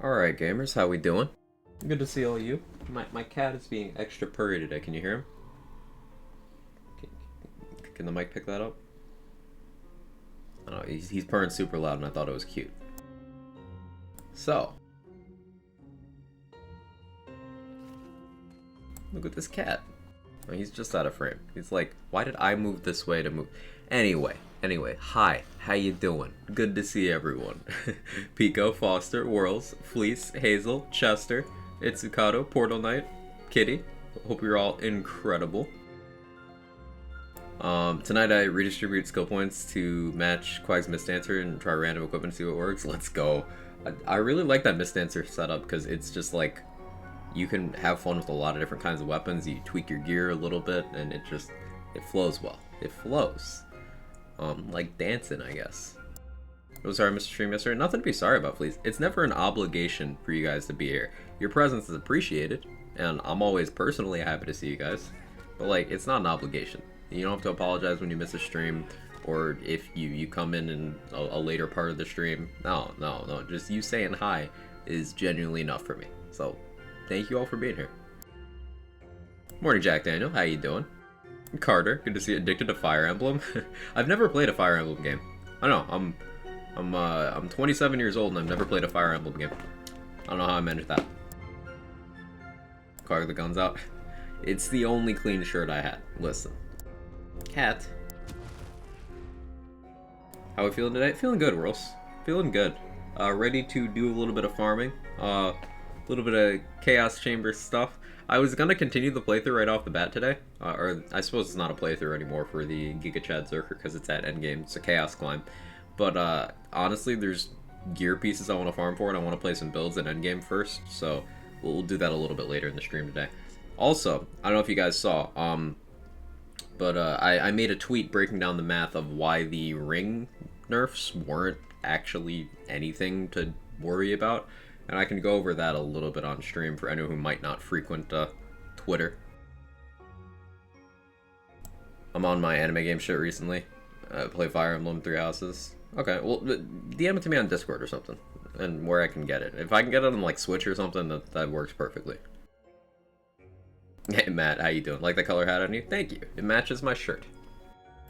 Alright gamers, how we doing? Good to see all you. My cat is being extra purry today, can you hear him? Can the mic pick that up? I don't know, he's purring super loud and I thought it was cute. So. Look at this cat. Oh, he's just out of frame. He's like, why did I move this way to move? Anyway, hi, how you doing? Good to see everyone. Pico, Foster, Whirls, Fleece, Hazel, Chester, Itsukato, Portal Knight, Kitty. Hope you're all incredible. Tonight I redistribute skill points to match Quag's Mistdancer and try random equipment to see what works. Let's go. I really like that Mistdancer setup because it's just like, you can have fun with a lot of different kinds of weapons. You tweak your gear a little bit and it flows well. It flows. Like dancing, I guess. Oh, sorry, Mr. Stream yesterday. Nothing to be sorry about, please. It's never an obligation for you guys to be here. Your presence is appreciated, and I'm always personally happy to see you guys. But, like, it's not an obligation. You don't have to apologize when you miss a stream, or if you come in a later part of the stream. No. Just you saying hi is genuinely enough for me. So, thank you all for being here. Morning, Jack Daniel. How you doing? Carter, good to see you. Addicted to Fire Emblem. I've never played a Fire Emblem game. I don't know. I'm 27 years old and I've never played a Fire Emblem game. I don't know how I managed that. Carter, the gun's out. It's the only clean shirt I had. Listen, cat. How are we feeling today? Feeling good, Whirls. Feeling good. Ready to do a little bit of farming. A little bit of Chaos Chamber stuff. I was gonna continue the playthrough right off the bat today, or I suppose it's not a playthrough anymore for the gigachadzerker because it's at endgame. It's a chaos climb, but honestly, there's gear pieces I want to farm for, and I want to play some builds at endgame first. So we'll do that a little bit later in the stream today. Also, I don't know if you guys saw, but I made a tweet breaking down the math of why the ring nerfs weren't actually anything to worry about. And I can go over that a little bit on stream for anyone who might not frequent Twitter. I'm on my anime game shit recently. Play Fire Emblem 3 Houses. Okay, well, DM it to me on Discord or something. And where I can get it. If I can get it on like Switch or something, that works perfectly. Hey Matt, how you doing? Like the color hat on you? Thank you. It matches my shirt.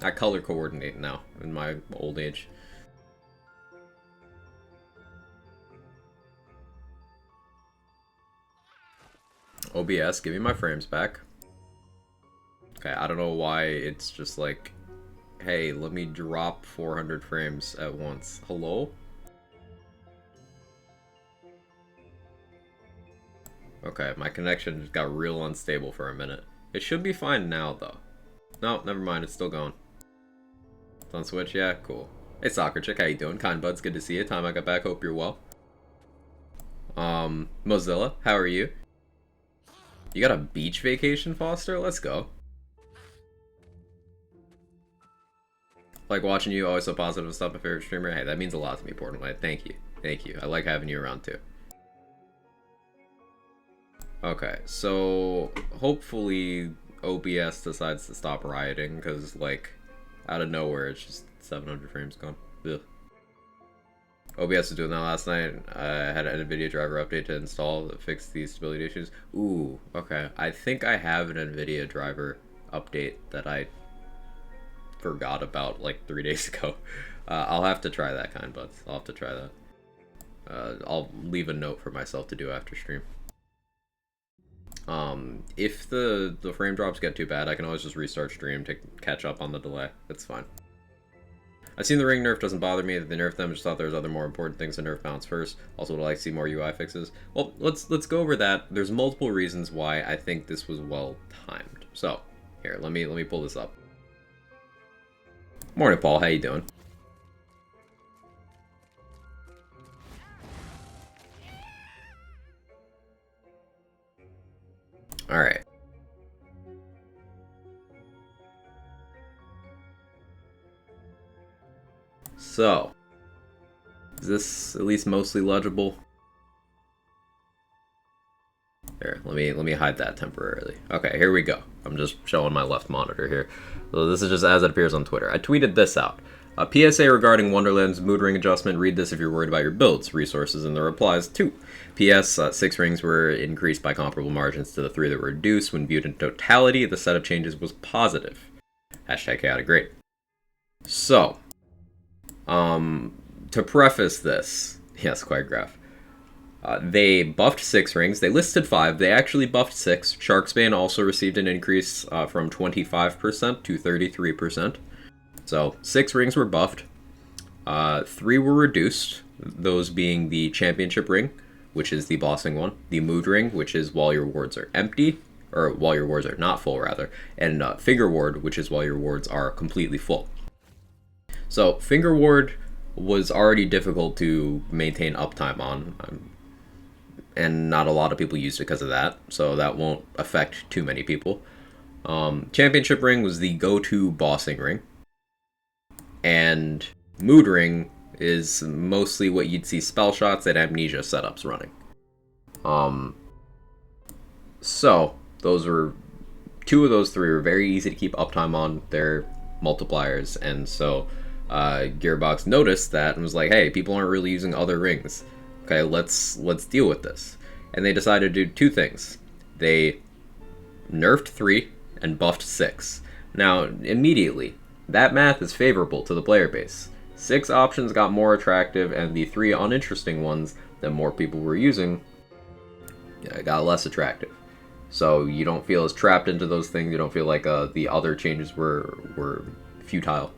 I color coordinate now in my old age. OBS, give me my frames back. Okay, I don't know why it's just like, hey, let me drop 400 frames at once. Hello? Okay, my connection just got real unstable for a minute. It should be fine now, though. No, never mind, it's still going. It's on Switch? Yeah, cool. Hey, Soccer Chick, how you doing? Kind Buds, good to see you. Time I got back, hope you're well. Mozilla, how are you? You got a beach vacation, Foster? Let's go. Like watching you, always so positive stuff, my favorite streamer. Hey, that means a lot to me, Portland. Thank you. Thank you. I like having you around, too. Okay, so hopefully OBS decides to stop rioting, because, like, out of nowhere, it's just 700 frames gone. Ugh. OBS was doing that last night. I had an NVIDIA driver update to install that fixed these stability issues. Ooh, okay. I think I have an NVIDIA driver update that I forgot about like 3 days ago. I'll have to try that, Kind Buds. I'll have to try that. I'll leave a note for myself to do after stream. If the frame drops get too bad, I can always just restart stream to catch up on the delay. It's fine. I've seen the ring nerf doesn't bother me. That they nerfed them. Just thought there was other more important things to nerf balance first. Also would like to see more UI fixes. Well, let's go over that. There's multiple reasons why I think this was well timed. So here, let me pull this up. Morning, Paul. How you doing? All right. So, is this at least mostly legible? Here, let me hide that temporarily. Okay, here we go. I'm just showing my left monitor here. So this is just as it appears on Twitter. I tweeted this out. A PSA regarding Wonderland's mood ring adjustment. Read this if you're worried about your builds. Resources in the replies too. PS, 6 rings were increased by comparable margins to the 3 that were reduced. When viewed in totality, the set of changes was positive. Hashtag chaotic great. So, to preface this, yes, quite graph. They buffed 6 rings. They listed 5. They actually buffed 6. Sharksbane also received an increase from 25% to 33%. So 6 rings were buffed. 3 were reduced. Those being the championship ring, which is the bossing one. The mood ring, which is while your wards are empty, or while your wards are not full, rather. And finger ward, which is while your wards are completely full. So finger ward was already difficult to maintain uptime on, and not a lot of people used it because of that, so that won't affect too many people. Championship ring was the go-to bossing ring, and mood ring is mostly what you'd see spell shots and amnesia setups running. So those were 2 of those 3 were very easy to keep uptime on. They're multipliers, and so Gearbox noticed that and was like, hey, people aren't really using other rings. Okay, let's deal with this. And they decided to do 2 things. They nerfed 3 and buffed 6. Now, immediately, that math is favorable to the player base. 6 options got more attractive, and the 3 uninteresting ones that more people were using got less attractive. So you don't feel as trapped into those things. You don't feel like the other changes were futile.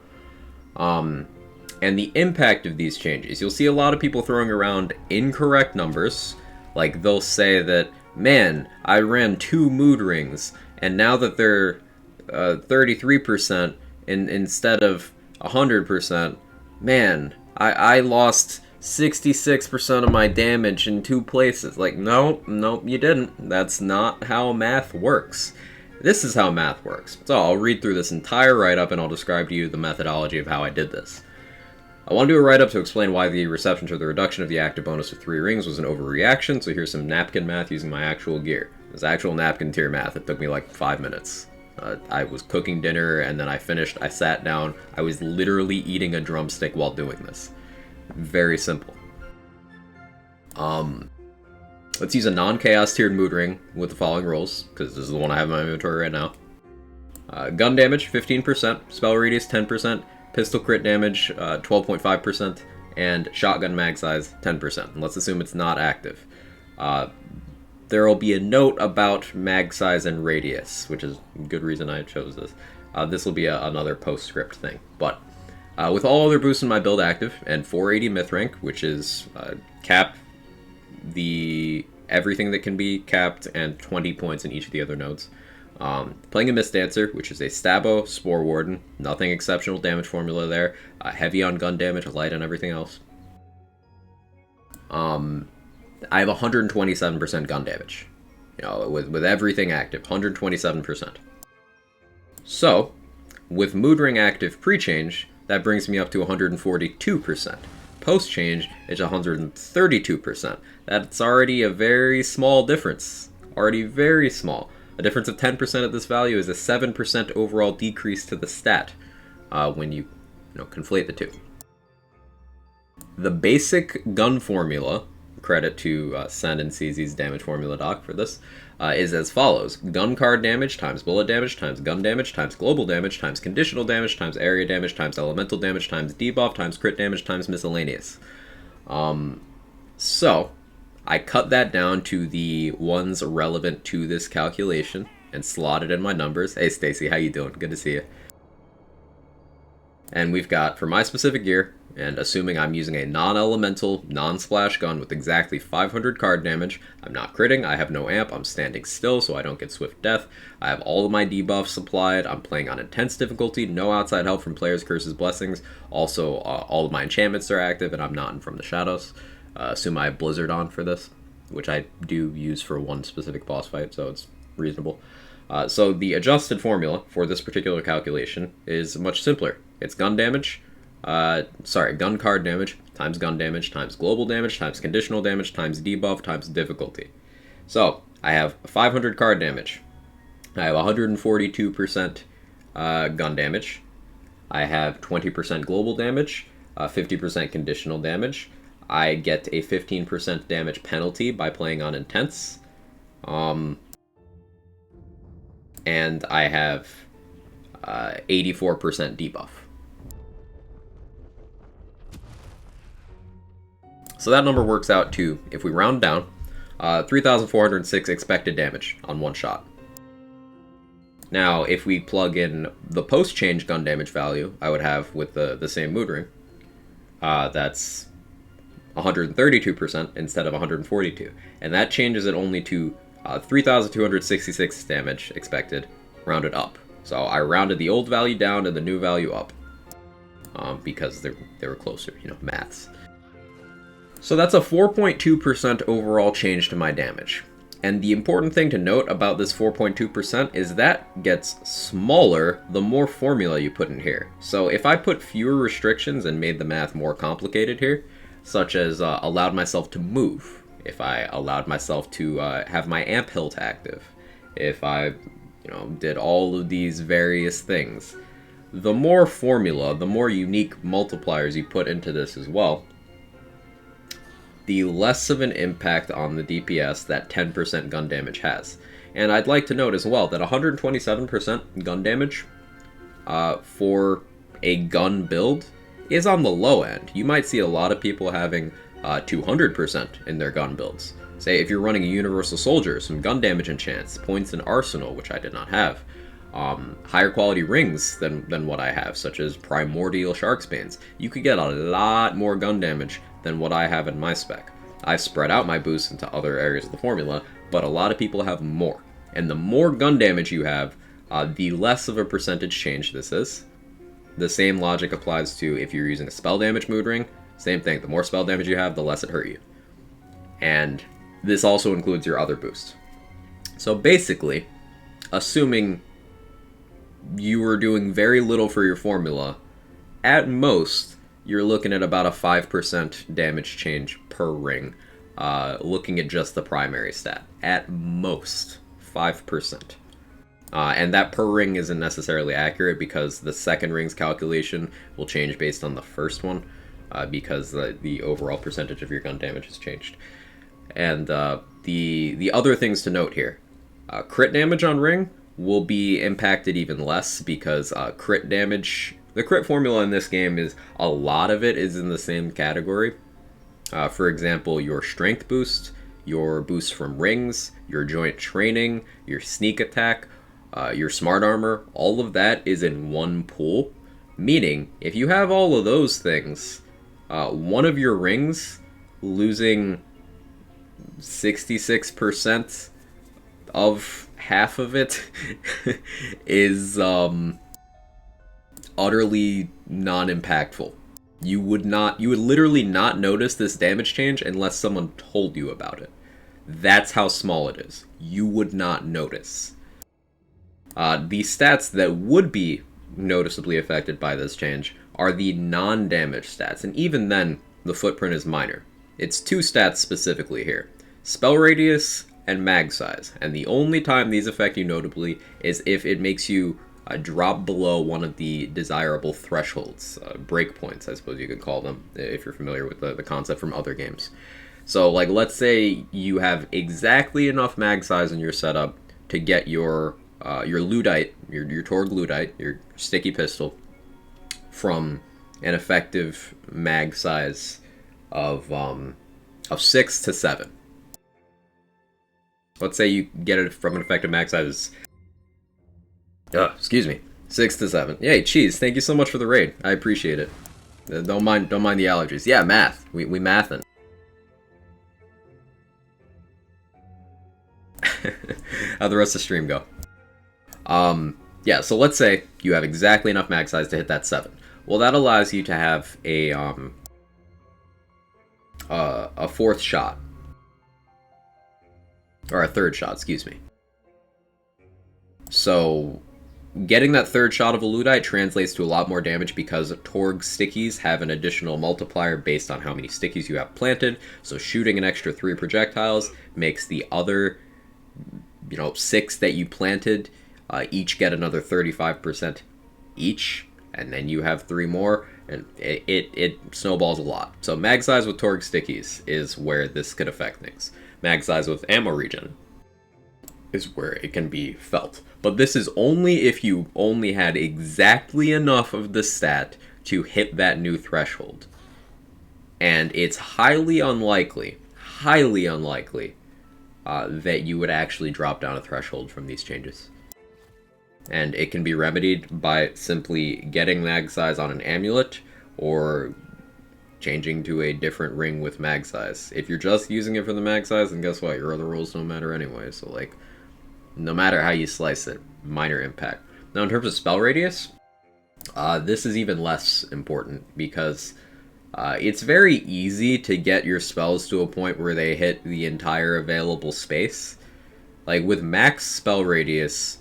And the impact of these changes, you'll see a lot of people throwing around incorrect numbers. Like, they'll say that, man, I ran 2 mood rings, and now that they're 33% instead of 100%, man, I lost 66% of my damage in 2 places. Like, no, you didn't. That's not how math works. This is how math works. So I'll read through this entire write-up and I'll describe to you the methodology of how I did this. I want to do a write-up to explain why the reception to the reduction of the active bonus of 3 rings was an overreaction, so here's some napkin math using my actual gear. This actual napkin tier math, it took me like 5 minutes. I was cooking dinner and then I finished, I sat down, I was literally eating a drumstick while doing this. Very simple. Let's use a non-chaos tiered mood ring with the following rolls, because this is the one I have in my inventory right now. Gun damage, 15%, spell radius, 10%, pistol crit damage, 12.5%, and shotgun mag size, 10%. And let's assume it's not active. There will be a note about mag size and radius, which is a good reason I chose this. This will be another postscript thing. But with all other boosts in my build active, and 480 myth rank, which is cap the everything that can be capped, and 20 points in each of the other nodes. Playing a Mist Dancer, which is a Stabo, Spore Warden, nothing exceptional damage formula there, heavy on gun damage, light on everything else. I have 127% gun damage. You know, with everything active, 127%. So, with Mood Ring active pre-change, that brings me up to 142%. Post-change, it's 132%. That's already a very small difference. Already very small. A difference of 10% at this value is a 7% overall decrease to the stat when you conflate the two. The basic gun formula, credit to Sen and CZ's damage formula doc for this, is as follows. Gun card damage times bullet damage times gun damage times global damage times conditional damage times area damage times elemental damage times debuff times crit damage times miscellaneous. So, I cut that down to the ones relevant to this calculation and slotted in my numbers. Hey Stacy, how you doing? Good to see you. And we've got, for my specific gear, and assuming I'm using a non-elemental, non-splash gun with exactly 500 card damage, I'm not critting, I have no amp, I'm standing still so I don't get swift death, I have all of my debuffs supplied, I'm playing on intense difficulty, no outside help from players, curses, blessings, also all of my enchantments are active and I'm not in From the Shadows. Assume I have Blizzard on for this, which I do use for one specific boss fight, so it's reasonable. So the adjusted formula for this particular calculation is much simpler. It's gun damage, gun card damage times gun damage times global damage times conditional damage times debuff times difficulty. So I have 500 card damage. I have 142% gun damage. I have 20% global damage, 50% conditional damage. I get a 15% damage penalty by playing on intense. And I have 84% debuff. So that number works out to, if we round down, 3,406 expected damage on one shot. Now, if we plug in the post-change gun damage value I would have with the same mood ring, that's 132% instead of 142. And that changes it only to 3,266 damage expected, rounded up. So I rounded the old value down and the new value up. Because they were closer, maths. So that's a 4.2% overall change to my damage. And the important thing to note about this 4.2% is that gets smaller the more formula you put in here. So if I put fewer restrictions and made the math more complicated here, such as allowed myself to move, if I allowed myself to have my amp hilt active, if I did all of these various things, the more formula, the more unique multipliers you put into this as well, the less of an impact on the DPS that 10% gun damage has. And I'd like to note as well that 127% gun damage for a gun build is on the low end. You might see a lot of people having 200% in their gun builds. Say if you're running a Universal Soldier, some gun damage enchants, points in Arsenal, which I did not have, higher quality rings than what I have, such as Primordial Sharksbanes. You could get a lot more gun damage than what I have in my spec. I've spread out my boosts into other areas of the formula, but a lot of people have more. And the more gun damage you have, the less of a percentage change this is. The same logic applies to if you're using a spell damage mood ring. Same thing, the more spell damage you have, the less it hurt you. And this also includes your other boosts. So basically, assuming you were doing very little for your formula, at most, you're looking at about a 5% damage change per ring, looking at just the primary stat. At most, 5%. And that per ring isn't necessarily accurate because the second ring's calculation will change based on the first one, because the overall percentage of your gun damage has changed. And the other things to note here, crit damage on ring will be impacted even less because crit damage, the crit formula in this game is, a lot of it is in the same category. For example, your strength boost, your boost from rings, your joint training, your sneak attack, your smart armor, all of that is in one pool. Meaning, if you have all of those things, one of your rings losing 66% of half of it is utterly non-impactful. You would literally not notice this damage change unless someone told you about it. That's how small it is. You would not notice. The stats that would be noticeably affected by this change are the non-damage stats, and even then, the footprint is minor. It's two stats specifically here: spell radius and mag size, and the only time these affect you notably is if it makes you drop below one of the desirable thresholds, breakpoints, I suppose you could call them, if you're familiar with the concept from other games. So, like, let's say you have exactly enough mag size in your setup to get your Ludite, your Torg Ludite, your sticky pistol, from an effective mag size of 6 to 7. Let's say you get it from an effective mag size. Excuse me, 6 to 7. Yay, Cheese! Thank you so much for the raid. I appreciate it. Don't mind the allergies. Yeah, math. We mathin'. How'd the rest of the stream go? Yeah, so let's say you have exactly enough mag size to hit that 7. Well, that allows you to have a fourth shot. Or a third shot, excuse me. So, getting that third shot of a Ludite translates to a lot more damage because Torg stickies have an additional multiplier based on how many stickies you have planted. So shooting an extra 3 projectiles makes the other, 6 that you planted each get another 35% each, and then you have 3 more, and it snowballs a lot. So mag size with Torg stickies is where this could affect things. Mag size with ammo regen is where it can be felt. But this is only if you only had exactly enough of the stat to hit that new threshold. And it's highly unlikely that you would actually drop down a threshold from these changes. And it can be remedied by simply getting mag size on an amulet or changing to a different ring with mag size. If you're just using it for the mag size, then guess what? Your other rules don't matter anyway. So, like, no matter how you slice it, minor impact. Now, in terms of spell radius, this is even less important because it's very easy to get your spells to a point where they hit the entire available space. Like, with max spell radius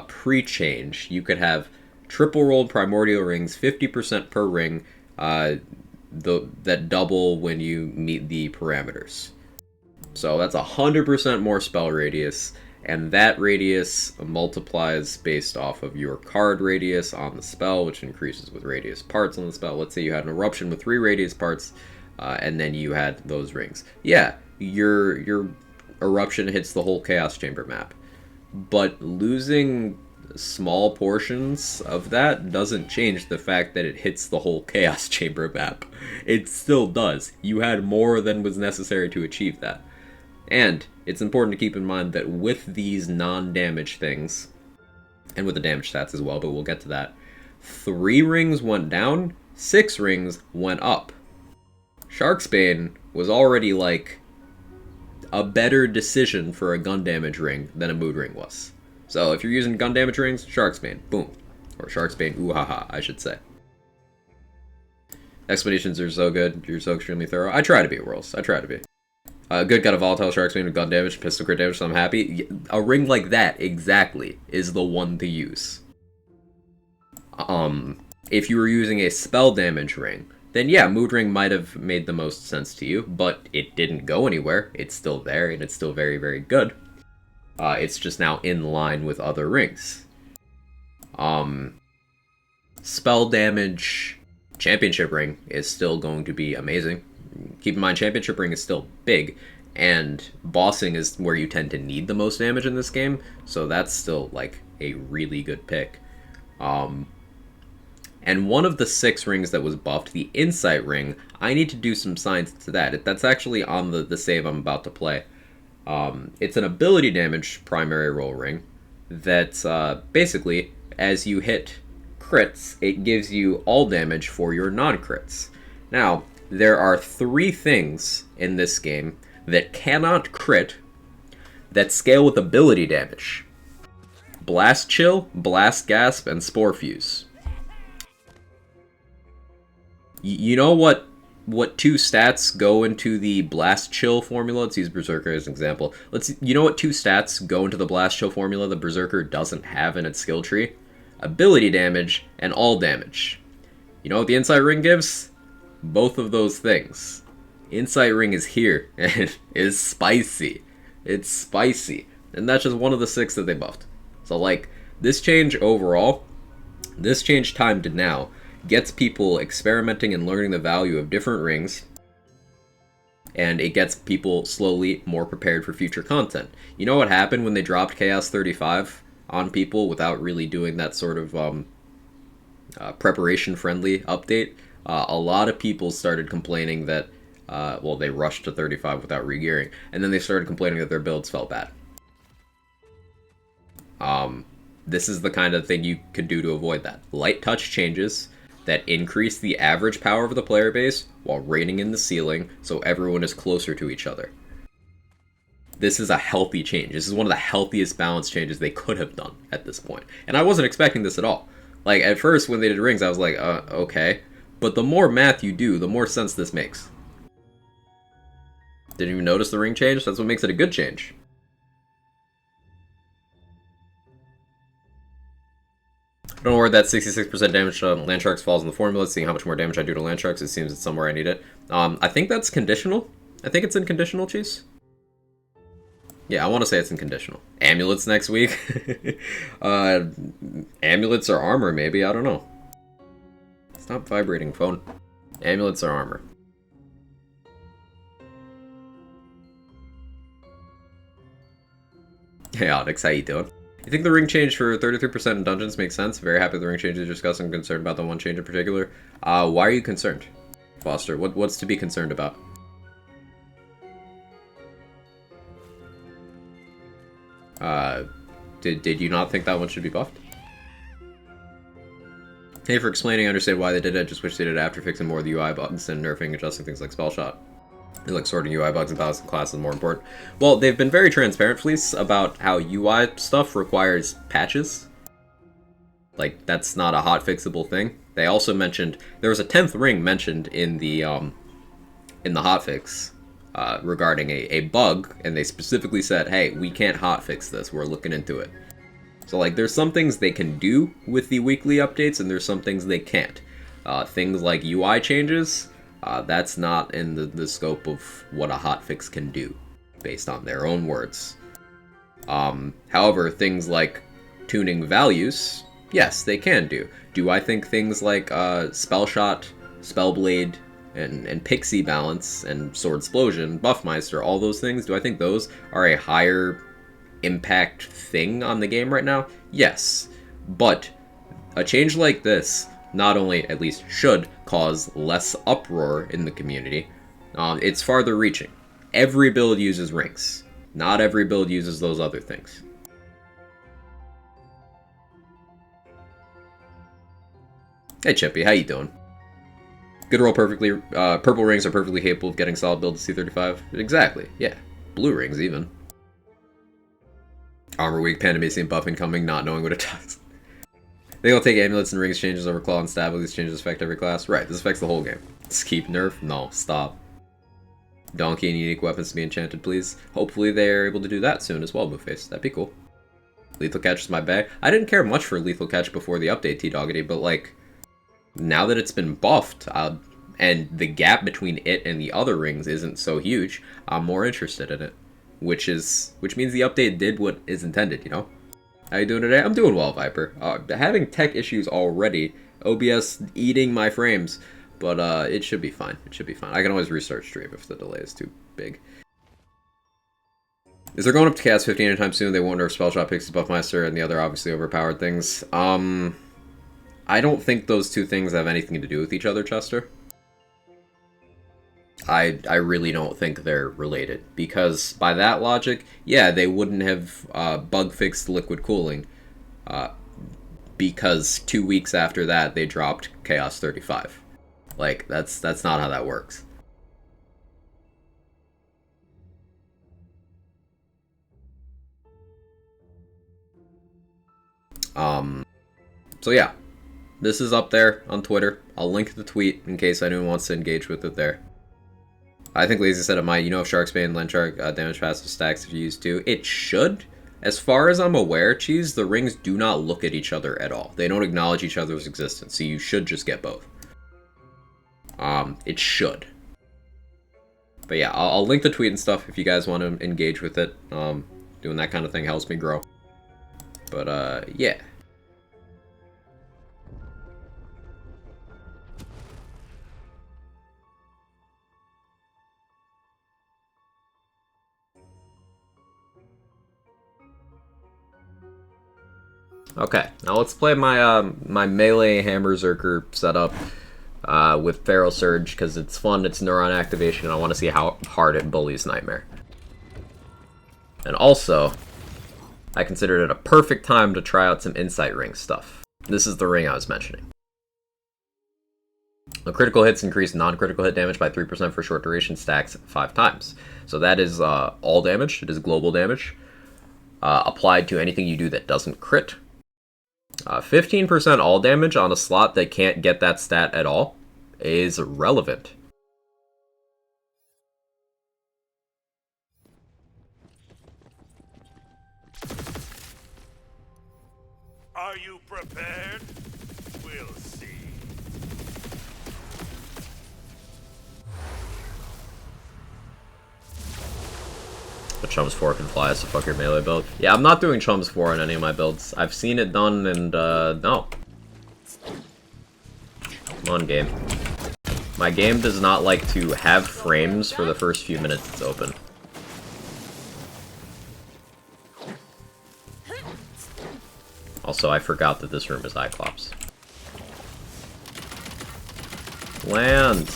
pre-change, you could have triple rolled primordial rings, 50% per ring, that double when you meet the parameters. So that's 100% more spell radius, and that radius multiplies based off of your card radius on the spell, which increases with radius parts on the spell. Let's say you had an eruption with 3 radius parts, and then you had those rings. Yeah, your eruption hits the whole Chaos Chamber map, but losing small portions of that doesn't change the fact that it hits the whole Chaos Chamber map. It still does. You had more than was necessary to achieve that. And it's important to keep in mind that with these non-damage things, and with the damage stats as well, but we'll get to that, 3 rings went down, 6 rings went up. Sharksbane was already like a better decision for a gun damage ring than a mood ring was. So if you're using gun damage rings, Sharksbane, boom. Or Sharksbane, ooh ha ha, I should say. Explanations are so good, you're so extremely thorough. I try to be, Worlds, I try to be. Good got a volatile Sharksbane with gun damage, pistol crit damage, so I'm happy. A ring like that, exactly, is the one to use. If you were using a spell damage ring, then yeah, mood ring might have made the most sense to you, but it didn't go anywhere. It's still there, and it's still very, very good. It's just now in line with other rings. Spell damage championship ring is still going to be amazing. Keep in mind, championship ring is still big, and bossing is where you tend to need the most damage in this game, so that's still, like, a really good pick. And one of the 6 rings that was buffed, the Insight ring, I need to do some science to that. That's actually on the save I'm about to play. It's an ability damage primary roll ring that basically, as you hit crits, it gives you all damage for your non-crits. Now, there are 3 things in this game that cannot crit, that scale with ability damage. Blast Chill, Blast Gasp, and Spore Fuse. You know what two stats go into the Blast Chill formula? Let's use Berserker as an example. You know what two stats go into the Blast Chill formula the Berserker doesn't have in its skill tree? Ability damage and all damage. You know what the Insight Ring gives? Both of those things. Insight Ring is here, and it is spicy. It's spicy. And that's just one of the 6 that they buffed. So, like, this change overall, this change time to now, gets people experimenting and learning the value of different rings, and it gets people slowly more prepared for future content. You know what happened when they dropped Chaos 35 on people without really doing that sort of preparation-friendly update? A lot of people started complaining that, well, they rushed to 35 without regearing, and then they started complaining that their builds felt bad. This is the kind of thing you could do to avoid that. Light touch changes that increase the average power of the player base while reining in the ceiling so everyone is closer to each other. This is a healthy change. This is one of the healthiest balance changes they could have done at this point. And I wasn't expecting this at all. Like, at first, when they did rings, I was like, okay. But the more math you do, the more sense this makes. Didn't even notice the ring change? That's what makes it a good change. I don't know where that 66% damage to land sharks falls in the formula. Seeing how much more damage I do to land sharks, it seems it's somewhere I need it. I think that's conditional. I think it's in conditional, Cheese. Yeah, I want to say it's in conditional. Amulets next week? Amulets or armor, maybe? I don't know. Stop vibrating, phone. Amulets or armor. Hey, Onyx, how you doing? You think the ring change for 33% in dungeons makes sense? Very happy with the ring changes you're discussing. I'm concerned about the one change in particular. Why are you concerned, Foster? What's to be concerned about? Did you not think that one should be buffed? Hey, for explaining, I understand why they did it. Just wish they did it after fixing more of the UI bugs and nerfing, adjusting things like spell shot. Like sorting UI bugs and balancing classes is more important. Well, they've been very transparent, Fleece, about how UI stuff requires patches. Like, that's not a hot fixable thing. They also mentioned there was a 10th ring mentioned in the hotfix regarding a bug, and they specifically said, "Hey, we can't hotfix this. We're looking into it." So, like, there's some things they can do with the weekly updates, and there's some things they can't. Things like UI changes. That's not in the scope of what a hotfix can do, based on their own words. However, things like tuning values, yes, they can do. Do I think things like Spell Shot, Spellblade, and Pixie Balance, and Sword Explosion, Buffmeister, all those things, do I think those are a higher impact thing on the game right now? Yes. But a change like this not only, at least should, cause less uproar in the community, it's farther reaching. Every build uses rings. Not every build uses those other things. Hey Chippy, how you doing? Good roll perfectly. Purple rings are perfectly capable of getting solid build to C35. Exactly, yeah. Blue rings, even. Armor weak, Pandemasium buff incoming, not knowing what it does. They will take amulets and rings changes over claw and stab. These changes affect every class. Right, this affects the whole game. Keep nerf? No, stop. Donkey and unique weapons to be enchanted, please. Hopefully they are able to do that soon as well, Blueface. That'd be cool. Lethal Catch is my bag. I didn't care much for Lethal Catch before the update, T-Doggity, but like, now that it's been buffed, and the gap between it and the other rings isn't so huge, I'm more interested in it. Which means the update did what is intended, you know? How you doing today? I'm doing well, Viper. Having tech issues already. OBS eating my frames. But it should be fine. It should be fine. I can always restart stream if the delay is too big. Is there going up to cast 15 anytime soon? They won't nerf Spell Shot, Pixie Buffmeister, and the other obviously overpowered things. I don't think those two things have anything to do with each other, Chester. I really don't think they're related, because by that logic, yeah, they wouldn't have bug-fixed liquid cooling, because 2 weeks after that, they dropped Chaos 35. Like, that's not how that works. So yeah, this is up there on Twitter. I'll link the tweet in case anyone wants to engage with it there. I think Lazy said it might. You know if Shark's Bane, Land Shark, damage passive stacks if you use 2. It should. As far as I'm aware, Cheese, the rings do not look at each other at all. They don't acknowledge each other's existence, so you should just get both. It should. But yeah, I'll link the tweet and stuff if you guys want to engage with it. Doing that kind of thing helps me grow. But, yeah. Okay, now let's play my my melee Hammerzerker setup with Feral Surge, because it's fun, it's neuron activation, and I want to see how hard it bullies Nightmare. And also, I considered it a perfect time to try out some Insight Ring stuff. This is the ring I was mentioning. The critical hits increase non-critical hit damage by 3% for short duration stacks 5 times. So that is all damage, it is global damage, applied to anything you do that doesn't crit. 15% all damage on a slot that can't get that stat at all is relevant. Are you prepared? We'll see. The Chums 4 can fly us to fuck your melee build. Yeah, I'm not doing Chums 4 on any of my builds. I've seen it done, and, no. Come on, game. My game does not like to have frames for the first few minutes it's open. Also, I forgot that this room is Cyclops. Land!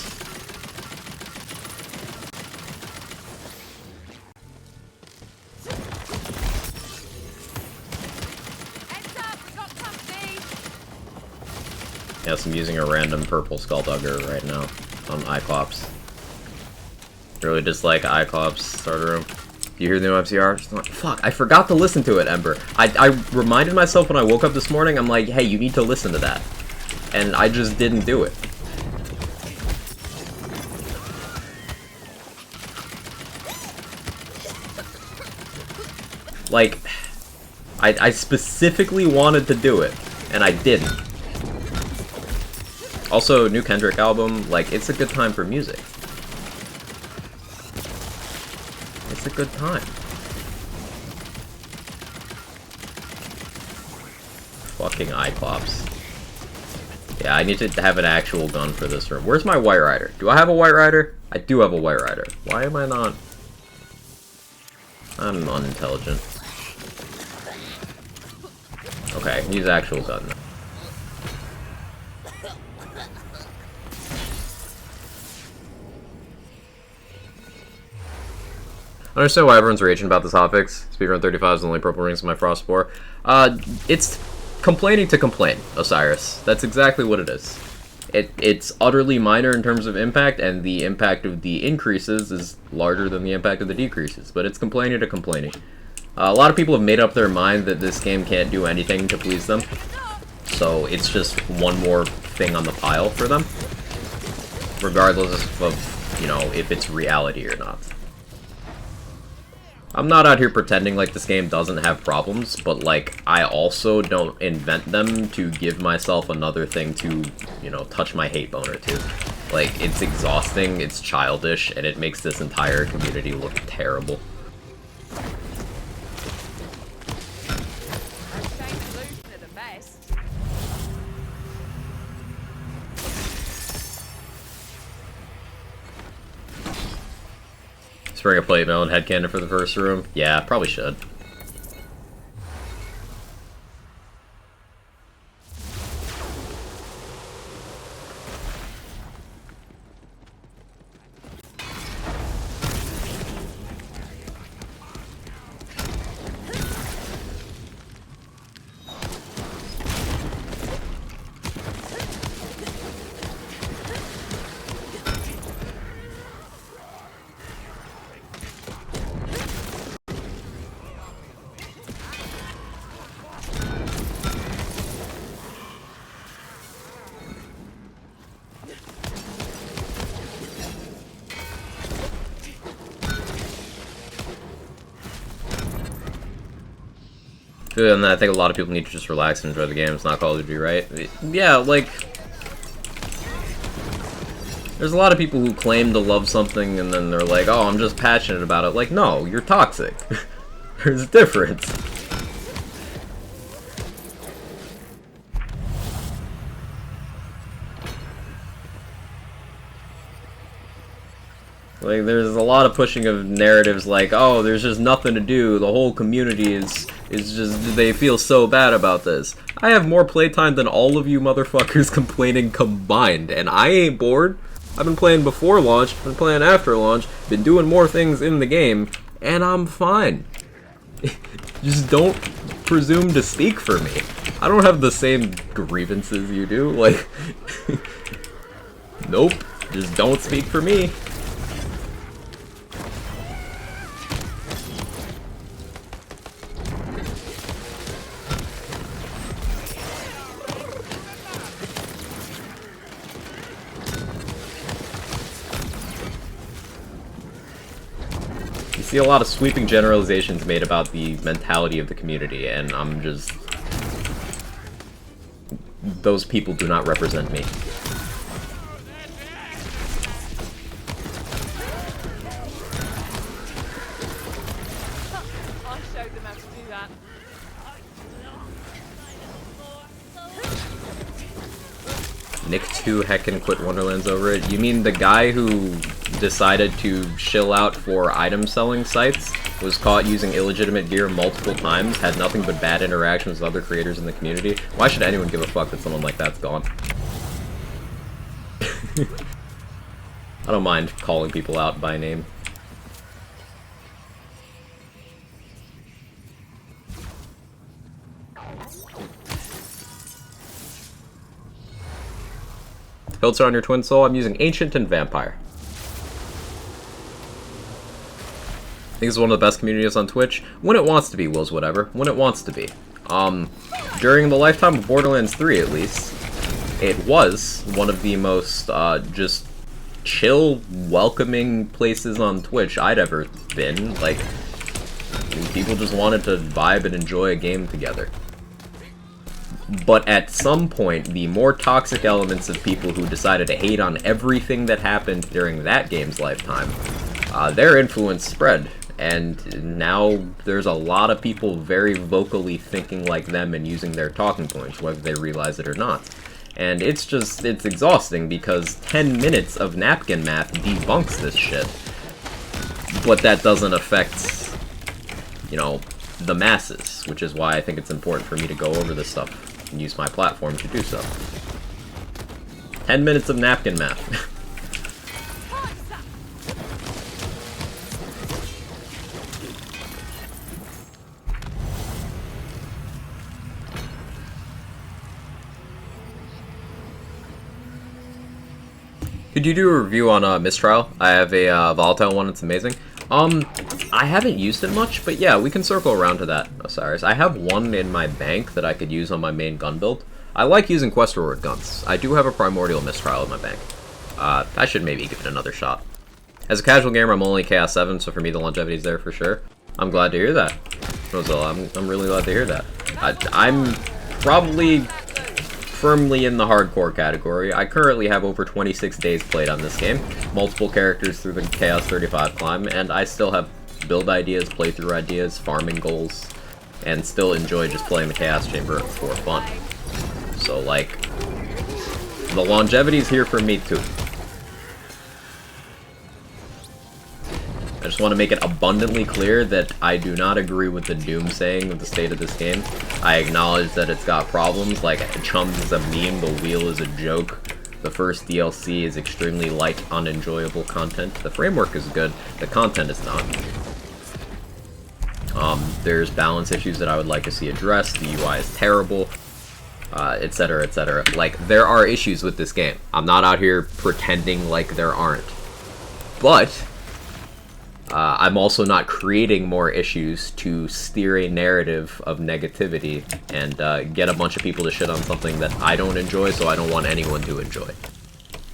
Yes, I'm using a random purple Skulldugger right now on Cyclops. Really dislike Cyclops starter room. Do you hear the new MCR? Fuck, I forgot to listen to it, Ember. I reminded myself when I woke up this morning, I'm like, hey, you need to listen to that. And I just didn't do it. Like, I specifically wanted to do it, and I didn't. Also, new Kendrick album, like, it's a good time for music. It's a good time. Fucking Cyclops. Yeah, I need to have an actual gun for this room. Where's my White Rider? Do I have a White Rider? I do have a White Rider. Why am I not? I'm unintelligent. Okay, use actual gun. I understand why everyone's raging about this hotfix. Speedrun 35 is the only purple rings in my Frost Spore. It's complaining to complain, Osiris. That's exactly what it is. It's utterly minor in terms of impact, and the impact of the increases is larger than the impact of the decreases, but it's complaining to complaining. A lot of people have made up their mind that this game can't do anything to please them, so it's just one more thing on the pile for them, regardless of, you know, if it's reality or not. I'm not out here pretending like this game doesn't have problems, but, like, I also don't invent them to give myself another thing to, you know, touch my hate boner to. Like, it's exhausting, it's childish, and it makes this entire community look terrible. Bring a plate mail and headcanon for the first room? Yeah, probably should. And I think a lot of people need to just relax and enjoy the game. It's not Call of Duty, right? Yeah, like... There's a lot of people who claim to love something and then they're like, oh, I'm just passionate about it. Like, no, you're toxic. There's a difference. Like, there's a lot of pushing of narratives like, oh, there's just nothing to do, the whole community is just, they feel so bad about this. I have more playtime than all of you motherfuckers complaining combined, and I ain't bored. I've been playing before launch, been playing after launch, been doing more things in the game, and I'm fine. Just don't presume to speak for me. I don't have the same grievances you do, like... Nope, just don't speak for me. See a lot of sweeping generalizations made about the mentality of the community, and I'm just... Those people do not represent me. I showed them how to do that. Nick 2 heckin' quit Wonderlands over it. You mean the guy who decided to shill out for item selling sites, was caught using illegitimate gear multiple times, had nothing but bad interactions with other creators in the community? Why should anyone give a fuck that someone like that's gone? I don't mind calling people out by name. Filter on your Twin Soul, I'm using Ancient and Vampire. I think it's one of the best communities on Twitch. When it wants to be, Will's whatever. When it wants to be. During the lifetime of Borderlands 3, at least, it was one of the most, just chill, welcoming places on Twitch I'd ever been. Like, people just wanted to vibe and enjoy a game together. But at some point, the more toxic elements of people who decided to hate on everything that happened during that game's lifetime, their influence spread. And now there's a lot of people very vocally thinking like them and using their talking points, whether they realize it or not. And it's exhausting because 10 minutes of napkin math debunks this shit. But that doesn't affect, you know, the masses, which is why I think it's important for me to go over this stuff and use my platform to do so. 10 minutes of napkin math. Could you do a review on Mistrial? I have a volatile one, it's amazing. I haven't used it much, but yeah, we can circle around to that, Osiris. I have one in my bank that I could use on my main gun build. I like using quest reward guns. I do have a Primordial Mistrial in my bank. I should maybe give it another shot. As a casual gamer, I'm only Chaos 7, so for me the longevity's there for sure. I'm glad to hear that, Rosella. I'm really glad to hear that. I'm probably firmly in the hardcore category. I currently have over 26 days played on this game, multiple characters through the Chaos 35 climb, and I still have build ideas, playthrough ideas, farming goals, and still enjoy just playing the Chaos Chamber for fun. So, like, the longevity's here for me too. I just want to make it abundantly clear that I do not agree with the doomsaying of the state of this game. I acknowledge that it's got problems, like Chums is a meme, the wheel is a joke, the first DLC is extremely light, unenjoyable content. The framework is good, the content is not. There's balance issues that I would like to see addressed, the UI is terrible, etc, etc. Like, there are issues with this game. I'm not out here pretending like there aren't. But I'm also not creating more issues to steer a narrative of negativity and get a bunch of people to shit on something that I don't enjoy, so I don't want anyone to enjoy.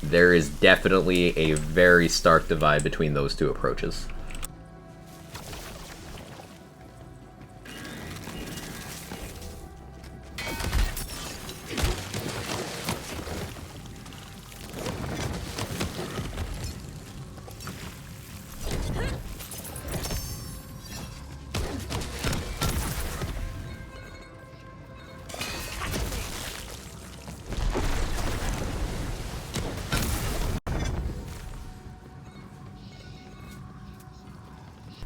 There is definitely a very stark divide between those two approaches.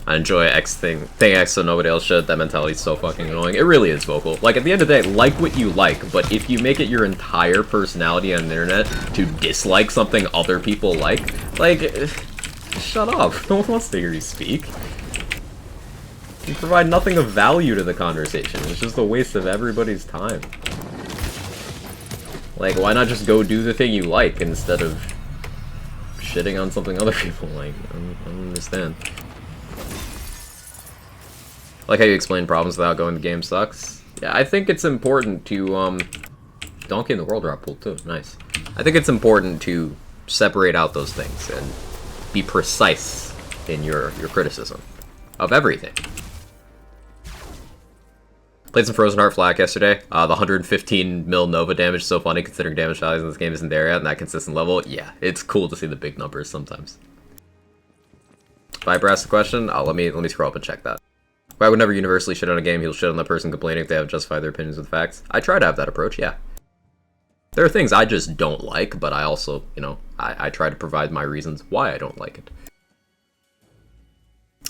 I enjoy X thing X so nobody else should. That mentality's so fucking annoying. It really is vocal. Like, at the end of the day, like what you like, but if you make it your entire personality on the internet to dislike something other people like, shut up. No one wants to hear you speak. You provide nothing of value to the conversation. It's just a waste of everybody's time. Like, why not just go do the thing you like instead of shitting on something other people like? I don't understand. Like how you explain problems without going the game sucks. Yeah, I think it's important to, Donkey in the World Rock Pool too, nice. I think it's important to separate out those things and be precise in your criticism of everything. Played some Frozen Heart Flak yesterday. The 115 mil Nova damage is so funny considering damage values in this game isn't there yet, and that consistent level. Yeah, it's cool to see the big numbers sometimes. Viper asked the question. Let me scroll up and check that. Why would never universally shit on a game? He'll shit on the person complaining if they have justified their opinions with facts. I try to have that approach, yeah. There are things I just don't like, but I also, you know, I try to provide my reasons why I don't like it.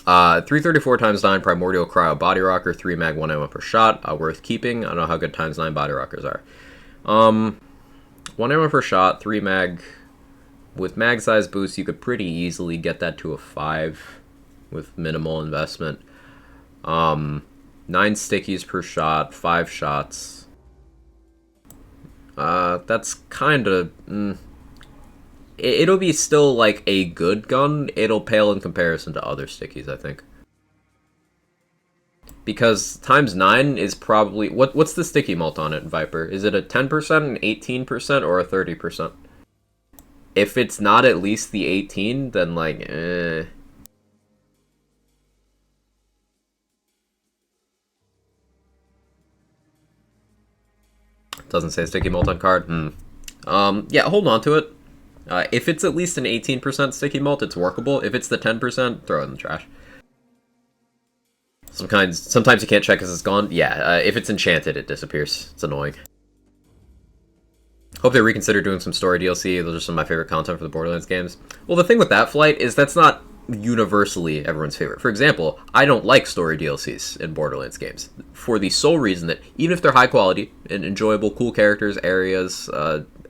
334 times 9 Primordial Cryo Body Rocker, 3 mag, 1 ammo per shot, worth keeping. I don't know how good times 9 body rockers are. 1 ammo per shot, 3 mag. With mag size boost, you could pretty easily get that to a 5 with minimal investment. 9 stickies per shot, 5 shots. That's kind of... It'll be still, like, a good gun. It'll pale in comparison to other stickies, I think. Because times 9 is probably... What's the sticky mult on it, Viper? Is it a 10%, an 18%, or a 30%? If it's not at least the 18, then, like, Doesn't say sticky mult on card. Yeah, hold on to it. If it's at least an 18% sticky mult, it's workable. If it's the 10%, throw it in the trash. Sometimes you can't check because it's gone. Yeah, if it's enchanted, it disappears. It's annoying. Hope they reconsider doing some story DLC. Those are some of my favorite content for the Borderlands games. Well, the thing with that, Flight, is that's not universally everyone's favorite. For example, I don't like story DLCs in Borderlands games for the sole reason that even if they're high quality and enjoyable, cool characters, areas,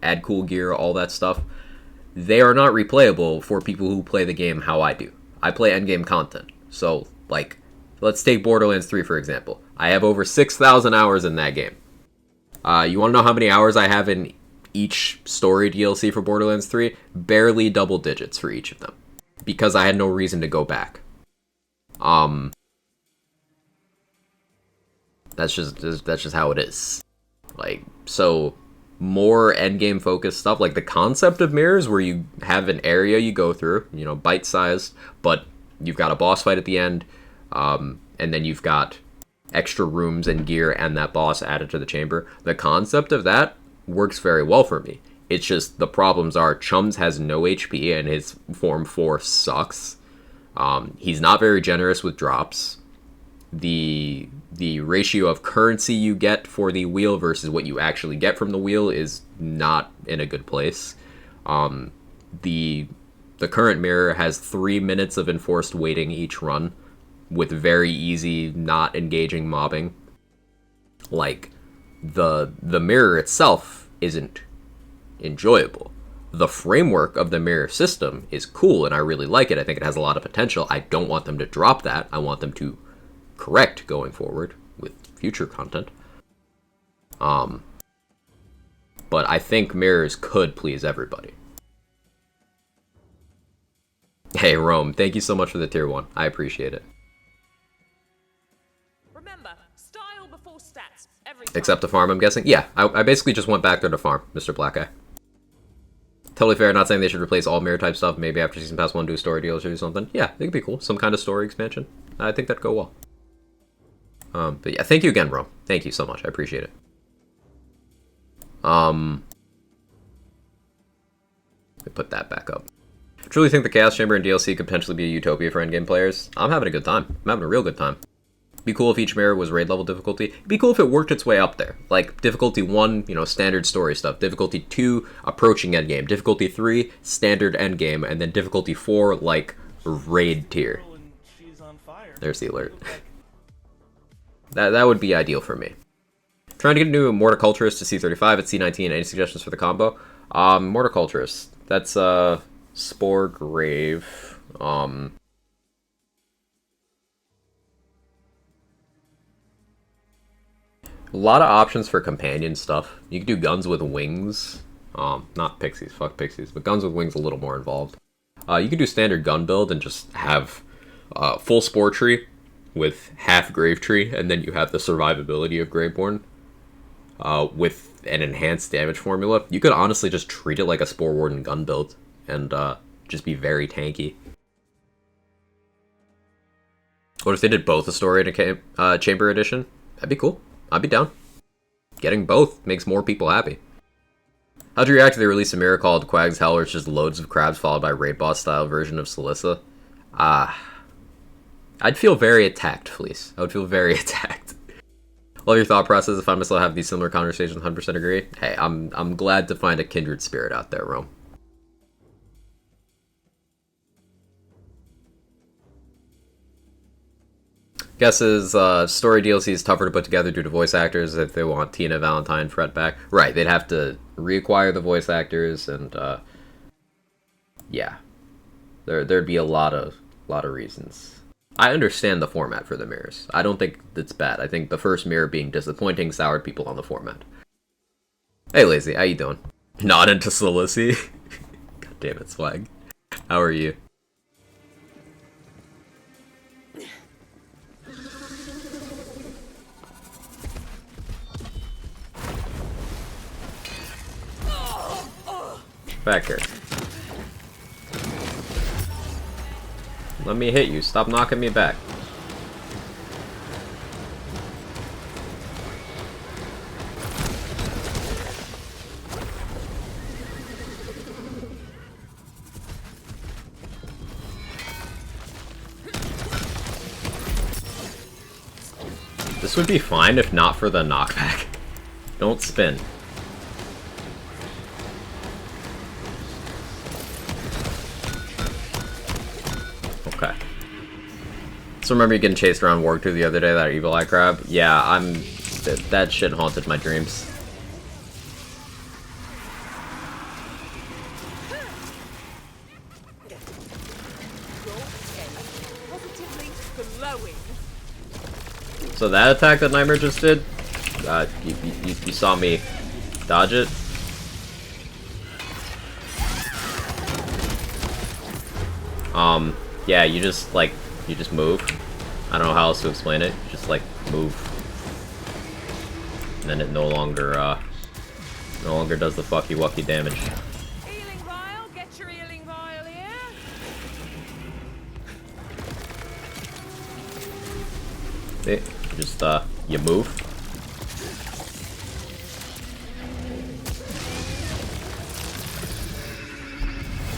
add cool gear, all that stuff, they are not replayable for people who play the game how I do. I play endgame content. So, like, let's take Borderlands 3 for example. I have over 6,000 hours in that game. You want to know how many hours I have in each story DLC for Borderlands 3? Barely double digits for each of them. Because I had no reason to go back. That's just how it is. Like, so more endgame focused stuff, like the concept of mirrors where you have an area you go through, you know, bite-sized, but you've got a boss fight at the end, and then you've got extra rooms and gear and that boss added to the chamber. The concept of that works very well for me. It's just the problems are Chums has no HP and his Form 4 sucks. He's not very generous with drops. The ratio of currency you get for the wheel versus what you actually get from the wheel is not in a good place. The current mirror has 3 minutes of enforced waiting each run with very easy, not engaging mobbing. Like, the mirror itself isn't enjoyable. The framework of the mirror system is cool and I really like it. I think it has a lot of potential. I don't want them to drop that. I want them to correct going forward with future content. But I think mirrors could please everybody. Hey Rome, thank you so much for the tier 1. I appreciate it. Remember, style before stats every time. Except to farm, I'm guessing? Yeah, I basically just went back there to farm, Mr. Black Eye. Totally fair, not saying they should replace all mirror type stuff, maybe after Season Pass 1 do a story deal or do something. Yeah, it could be cool. Some kind of story expansion. I think that'd go well. But yeah, thank you again, bro. Thank you so much. I appreciate it. Let me put that back up. I truly think the Chaos Chamber and DLC could potentially be a utopia for endgame players. I'm having a good time. I'm having a real good time. Be cool if each mirror was raid level difficulty. It'd be cool if it worked its way up there. Like, difficulty 1, you know, standard story stuff. Difficulty 2, approaching endgame. Difficulty 3, standard endgame. And then difficulty 4, like, raid tier. there's the alert. That would be ideal for me. Trying to get into Morticulturist to C35 at C19. Any suggestions for the combo? Morticulturist. That's Spore Grave. A lot of options for companion stuff. You could do Guns with Wings. Not Pixies, fuck Pixies, but Guns with Wings a little more involved. You could do standard gun build and just have full Spore Tree with half Grave Tree, and then you have the survivability of Graveborn with an enhanced damage formula. You could honestly just treat it like a Spore Warden gun build and just be very tanky. What if they did both a story and a chamber edition? That'd be cool. I'd be down. Getting both makes more people happy. How'd you react to the release of Mirror called Quag's Hell, where it's just loads of crabs followed by raid boss style version of Celissa? I'd feel very attacked, Fleece. I would feel very attacked. Love your thought process. If I myself have these similar conversations, 100% agree. Hey, I'm glad to find a kindred spirit out there, Rome. Guesses, story DLC is tougher to put together due to voice actors if they want Tina Valentine Fred back. Right, they'd have to reacquire the voice actors, and yeah, there'd be a lot of reasons. I understand the format for the mirrors. I don't think it's bad. I think the first mirror being disappointing soured people on the format. Hey, Lazy, how you doing? Not into Solici? God damn it, Swag. How are you? Back here. Let me hit you. Stop knocking me back. This would be fine if not for the knockback. Don't spin. Okay. So remember you getting chased around Warg 2 the other day, that evil eye crab? Yeah, that shit haunted my dreams. So that attack that Nightmare just did, you saw me dodge it. Yeah, you just move. I don't know how else to explain it. You just, like, move. And then it no longer does the fucky-wucky damage. Healing vial, get your healing vial here. Just, you move.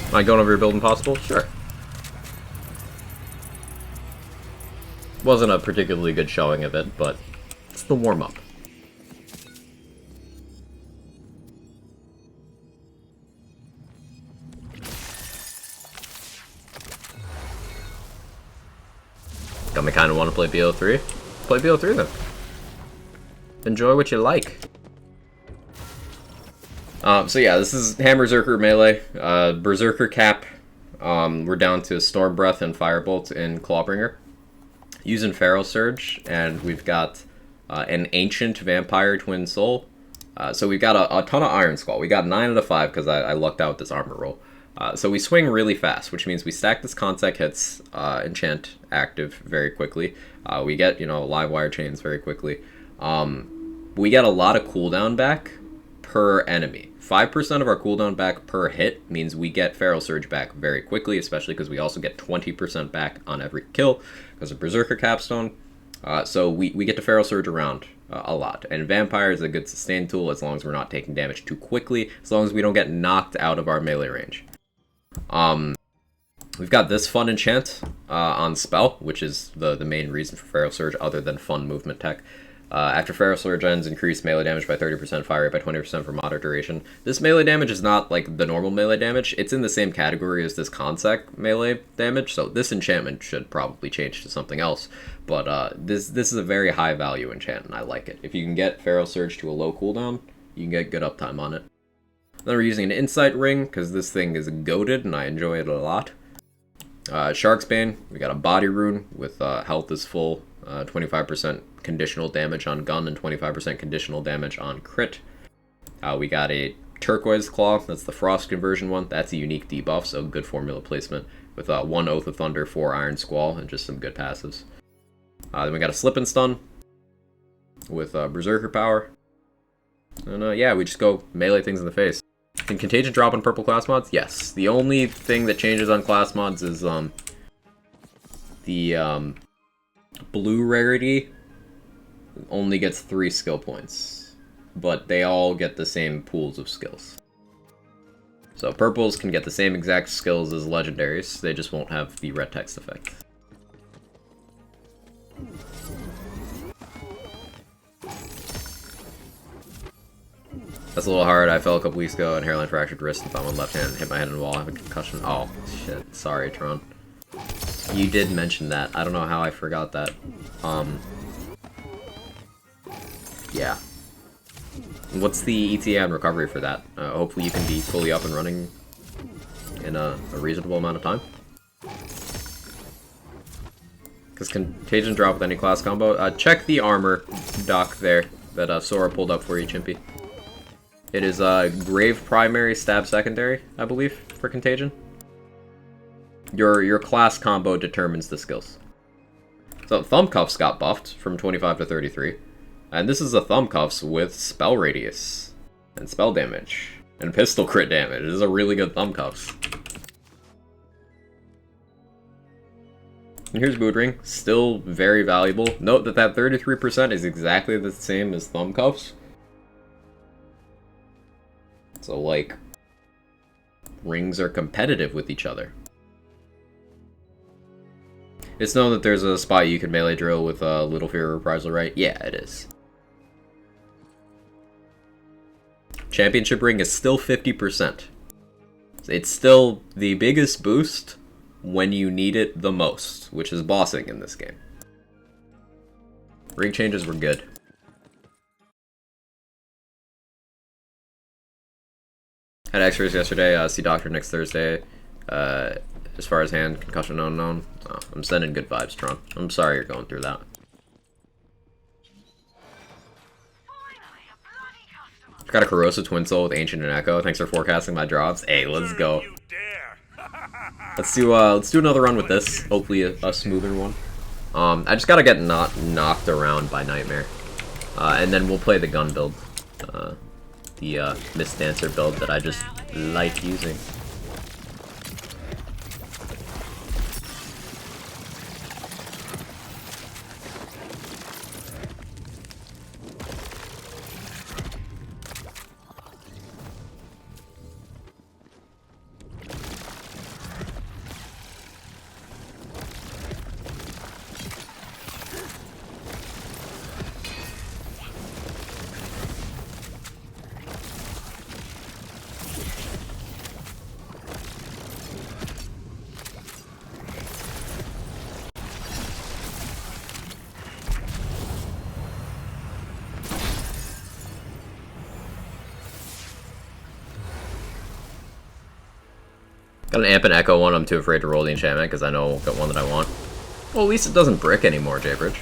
Am I going over your build impossible? Sure. Wasn't a particularly good showing of it, but it's the warm-up. Got me kind of want to play BO3? Play BO3 then. Enjoy what you like. So yeah, this is Hammer Berserker melee. Berserker cap. We're down to Storm Breath and Firebolt in Clawbringer. Using Feral Surge, and we've got an Ancient Vampire Twin Soul. So we've got a ton of Iron Skull. We got 9 out of 5 because I lucked out with this armor roll. So we swing really fast, which means we stack this Contact hits enchant active very quickly. We get, live wire chains very quickly. We get a lot of cooldown back per enemy. 5% of our cooldown back per hit means we get Feral Surge back very quickly, especially because we also get 20% back on every kill because of Berserker Capstone. So we get to Feral Surge around a lot. And Vampire is a good sustain tool as long as we're not taking damage too quickly, as long as we don't get knocked out of our melee range. We've got this fun enchant on Spell, which is the main reason for Feral Surge other than fun movement tech. After Feral Surge ends, increase melee damage by 30%, fire rate by 20% for moderate duration. This melee damage is not like the normal melee damage. It's in the same category as this Consec melee damage, so this enchantment should probably change to something else. But this is a very high value enchant, and I like it. If you can get Feral Surge to a low cooldown, you can get good uptime on it. Then we're using an Insight Ring, because this thing is goated, and I enjoy it a lot. Shark's Bane, we got a Body Rune with health is full, 25% conditional damage on gun and 25% conditional damage on crit. We got a Turquoise Claw, that's the Frost conversion one. That's a unique debuff, so good formula placement with 1 Oath of Thunder, 4 Iron Squall, and just some good passives. Then we got a Slip and Stun with Berserker Power. And yeah, we just go melee things in the face. Can Contagion drop on purple class mods? Yes. The only thing that changes on class mods is the blue rarity only gets 3 skill points, but they all get the same pools of skills. So purples can get the same exact skills as legendaries, they just won't have the red text effect. That's a little hard. I fell a couple weeks ago and hairline fractured wrist and thumb on left hand, hit my head on the wall, I have a concussion. Oh, shit. Sorry, Tron. You did mention that. I don't know how I forgot that. Yeah. What's the ETA and recovery for that? Hopefully you can be fully up and running in a reasonable amount of time. Because Contagion drop with any class combo. Check the armor doc there that Sora pulled up for you, Chimpy. It is Grave Primary, Stab Secondary, I believe, for Contagion. Your class combo determines the skills. So Thumb Cuffs got buffed from 25 to 33. And this is a Thumb Cuffs with Spell Radius, and Spell Damage, and Pistol Crit Damage. This is a really good Thumb Cuffs. And here's Mood Ring, still very valuable. Note that 33% is exactly the same as Thumb Cuffs. So, like, rings are competitive with each other. It's known that there's a spot you can melee drill with Little Fear Reprisal, right? Yeah, it is. Championship Ring is still 50%. It's still the biggest boost when you need it the most, which is bossing in this game. Ring changes were good. Had x-rays yesterday, see doctor next Thursday. As far as hand, concussion unknown. Oh, I'm sending good vibes, Tron. I'm sorry you're going through that. Got a Corrosive Twin Soul with Ancient and Echo. Thanks for forecasting my drops. Hey, let's go. Let's do another run with this. Hopefully a smoother one. I just gotta get not knocked around by Nightmare. And then we'll play the gun build. The Mist Dancer build that I just like using. Got an Amp and Echo one. I'm too afraid to roll the enchantment because I know I won't get one that I want. Well, at least it doesn't brick anymore, Jaybridge.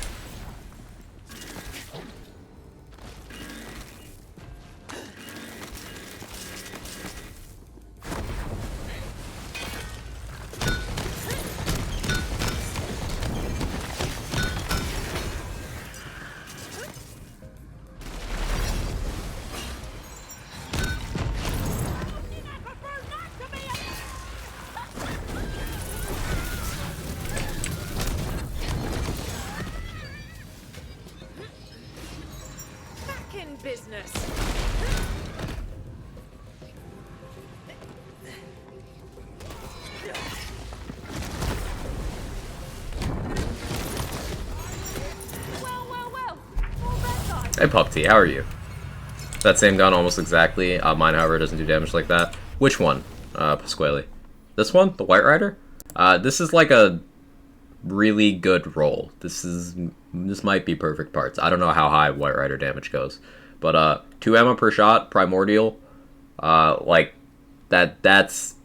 Business. Well. All better. Hey, Pup T, how are you? That same gun almost exactly. Mine, however, doesn't do damage like that. Which one, Pasquale? This one? The White Rider? This is like a really good roll. This might be perfect parts. I don't know how high White Rider damage goes. But, 2 ammo per shot, Primordial. Like, that's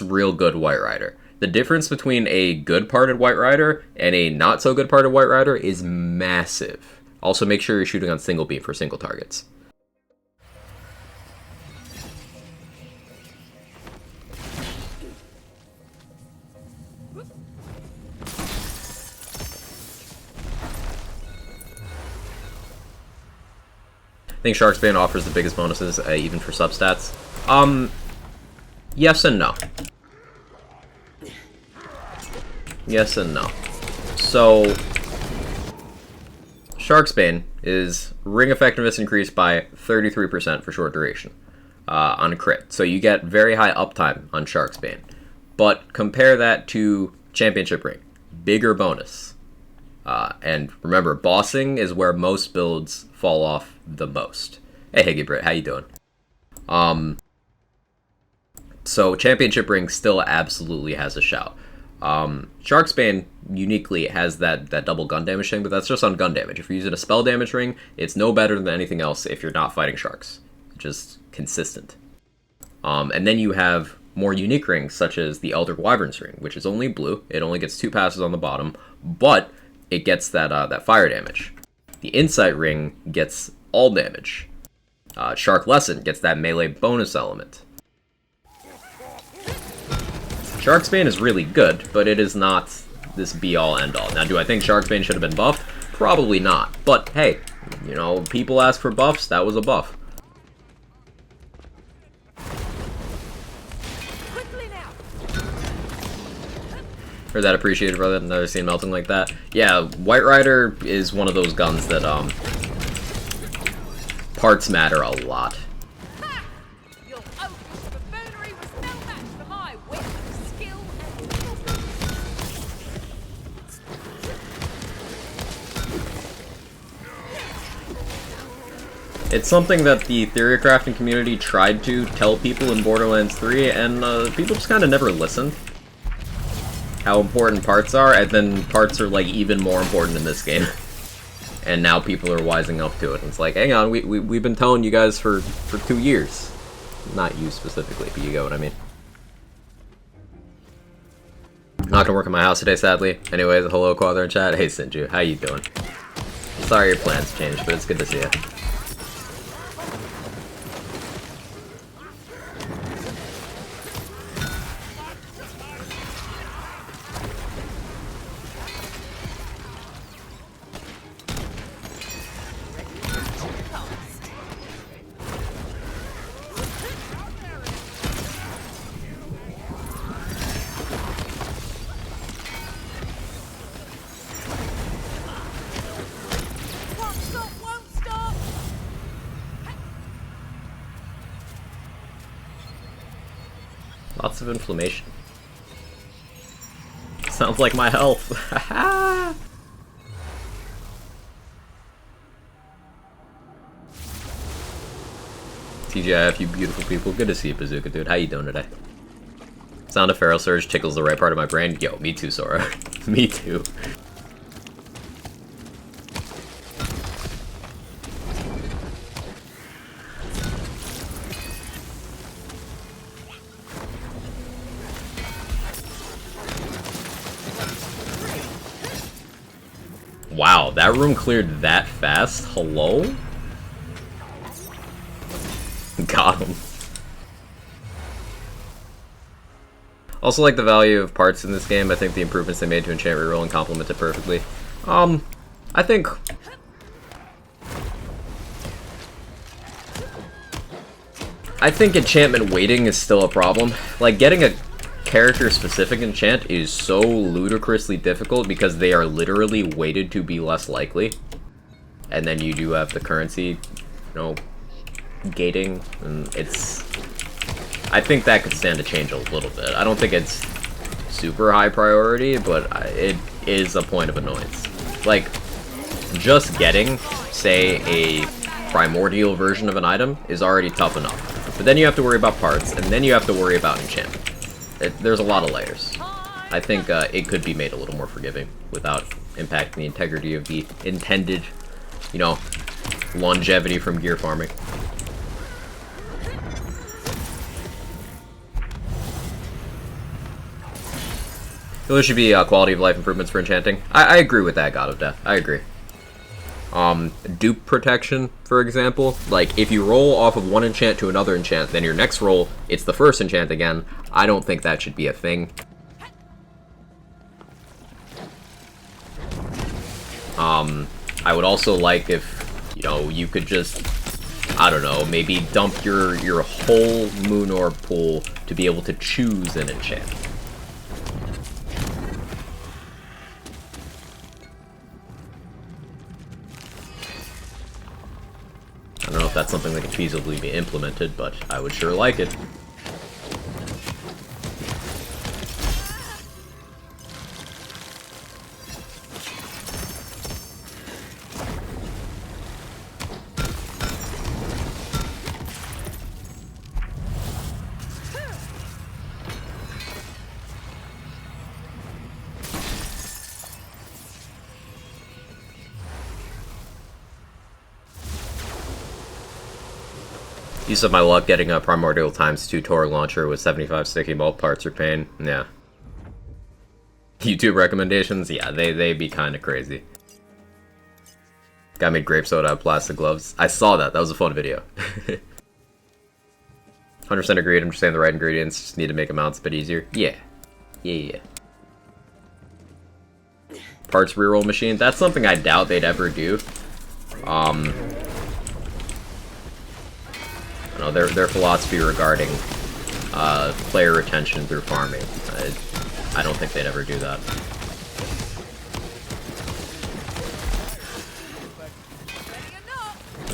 real good White Rider. The difference between a good parted White Rider and a not so good parted White Rider is massive. Also, make sure you're shooting on single beam for single targets. I think Sharksbane offers the biggest bonuses, even for substats. Yes and no. Yes and no. So, Sharksbane is ring effectiveness increased by 33% for short duration on crit. So you get very high uptime on Sharksbane. But compare that to Championship Ring. Bigger bonus. And remember, bossing is where most builds fall off the most. Hey, Higgy Brit, how you doing? So Championship Ring still absolutely has a shout. Sharksbane uniquely has that double gun damage thing, but that's just on gun damage. If you're using a spell damage ring, it's no better than anything else if you're not fighting sharks. Just consistent. And then you have more unique rings, such as the Elder Wyvern's ring, which is only blue. It only gets 2 passes on the bottom, but it gets that fire damage. The Insight ring gets all damage. Shark Lesson gets that melee bonus element. Sharksbane is really good, but it is not this be-all, end-all. Now, do I think Sharksbane should have been buffed? Probably not. But, hey, you know, people ask for buffs, that was a buff. Heard that appreciated, brother. Never seen melting like that. Yeah, White Rider is one of those guns that, parts matter a lot. It's something that the theory crafting community tried to tell people in Borderlands 3, and people just kind of never listened. How important parts are, and then parts are like even more important in this game. And now people are wising up to it. And it's like, hang on, we've been telling you guys for 2 years. Not you specifically, but you get what I mean. Not gonna work in my house today, sadly. Anyways, hello, Quadra in chat. Hey, Sinju, how you doing? Sorry your plans changed, but it's good to see you. Lots of inflammation. Sounds like my health. TGIF, you beautiful people. Good to see you, Bazooka dude. How you doing today? Sound of Feral Surge tickles the right part of my brain. Yo, me too, Sora. Me too. Wow, that room cleared that fast? Hello? Got him. Also like the value of parts in this game. I think the improvements they made to enchant rerolling complement it perfectly. I think enchantment weighting is still a problem. Like, getting a character-specific enchant is so ludicrously difficult because they are literally weighted to be less likely. And then you do have the currency, you know, gating, and it's... I think that could stand to change a little bit. I don't think it's super high priority, but it is a point of annoyance. Like, just getting, say, a primordial version of an item is already tough enough. But then you have to worry about parts, and then you have to worry about enchantment. There's a lot of layers. I think it could be made a little more forgiving without impacting the integrity of the intended, you know, longevity from gear farming. There should be quality of life improvements for enchanting. I agree with that, God of Death. I agree. Dupe protection, for example. Like, if you roll off of one enchant to another enchant, then your next roll, it's the first enchant again. I don't think that should be a thing. I would also like if, you know, you could just, I don't know, maybe dump your whole Moon Orb pool to be able to choose an enchant. I don't know if that's something that can feasibly be implemented, but I would sure like it. Use of my luck getting a Primordial ×2 Torg launcher with 75 sticky bolt parts or pain. Yeah. YouTube recommendations? Yeah, they be kind of crazy. Guy made grape soda out of plastic gloves. I saw that. That was a fun video. 100% agreed. I'm just saying the right ingredients. Just need to make amounts a bit easier. Yeah. Yeah. Parts reroll machine. That's something I doubt they'd ever do. I don't know, their philosophy regarding player retention through farming. I don't think they'd ever do that.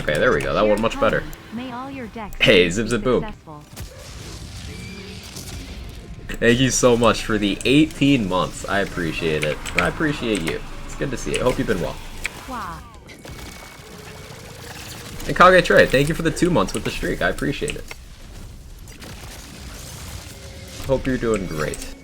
Okay, there we go. That went much better. Hey, Zip Zip Boom. Thank you so much for the 18 months. I appreciate it. I appreciate you. It's good to see you. I hope you've been well. And Kage Trey, thank you for the 2 months with the streak. I appreciate it. Hope you're doing great.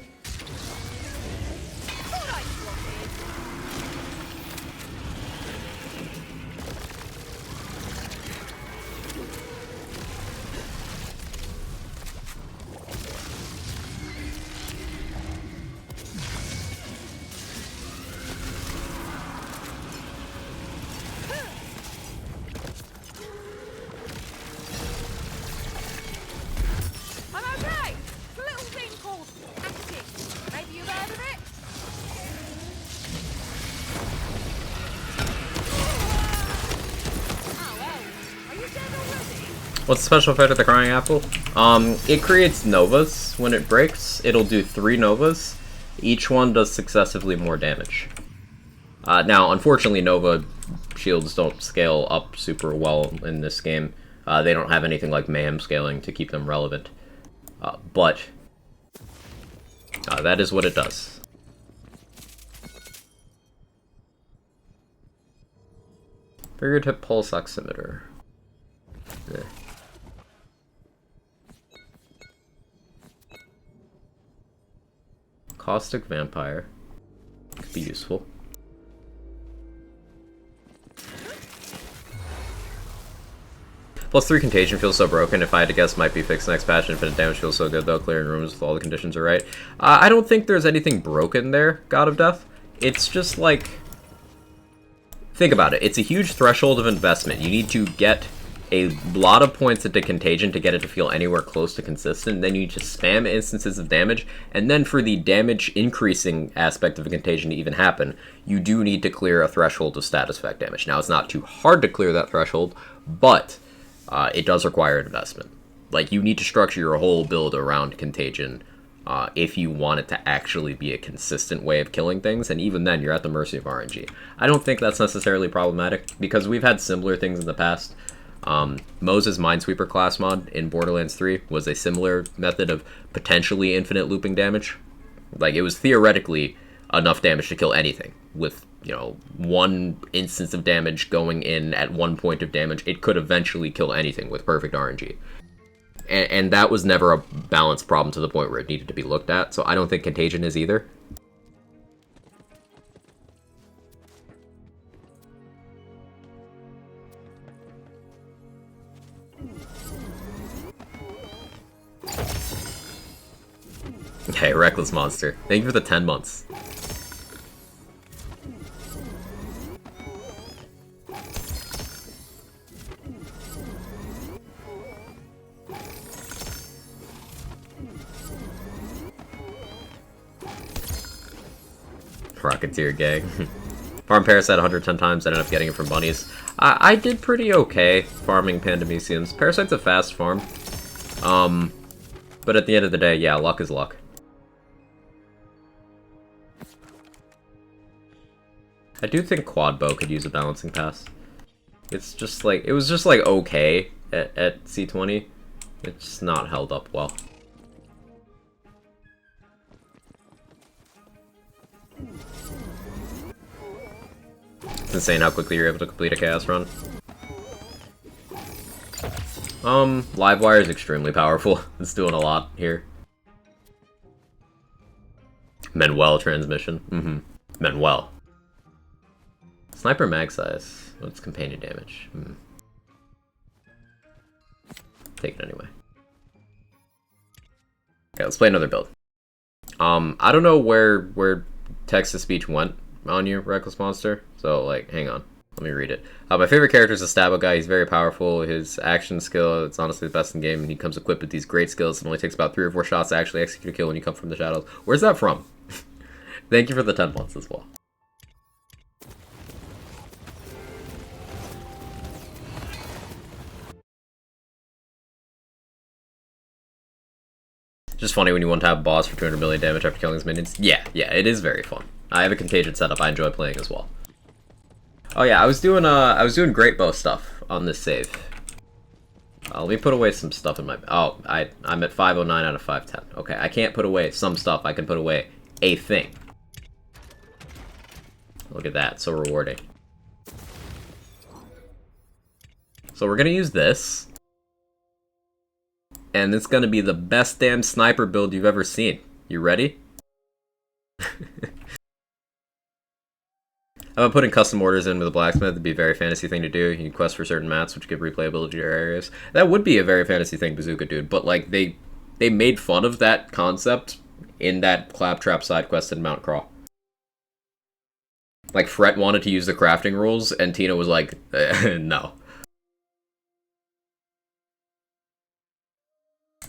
What's the special effect of the Crying Apple? It creates novas. When it breaks, it'll do 3 novas. Each one does successively more damage. Now, unfortunately, nova shields don't scale up super well in this game. They don't have anything like mayhem scaling to keep them relevant. But that is what it does. Fingertip pulse oximeter. Yeah. Caustic Vampire. Could be useful. +3 Contagion feels so broken. If I had to guess, might be fixed next patch. Infinite damage feels so good though. Clearing rooms if all the conditions are right. I don't think there's anything broken there, God of Death. It's just like... Think about it. It's a huge threshold of investment. You need to get a lot of points into Contagion to get it to feel anywhere close to consistent. Then you just spam instances of damage, and then for the damage increasing aspect of a Contagion to even happen, you do need to clear a threshold of status effect damage. Now, it's not too hard to clear that threshold, but it does require investment. Like, you need to structure your whole build around Contagion if you want it to actually be a consistent way of killing things, and even then, you're at the mercy of RNG. I don't think that's necessarily problematic, because we've had similar things in the past. Moses' Minesweeper class mod in Borderlands 3 was a similar method of potentially infinite looping damage. Like, it was theoretically enough damage to kill anything with you know, one instance of damage going in at one point of damage, it could eventually kill anything with perfect RNG. And that was never a balanced problem to the point where it needed to be looked at, so I don't think Contagion is either. Hey, Reckless Monster. Thank you for the 10 months. Rocketeer gang. Farm Parasite 110 times, I ended up getting it from bunnies. I did pretty okay farming Pandemiciums. Parasite's a fast farm. But at the end of the day, yeah, luck is luck. I do think Quad Bow could use a balancing pass. It's just like, it was just like okay at C20. It's not held up well. It's insane how quickly you're able to complete a Chaos run. Livewire is extremely powerful. It's doing a lot here. Manuel transmission. Manuel. Sniper mag size. What's companion damage? Take it anyway. Okay, let's play another build. I don't know where text-to-speech went on you, Reckless Monster. So, like, hang on. Let me read it. My favorite character is a Stabo guy. He's very powerful. His action skill, it's honestly the best in the game, and he comes equipped with these great skills. It only takes about 3 or 4 shots to actually execute a kill when you come from the shadows. Where's that from? Thank you for the 10 months as well. Just funny when you want to have a boss for 200 million damage after killing his minions. Yeah, it is very fun. I have a Contagion setup. I enjoy playing as well. Oh yeah, I was doing great bow stuff on this save. Let me put away some stuff in my... Oh, I'm at 509 out of 510. Okay, I can't put away some stuff. I can put away a thing. Look at that, so rewarding. So we're gonna use this. And it's gonna be the best damn sniper build you've ever seen. You ready? I'm putting custom orders in with a blacksmith. It'd be a very fantasy thing to do. You can quest for certain mats, which give replayability to your areas. That would be a very fantasy thing, Bazooka Dude. But like they made fun of that concept in that Claptrap side quest in Mount Crawl. Like Fret wanted to use the crafting rules, and Tina was like, no.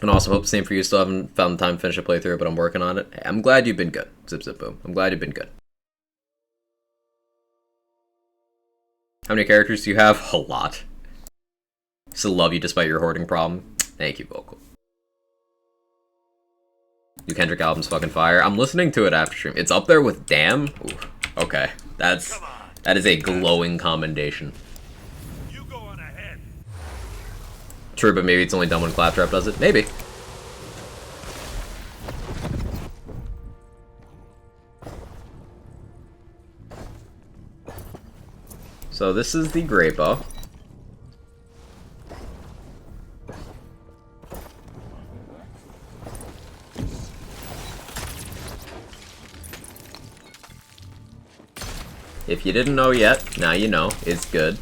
And also hope the same for you. Still haven't found the time to finish a playthrough, but I'm working on it. I'm glad you've been good. Zip zip boom. I'm glad you've been good. How many characters do you have? A lot. Still love you despite your hoarding problem. Thank you, Vocal. New Kendrick album's fucking fire. I'm listening to it after stream. It's up there with Damn. Ooh, okay, that is a glowing commendation. You go on ahead. True, but maybe it's only done when Claptrap does it. Maybe. So this is the Great Bow. If you didn't know yet, now you know. It's good.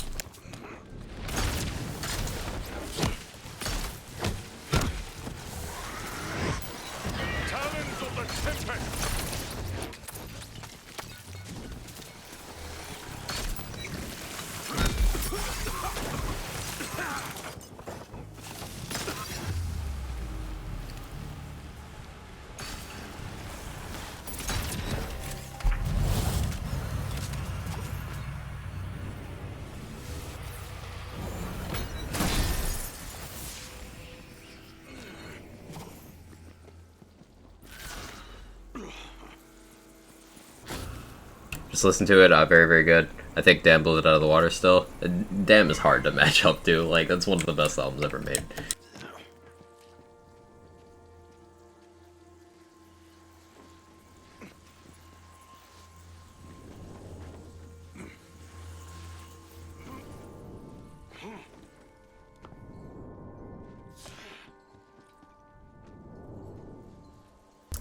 Talons of the Tempest. Just listen to it. Very, very good. I think Damn blew it out of the water still. Damn is hard to match up to. Like, that's one of the best albums ever made.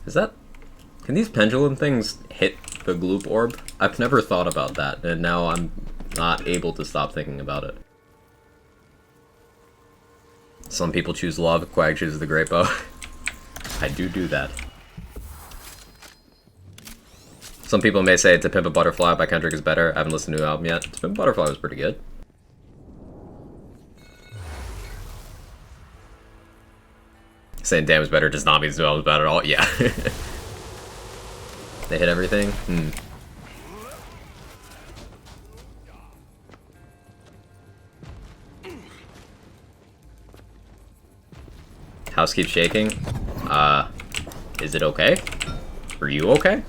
Is that... Can these pendulum things hit the gloop orb? I've never thought about that, and now I'm not able to stop thinking about it. Some people choose love, Quag chooses the great bow. I do that. Some people may say To Pimp a Butterfly by Kendrick is better. I haven't listened to the album yet. To Pimp a Butterfly was pretty good. Saying Damn is better does not mean the album is bad at all. Yeah. They hit everything? House keeps shaking. Is it okay? Are you okay?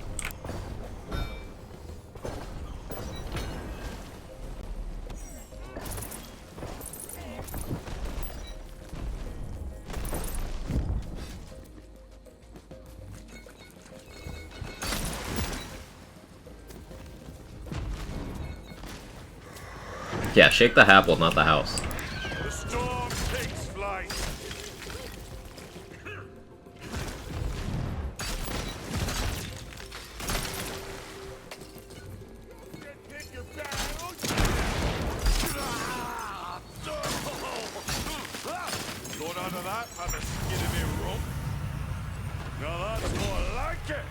Yeah, shake the apple, not the house. The storm takes flight. Pick your battles. Got out of that by the skin of me rope. Now that's more like it.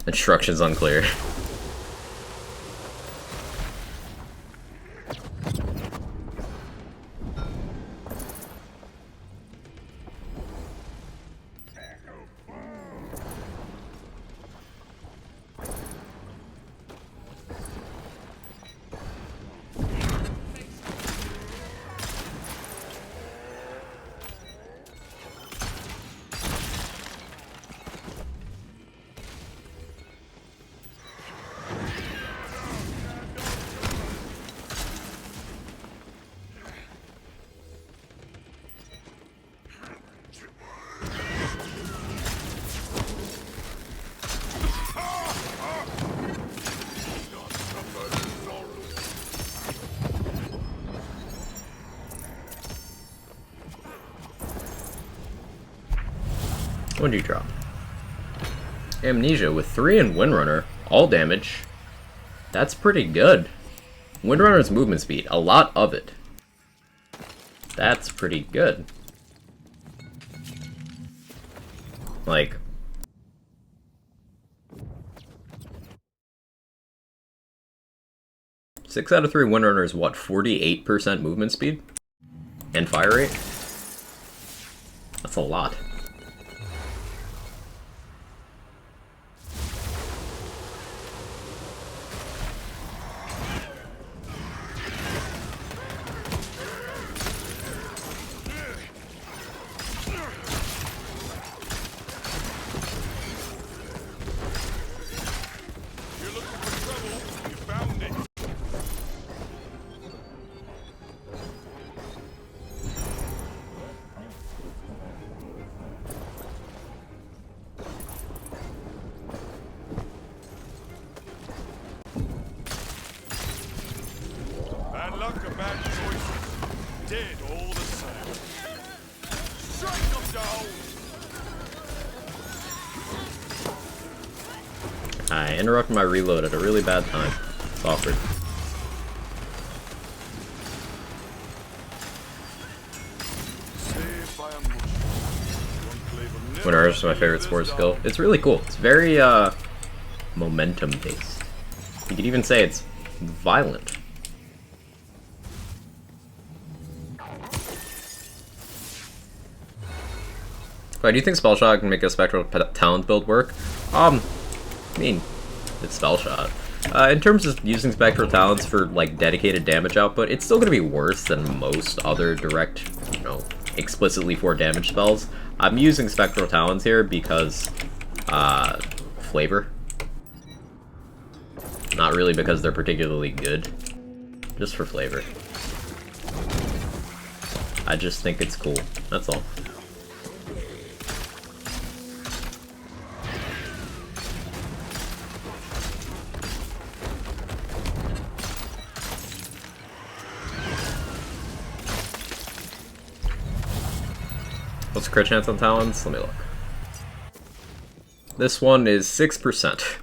Instructions unclear. What did you drop? Amnesia with 3 and Windrunner. All damage. That's pretty good. Windrunner's movement speed. A lot of it. That's pretty good. Like... Six out of 3 Windrunner is what, 48% movement speed? And fire rate? That's a lot. I interrupted my reload at a really bad time. It's awkward. Winter is my favorite sports skill. It's really cool. It's very, momentum-based. You could even say it's violent. Wait, do you think Spell Shot can make a Spectral Talent build work? I mean, it's Spell Shot. In terms of using Spectral Talents for, like, dedicated damage output, it's still gonna be worse than most other direct, you know, explicitly for damage spells. I'm using Spectral Talents here because, flavor. Not really because they're particularly good. Just for flavor. I just think it's cool. That's all. What's the crit chance on Talons? Let me look. This one is 6%,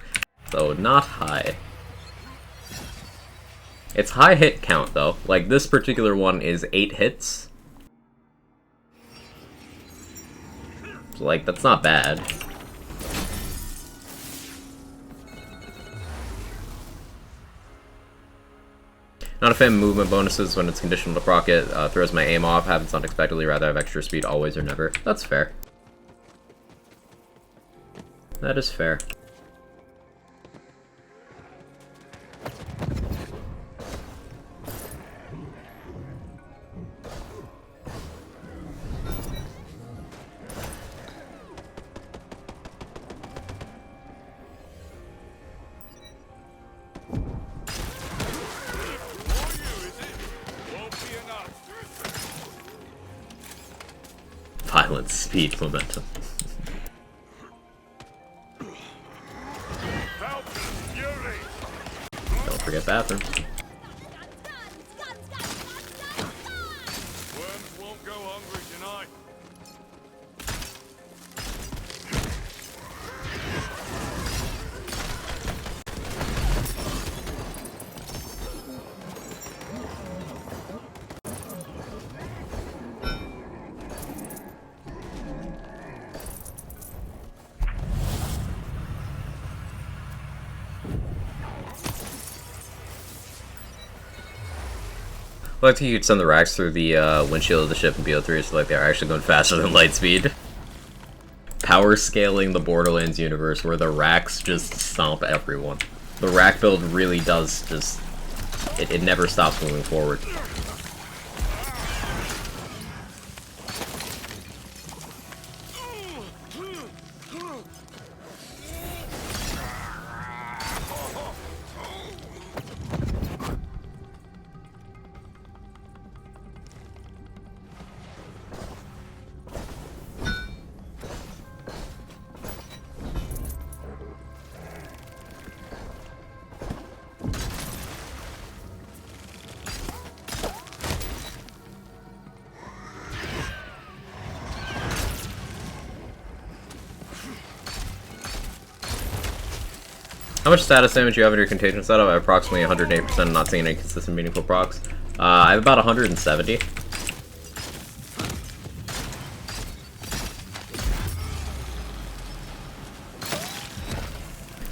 so not high. It's high hit count, though. Like, this particular one is 8 hits. So, like, that's not bad. Not a fan of movement bonuses when it's conditional to proc it. Throws my aim off, happens unexpectedly, rather have extra speed always or never. That's fair. That is fair. Violence, speed, momentum. Don't forget bathrooms. Worms won't go hungry tonight. I like to you could send the racks through the windshield of the ship in BO3 so like they're actually going faster than light speed. Power scaling the Borderlands universe where the racks just stomp everyone. The rack build really does just... It never stops moving forward. How much status damage do you have in your Contagion setup? I have approximately 108%, not seeing any consistent meaningful procs. I have about 170.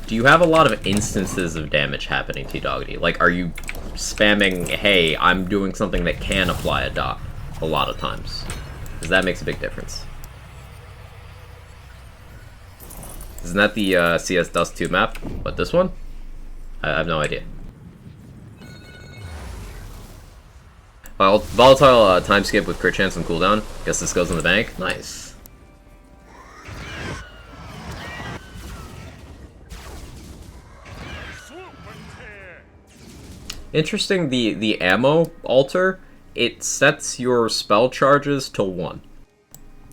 Do you have a lot of instances of damage happening, T-Doggedy? Like, are you spamming, hey, I'm doing something that can apply a dot a lot of times? Because that makes a big difference. Isn't that the CS Dust 2 map? But this one? I have no idea. Well, volatile time skip with crit chance and cooldown. Guess this goes in the bank. Nice. Interesting, the ammo alter, it sets your spell charges to 1.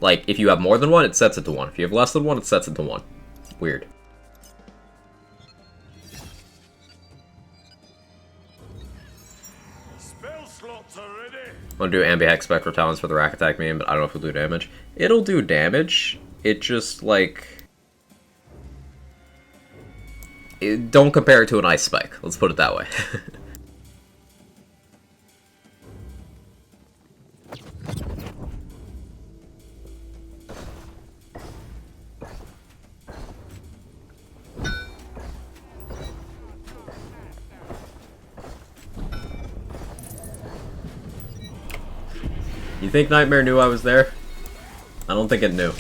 Like, if you have more than 1, it sets it to 1. If you have less than 1, it sets it to 1. Weird. Spell slots are ready. I'm gonna do Ambi-Hex Spectral Talons for the rack attack main, but I don't know if it'll do damage. It'll do damage. It just, like... don't compare it to an Ice Spike. Let's put it that way. You think Nightmare knew I was there? I don't think it knew.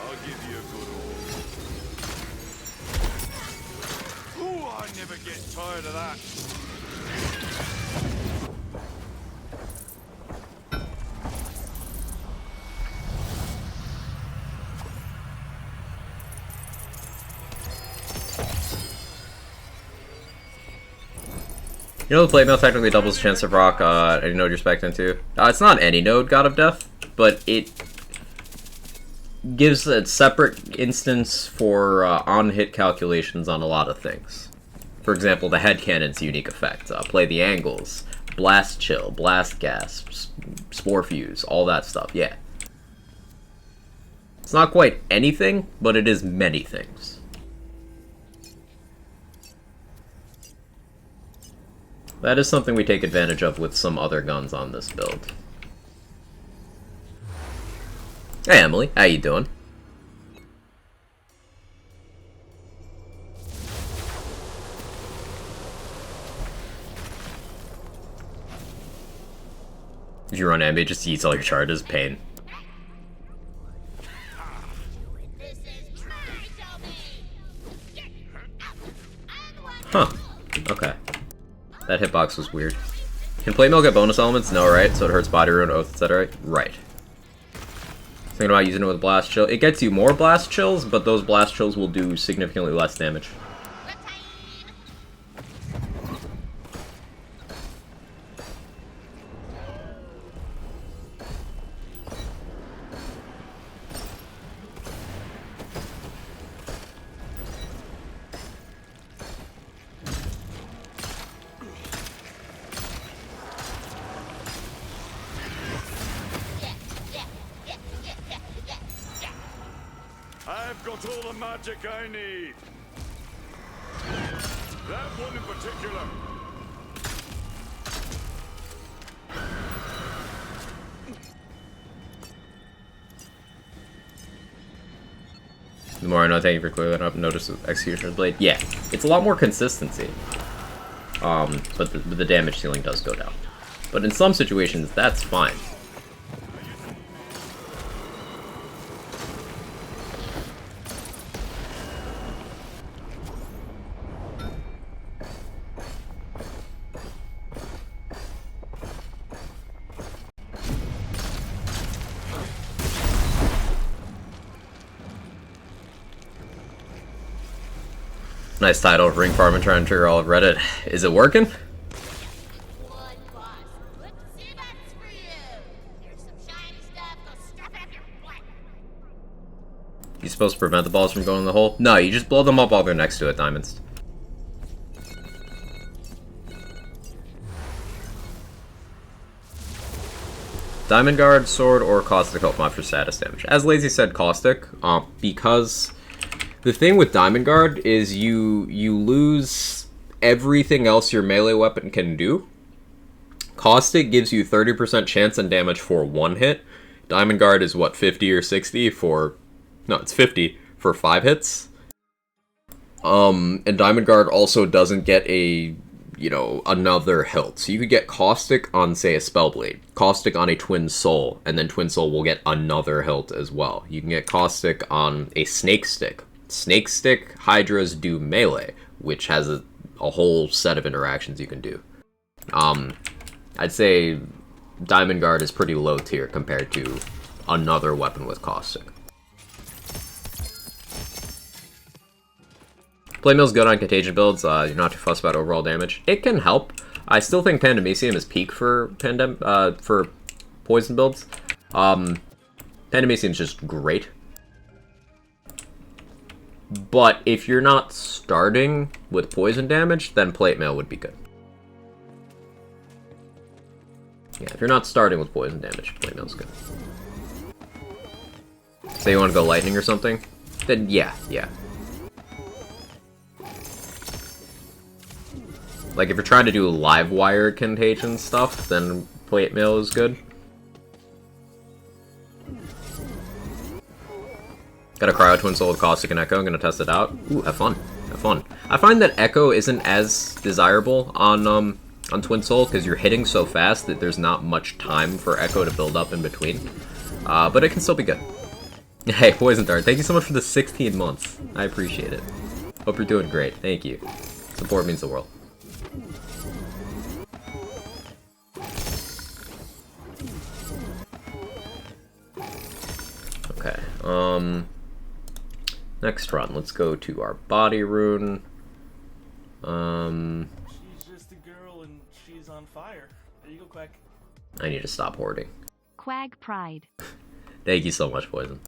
I'll give you a good order. Ooh, I never get tired of that. You know the plate mail technically doubles the chance of rock any node you're spec'd into? It's not any node God of Death, but it gives a separate instance for on-hit calculations on a lot of things. For example, the head cannon's unique effect. Play the angles, blast chill, blast gas, spore fuse, all that stuff, yeah. It's not quite anything, but it is many things. That is something we take advantage of with some other guns on this build. Hey Emily, how you doing? If you run ambi, it just eats all your charges. Pain. Huh. Okay. That hitbox was weird. Can plate mail get bonus elements? No, right? So it hurts body ruin, oath, etc. Right. Thinking about using it with blast chill. It gets you more blast chills, but those blast chills will do significantly less damage. I've got all the magic I need. That one in particular. The more I know, thank you for clearing up. Notice the Executioner's Blade. Yeah, it's a lot more consistency. But the damage ceiling does go down. But in some situations, that's fine. Nice title, Ring Farm and trying to trigger all of Reddit. Is it working? You supposed to prevent the balls from going in the hole? No, you just blow them up while they're next to it, Diamonds. Diamond Guard, Sword, or Caustic help mod for status damage. As Lazy said, Caustic, because the thing with Diamond Guard is you lose everything else your melee weapon can do. Caustic gives you 30% chance and damage for one hit. Diamond Guard is what, 50 or 60 for... No, it's 50 for 5 hits. And Diamond Guard also doesn't get a, you know, another hilt. So you could get Caustic on, say, a Spellblade. Caustic on a Twin Soul, and then Twin Soul will get another hilt as well. You can get Caustic on a Snake Stick. Snake Stick Hydras do melee, which has a whole set of interactions you can do. I'd say Diamond Guard is pretty low tier compared to another weapon with Caustic. Playmail's good on Contagion builds. You're not too fussed about overall damage. It can help. I still think Pandemicium is peak for poison builds. Pandemicium's just great. But if you're not starting with poison damage, then plate mail would be good. Yeah, if you're not starting with poison damage, plate mail's good. Say you want to go lightning or something, then yeah. Like if you're trying to do live wire contagion stuff, then plate mail is good. Got a Cryo Twin Soul with Caustic and Echo. I'm gonna test it out. Ooh, have fun. Have fun. I find that Echo isn't as desirable on Twin Soul because you're hitting so fast that there's not much time for Echo to build up in between. But it can still be good. Hey, Poison Dart, thank you so much for the 16 months. I appreciate it. Hope you're doing great. Thank you. Support means the world. Okay, next run, let's go to our body rune. She's just a girl and fire. There you go, Quack. I need to stop hoarding. Quag pride. Thank you so much, Poison.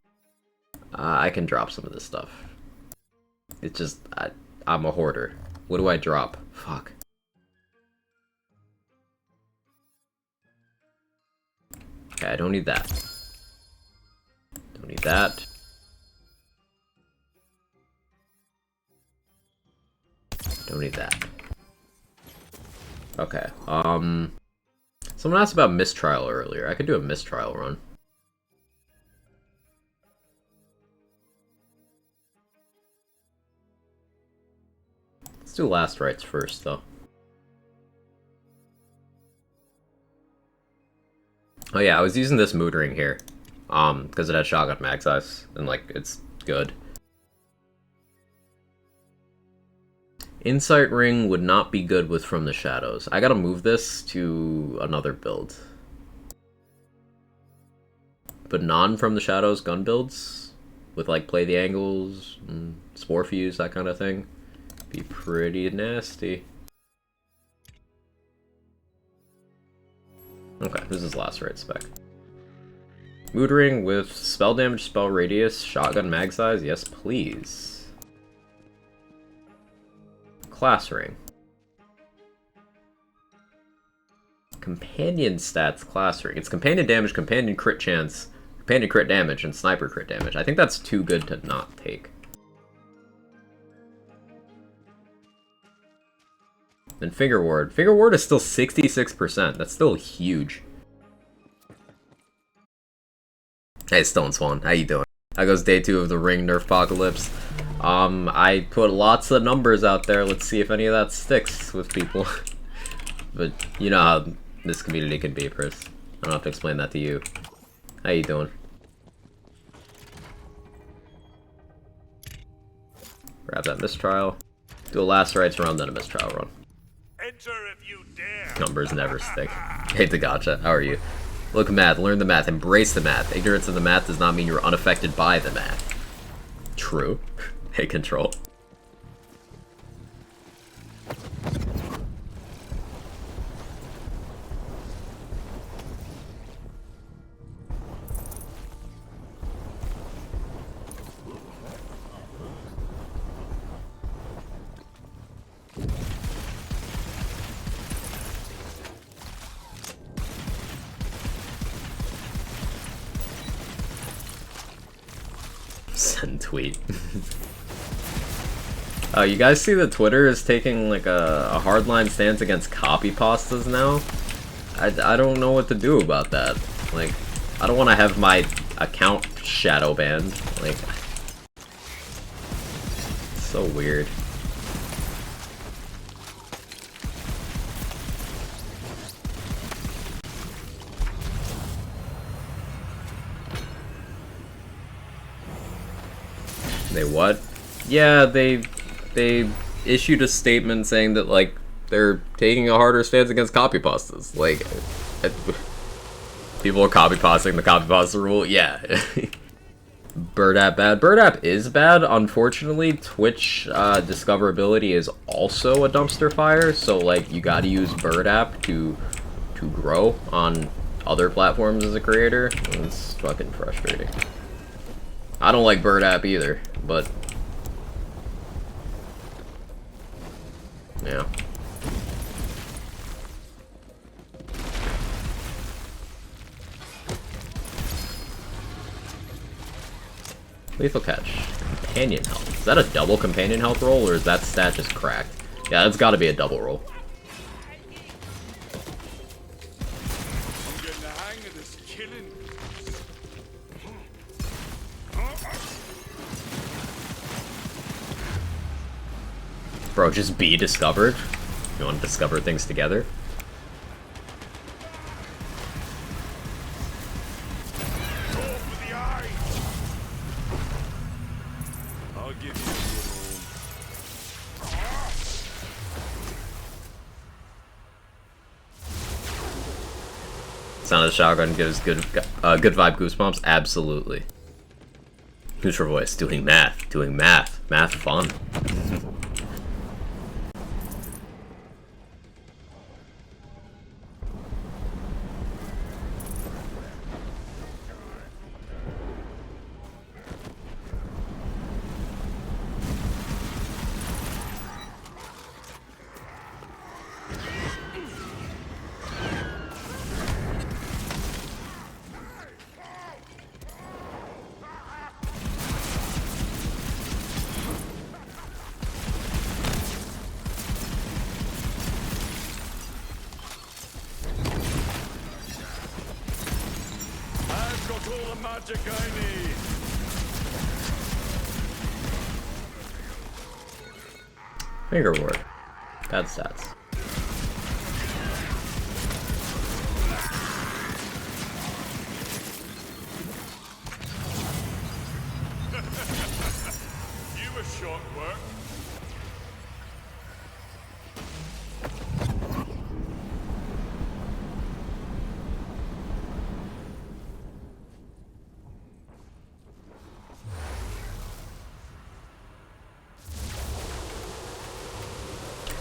I can drop some of this stuff. It's just, I'm a hoarder. What do I drop? Fuck. Okay, I don't need that. Don't need that. Don't need that. Okay, someone asked about mistrial earlier. I could do a mistrial run. Let's do last rites first, though. Oh yeah, I was using this mood ring here, because it has shotgun mag size, and like, it's good. Insight ring would not be good with From the Shadows. I gotta move this to another build. But non-From the Shadows gun builds, with like play the angles, and spore fuse, that kind of thing, be pretty nasty. Okay, this is last right spec. Mood ring with spell damage, spell radius, shotgun mag size, yes please. Class ring. Companion stats class ring. It's companion damage, companion crit chance, companion crit damage, and sniper crit damage. I think that's too good to not take. And Finger Ward. Finger Ward is still 66%. That's still huge. Hey, Stone Swan. How you doing? That goes day 2 of the ring nerf apocalypse. I put lots of numbers out there. Let's see if any of that sticks with people. But you know how this community can be, Chris. I don't have to explain that to you. How you doing? Grab that mistrial. Do a last rites run, then a mistrial run. Enter if you dare. Numbers never stick. Hey, Tagacha, how are you? Look, math, learn the math, embrace the math. Ignorance of the math does not mean you're unaffected by the math. True. Hey, Control. Send tweet. You guys see that Twitter is taking like a hardline stance against copy pastas now? I don't know what to do about that. Like, I don't want to have my account shadow banned. Like, it's so weird. They what? Yeah, they issued a statement saying that like they're taking a harder stance against copy pastas. Like, people are copy pasting the copy pasta rule. Yeah. Bird app bad. Bird app is bad. Unfortunately, Twitch discoverability is also a dumpster fire. So like you got to use Bird app to grow on other platforms as a creator. It's fucking frustrating. I don't like Bird app either, but yeah. Lethal catch. Companion health. Is that a double companion health roll, or is that stat just cracked? Yeah, that's gotta be a double roll. I'm getting the hang of this killing. Bro, just be discovered. You want to discover things together? Go for the eye. I'll give you a good Sound of the shotgun gives good vibe goosebumps. Absolutely. Who's your voice? Doing math. Doing math. Math fun. magic I need. Finger ward. Bad stats. You were short work.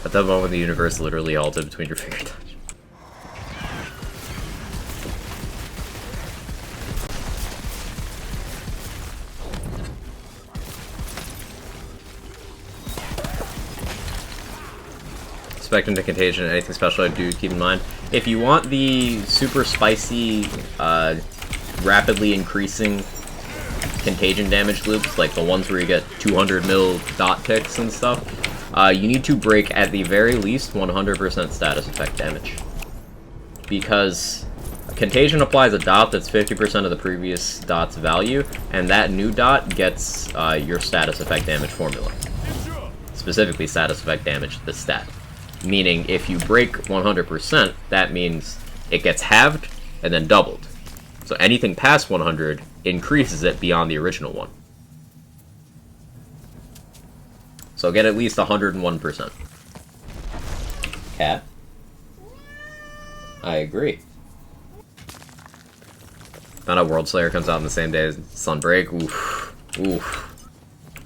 At that moment, the universe literally halted between your finger touch. Spectrum to Contagion, anything special I do keep in mind. If you want the super spicy, rapidly increasing Contagion damage loops, like the ones where you get 200 mil dot ticks and stuff, you need to break at the very least 100% status effect damage. Because Contagion applies a dot that's 50% of the previous dot's value, and that new dot gets your status effect damage formula. Specifically status effect damage, the stat. Meaning, if you break 100%, that means it gets halved and then doubled. So anything past 100 increases it beyond the original one. So get at least 101%. Cat? I agree. Found out World Slayer comes out on the same day as Sunbreak. Oof. Oof.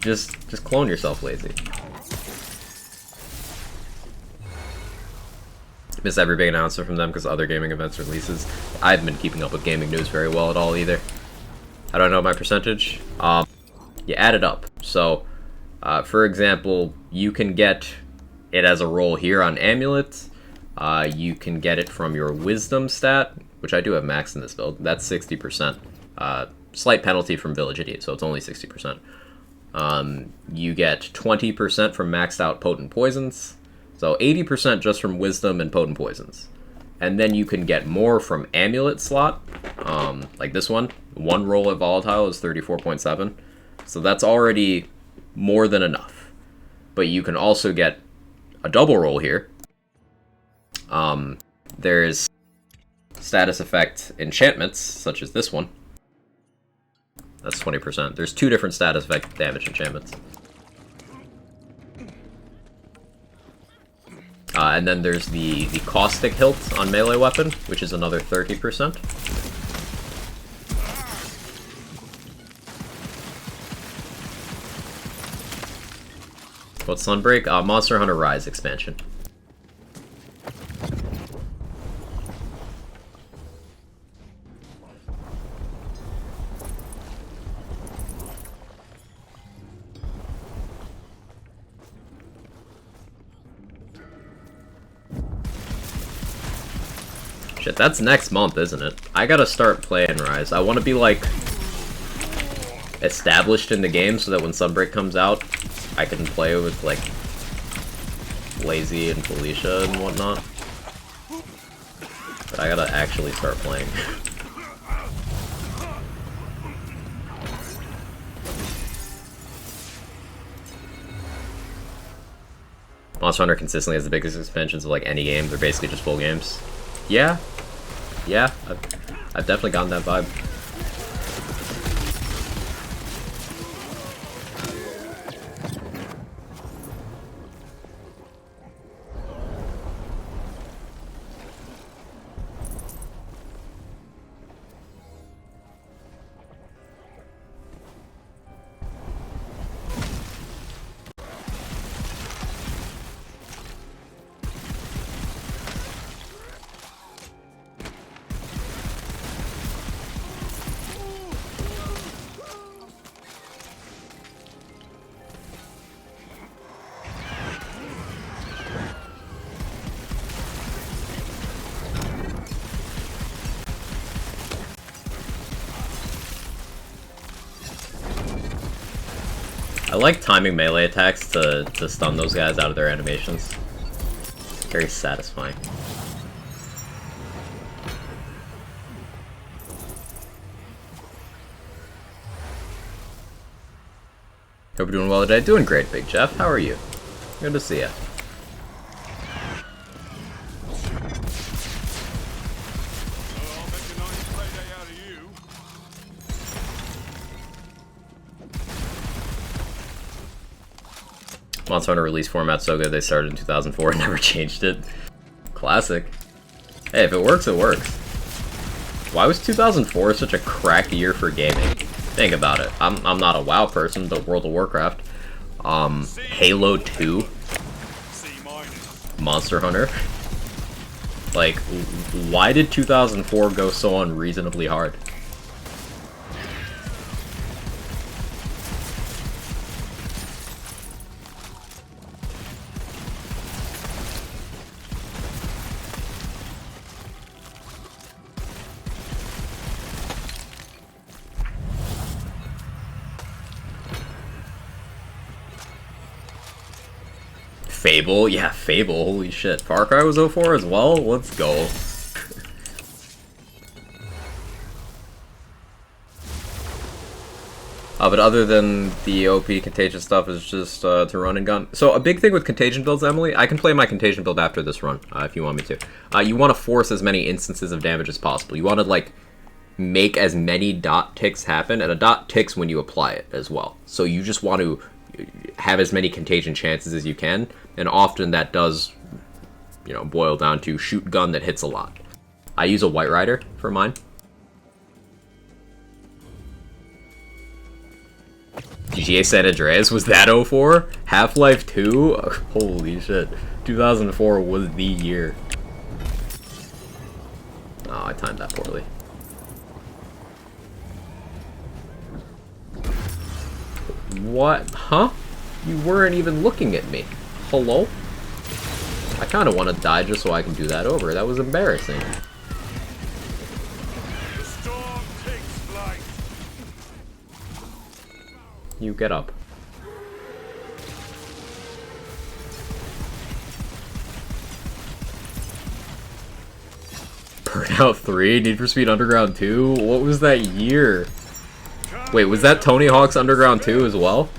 Just clone yourself, lazy. Miss every big announcement from them because other gaming events releases. I haven't been keeping up with gaming news very well at all either. I don't know my percentage. You add it up. So, for example, you can get it as a roll here on Amulet. You can get it from your Wisdom stat, which I do have max in this build. That's 60%. Slight penalty from Village Idiot, so it's only 60%. You get 20% from maxed out Potent Poisons. So 80% just from Wisdom and Potent Poisons. And then you can get more from Amulet slot, like this one. One roll at Volatile is 34.7. So that's already more than enough. But you can also get a double roll here. There's status effect enchantments, such as this one. That's 20%. There's two different status effect damage enchantments. And then there's the Caustic Hilt on melee weapon, which is another 30%. What's Sunbreak? Monster Hunter Rise expansion. Shit, that's next month, isn't it? I gotta start playing Rise. I want to be, like, established in the game so that when Sunbreak comes out, I can play with, like, Lazy and Felicia and whatnot. But I gotta actually start playing. Monster Hunter consistently has the biggest expansions of, like, any game. They're basically just full games. Yeah, I've definitely gotten that vibe. I like timing melee attacks to stun those guys out of their animations. Very satisfying. Hope you're doing well today. Doing great, Big Jeff. How are you? Good to see you. I'll make a nice payday out of you. Monster Hunter release format so good they started in 2004 and never changed it. Classic. Hey, if it works, it works. Why was 2004 such a crack year for gaming? Think about it. I'm not a WoW person, but World of Warcraft. Halo 2. Monster Hunter. Like, why did 2004 go so unreasonably hard? Fable? Yeah, Fable. Holy shit. Far Cry was 04 as well? Let's go. But other than the OP Contagion stuff is just to run and gun. So a big thing with Contagion builds, Emily, I can play my Contagion build after this run, if you want me to. You want to force as many instances of damage as possible. You want to, like, make as many dot ticks happen, and a dot ticks when you apply it as well. So you just want to have as many Contagion chances as you can, and often that does, you know, boil down to shoot gun that hits a lot. I use a White Rider for mine. GTA San Andreas, was that 04? Half-Life 2? Holy shit. 2004 was the year. Oh, I timed that poorly. What? Huh? You weren't even looking at me. Hello? I kind of want to die just so I can do that over. That was embarrassing. The storm takes flight. You get up. Burnout 3? Need for Speed Underground 2? What was that year? Wait, was that Tony Hawk's Underground 2 as well?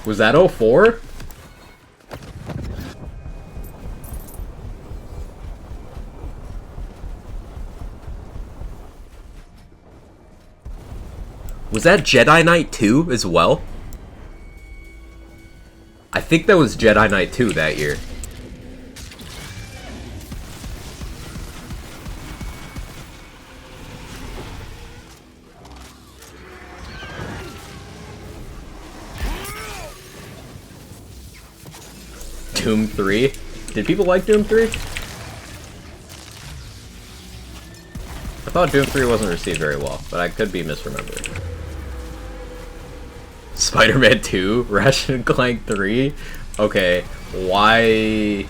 Was that 04? Was that Jedi Knight 2 as well? I think that was Jedi Knight 2 that year. Doom 3? Did people like Doom 3? I thought Doom 3 wasn't received very well, but I could be misremembering. Spider-Man 2? Ratchet and Clank 3? Okay, why...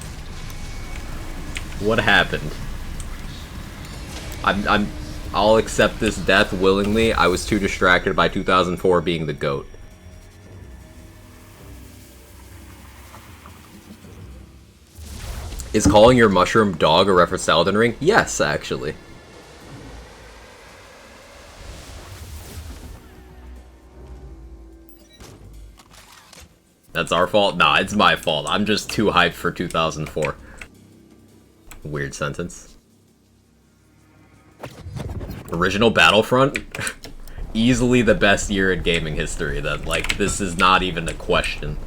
What happened? I'll accept this death willingly. I was too distracted by 2004 being the GOAT. Is calling your mushroom dog a reference to Elden Ring? Yes, actually. That's our fault? Nah, it's my fault. I'm just too hyped for 2004. Weird sentence. Original Battlefront? Easily the best year in gaming history. That, like, this is not even a question.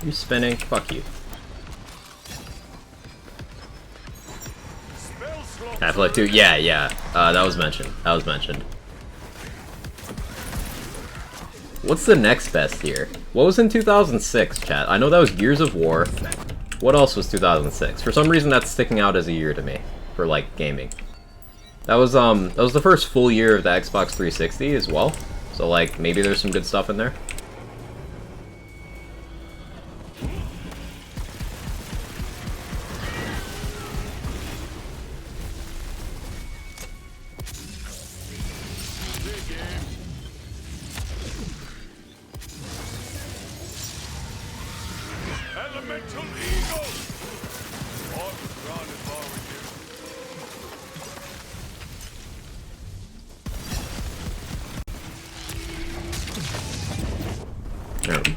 You spinning? Fuck you. Half-Life 2? Yeah. That was mentioned. What's the next best year? What was in 2006, chat? I know that was Gears of War. What else was 2006? For some reason that's sticking out as a year to me. For, like, gaming. That was the first full year of the Xbox 360 as well. So, like, maybe there's some good stuff in there.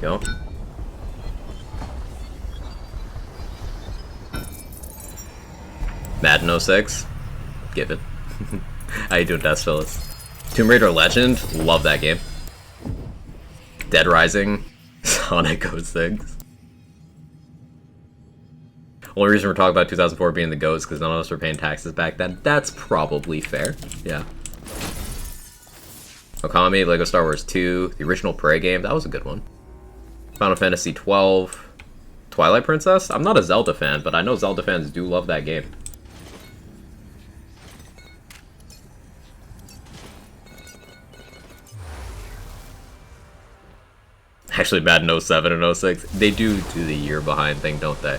go. Madden 06. Give it. How you doing, Death Phyllis? Tomb Raider Legend. Love that game. Dead Rising. Sonic 06. Only reason we're talking about 2004 being the GOAT is because none of us were paying taxes back then. That's probably fair. Yeah. Okami, Lego Star Wars 2, the original Prey game. That was a good one. Final Fantasy 12. Twilight Princess? I'm not a Zelda fan, but I know Zelda fans do love that game. Actually, Madden 07 and 06. They do the year behind thing, don't they?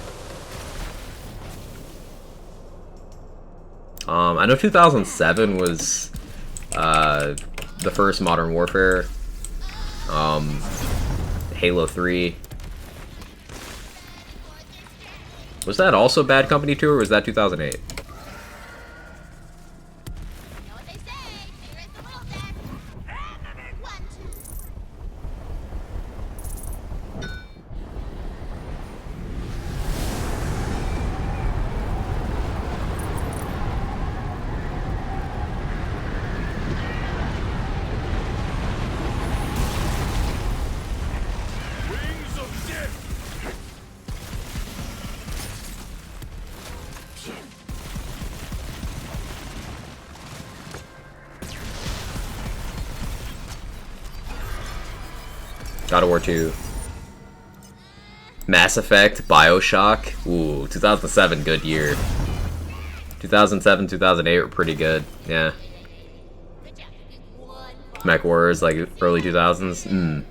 I know 2007 was the first Modern Warfare. Halo 3. Was that also Bad Company 2, or was that 2008? God of War 2. Mass Effect, Bioshock. Ooh, 2007, good year. 2007, 2008 were pretty good. Yeah. Mech Warriors, like early 2000s.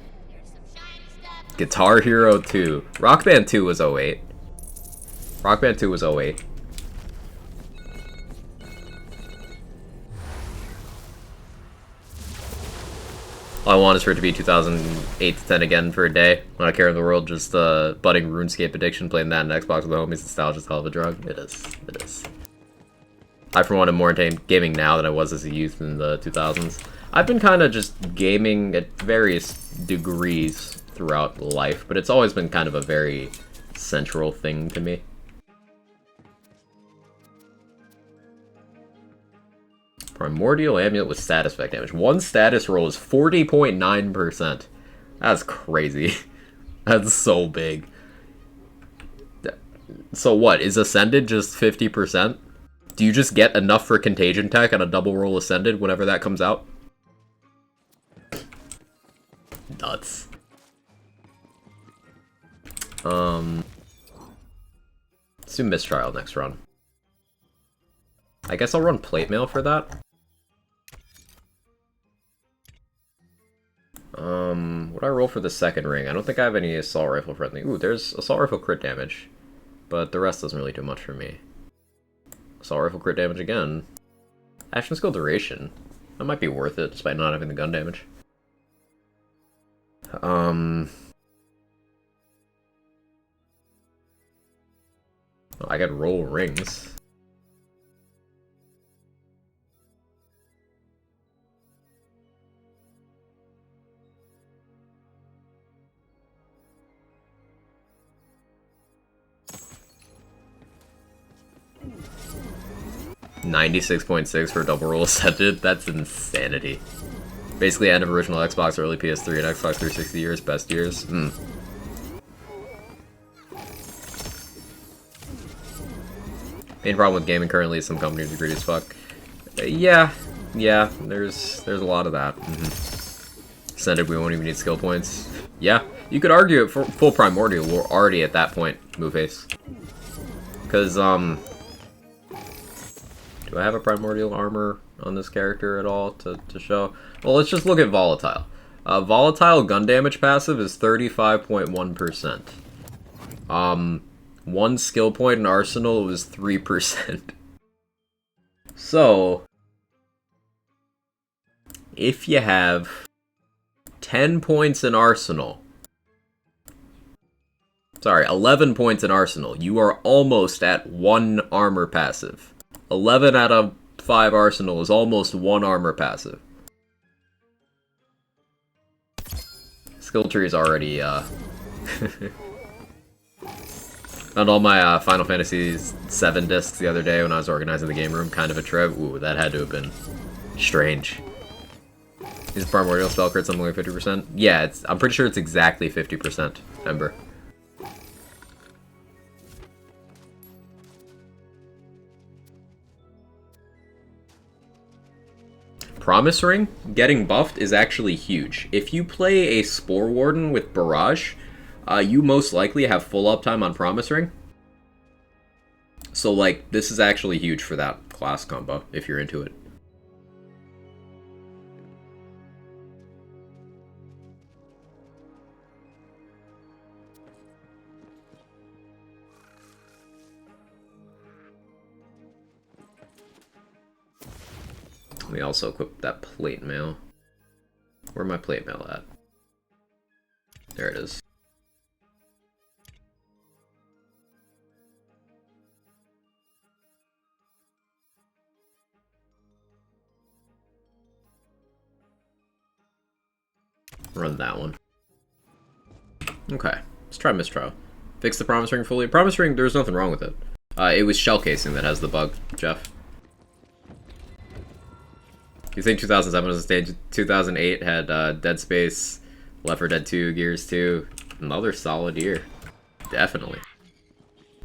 Guitar Hero 2. Rock Band 2 was 08. Rock Band 2 was 08. All I want is for it to be 2008 to 10 again for a day. When I care in the world, just budding RuneScape addiction, playing that on Xbox with the homies, nostalgia's a hell of a drug. It is. It is. I, for one, am more into gaming now than I was as a youth in the 2000s. I've been kind of just gaming at various degrees throughout life, but it's always been kind of a very central thing to me. Primordial Amulet with status effect damage. One status roll is 40.9%. That's crazy. That's so big. So what, is Ascended just 50%? Do you just get enough for Contagion tech on a double roll Ascended whenever that comes out? Nuts. Let's do Mistrial next run. I guess I'll run Plate Mail for that. What do I roll for the second ring? I don't think I have any Assault Rifle friendly. Ooh, there's Assault Rifle crit damage. But the rest doesn't really do much for me. Assault Rifle crit damage again. Action skill duration. That might be worth it, despite not having the gun damage. I could roll rings. $96.6 for double roll Ascended? That's insanity. Basically, end of original Xbox, early PS3, and Xbox 360 years, best years. Main problem with gaming currently is some companies are greedy as fuck. Yeah, there's a lot of that. Ascended, we won't even need skill points. Yeah, you could argue it for full Primordial, we're already at that point, Moveface. Because, do I have a Primordial armor on this character at all to show? Well, let's just look at Volatile. Volatile gun damage passive is 35.1%. One skill point in Arsenal was 3%. So, if you have 10 points in Arsenal, sorry, 11 points in Arsenal, you are almost at 1 armor passive. 11 out of 5 Arsenal is almost 1 armor passive. Skill tree is already, Found all my Final Fantasy VII discs the other day when I was organizing the game room. Kind of a trip. Ooh, that had to have been strange. Is primordial spell crit something like 50%? Yeah, I'm pretty sure it's exactly 50%, Ember. Promise Ring getting buffed is actually huge. If you play a Spore Warden with Barrage, you most likely have full uptime on Promise Ring. So, like, this is actually huge for that class combo, if you're into it. Let me also equip that plate mail. Where's my plate mail at? There it is. Run that one. Okay, let's try Mistrial. Fix the Promise Ring fully. Promise Ring, there's nothing wrong with it. It was shell casing that has the bug, Jeff. You think 2007 was a stage? 2008 had Dead Space, Left 4 Dead 2, Gears 2. Another solid year. Definitely.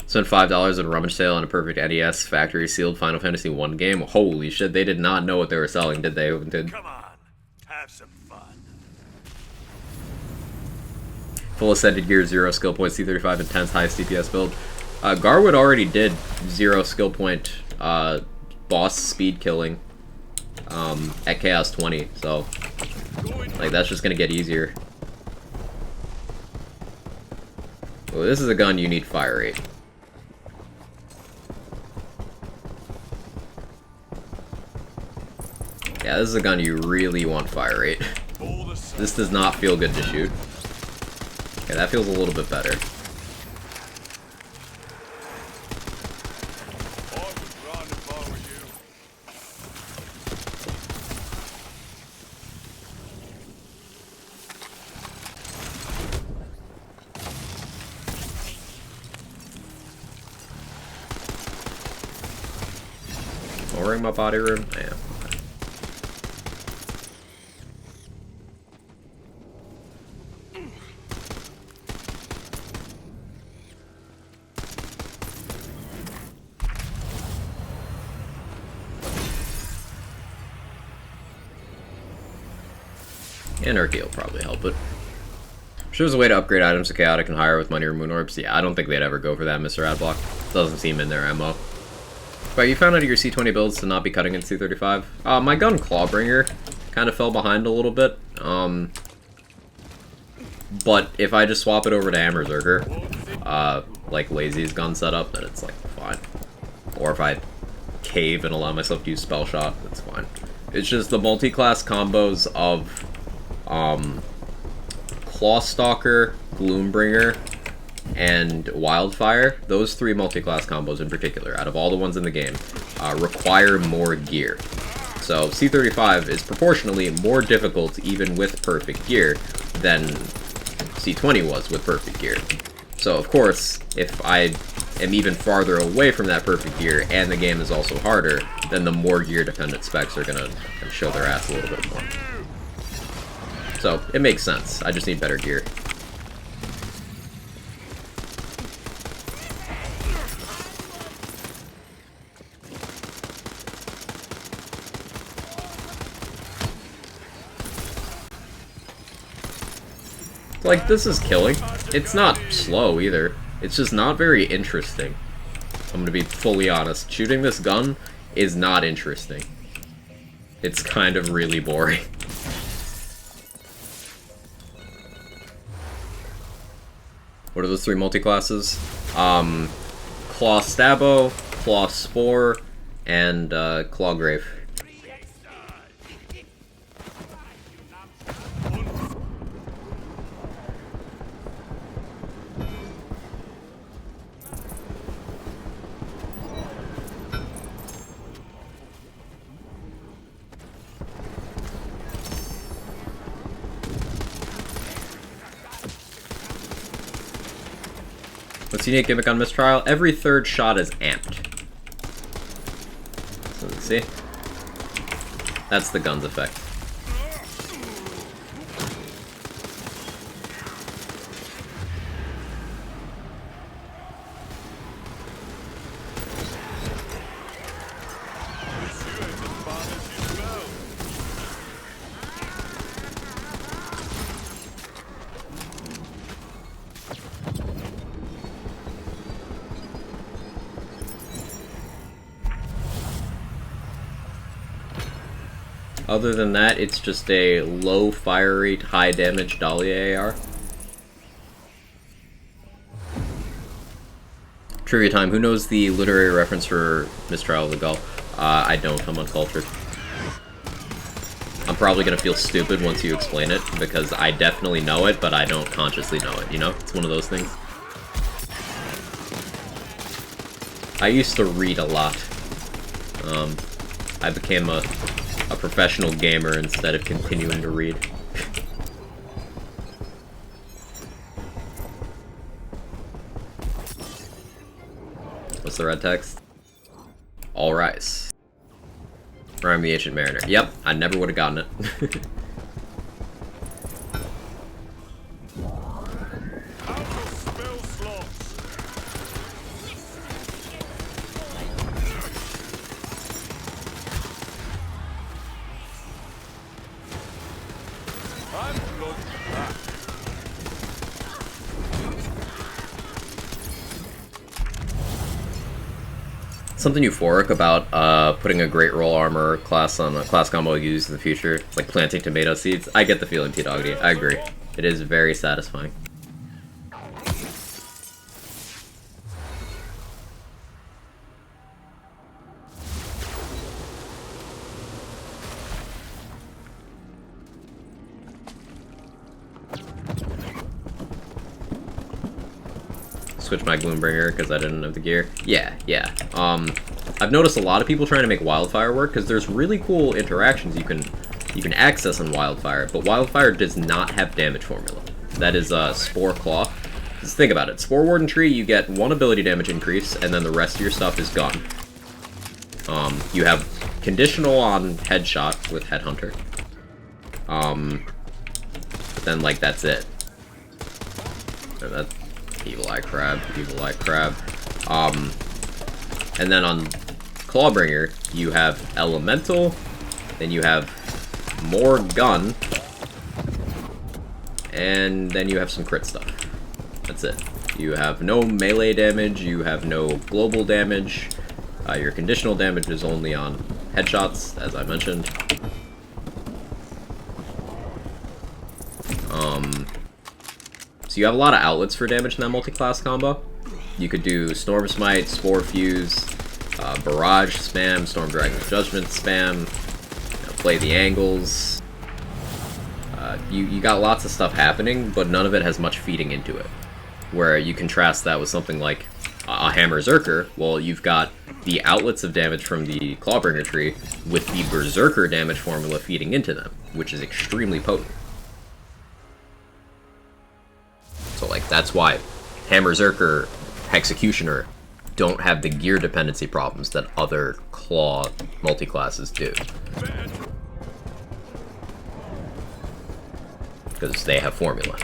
Spent $5 at a rummage sale on a perfect NES factory sealed Final Fantasy 1 game. Holy shit, they did not know what they were selling, did they? Come on, have some fun. Full Ascended Gear, 0 skill points, C35 intense, highest DPS build. Garwood already did 0 skill point boss speed killing at Chaos 20, so like that's just gonna get easier. Well, this is a gun you need fire rate. Yeah, this is a gun you really want fire rate. This does not feel good to shoot. Okay, that feels a little bit better. Lowering my body room? I am. Anarchy will probably help it. Sure, there's a way to upgrade items to chaotic and higher with money or moon orbs. Yeah, I don't think they'd ever go for that, Mr. Adblock. Doesn't seem in their MO. But you found out of your C20 builds to not be cutting into C35. My gun Clawbringer kind of fell behind a little bit. But if I just swap it over to Hammerzerker, like Lazy's gun setup, then it's like fine. Or if I cave and allow myself to use Spell Shot, that's fine. It's just the multi-class combos of Clawstalker, Gloombringer, and Wildfire. Those three multi-class combos in particular, out of all the ones in the game, require more gear. So C35 is proportionally more difficult even with perfect gear than C20 was with perfect gear. So of course, if I am even farther away from that perfect gear and the game is also harder, then the more gear dependent specs are gonna show their ass a little bit more. So it makes sense. I just need better gear. Like, this is killing. It's not slow either. It's just not very interesting. I'm gonna be fully honest. Shooting this gun is not interesting. It's kind of really boring. What are those three multi-classes? Claw Stabo, Claw Spore, and Claw Grave. What's the unique gimmick on Mistrial? Every third shot is amped. So let's see. That's the guns effect. Other than that, it's just a low fire rate, high damage Dahlia AR. Trivia time, who knows the literary reference for Mistrial of the Gull? I don't, I'm uncultured. I'm probably gonna feel stupid once you explain it, because I definitely know it, but I don't consciously know it, you know? It's one of those things. I used to read a lot. I became a professional gamer instead of continuing to read. What's the red text? All rise. Rhyme the Ancient Mariner. Yep, I never would have gotten it. Something euphoric about putting a Great Roll Armor class on a class combo used in the future, like planting tomato seeds. I get the feeling, T-Doggy. I agree. It is very satisfying. Switch my Gloombringer because I didn't have the gear. Yeah. I've noticed a lot of people trying to make Wildfire work because there's really cool interactions you can access on Wildfire, but Wildfire does not have damage formula. That is Spore Claw. Just think about it. Spore Warden Tree, you get 1 ability damage increase, and then the rest of your stuff is gone. You have conditional on Headshot with Headhunter. But then, like, that's it. So that's Evil Eye Crab, Evil Eye Crab. And then on Clawbringer, you have Elemental, then you have more Gun, and then you have some crit stuff. That's it. You have no melee damage, you have no global damage, your conditional damage is only on headshots, as I mentioned. So you have a lot of outlets for damage in that multi-class combo. You could do Storm Smite, Spore Fuse, Barrage spam, Storm Dragon's Judgment spam, play the angles. You got lots of stuff happening, but none of it has much feeding into it. Where you contrast that with something like a Hammerzerker, well, you've got the outlets of damage from the Clawbringer tree with the Berserker damage formula feeding into them, which is extremely potent. So, like, that's why Hammerzerker, Hexecutioner don't have the gear dependency problems that other Claw multi-classes do. Because they have formula.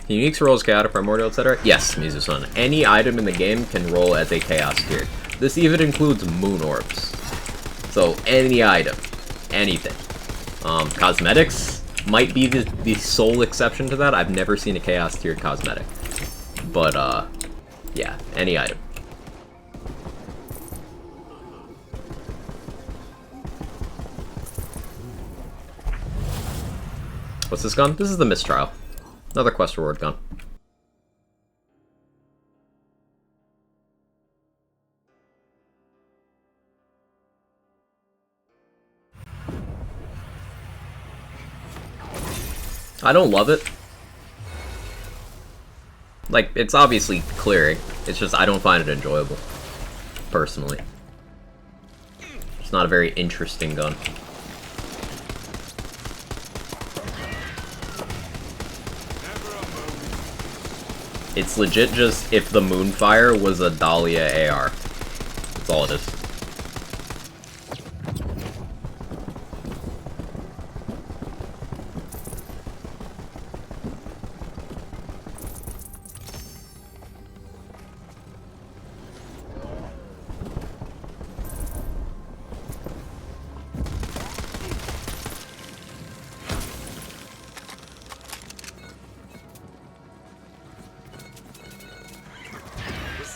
Uniques roll as chaotic, primordial, etc. Yes, Mizu-san. Any item in the game can roll as a chaos tier. This even includes moon orbs. So any item, anything. Cosmetics might be the sole exception to that. I've never seen a chaos tiered cosmetic. But yeah, any item. What's this gun? This is the Mistrial. Another quest reward gun. I don't love it. Like, it's obviously clearing. It's just I don't find it enjoyable, personally. It's not a very interesting gun. It's legit just if the Moonfire was a Dahlia AR. That's all it is.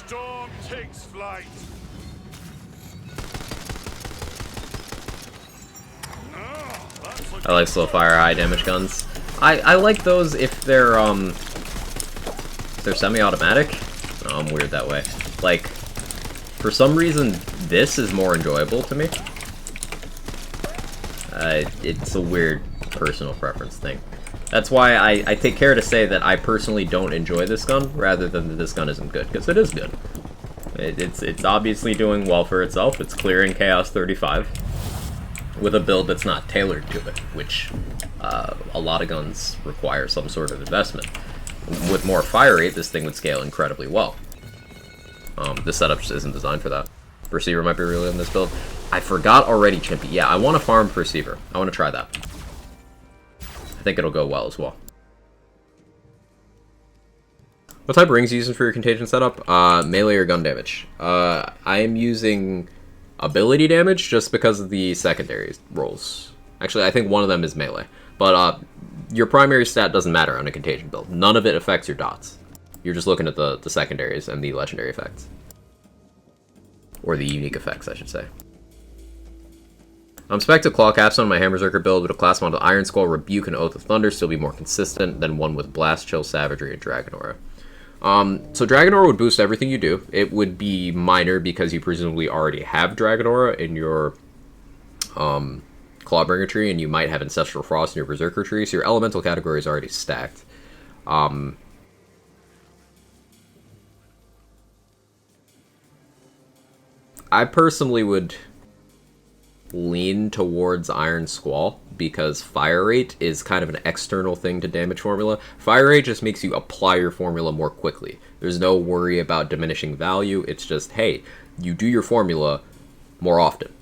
Storm takes flight. I like slow fire, high damage guns. I like those if they're semi-automatic. Oh, I'm weird that way. Like, for some reason, this is more enjoyable to me. It's a weird personal preference thing. That's why I take care to say that I personally don't enjoy this gun, rather than that this gun isn't good, because it is good. It's obviously doing well for itself. It's clearing Chaos 35 with a build that's not tailored to it, which a lot of guns require some sort of investment. With more fire rate, this thing would scale incredibly well. This setup just isn't designed for that. Perceiver might be really in this build. I forgot already, Chimpy. Yeah, I want to farm Perceiver. I want to try that. I think it'll go well as well. What type of rings are you using for your Contagion setup? Melee or gun damage? I am using ability damage just because of the secondary rolls. Actually, I think one of them is melee. But your primary stat doesn't matter on a Contagion build. None of it affects your dots. You're just looking at the secondaries and the legendary effects. Or the unique effects, I should say. I'm expecting Claw Capstone on my Hammerzerker build with a class mod of Iron Skull, Rebuke, and Oath of Thunder still be more consistent than one with Blast, Chill, Savagery, and Dragon Aura. So Dragon Aura would boost everything you do. It would be minor because you presumably already have Dragon Aura in your Clawbringer tree, and you might have Ancestral Frost in your Berserker tree, so your elemental category is already stacked. I personally would lean towards Iron Squall because fire rate is kind of an external thing to damage formula. Fire rate just makes you apply your formula more quickly. There's no worry about diminishing value. It's just, hey, you do your formula more often.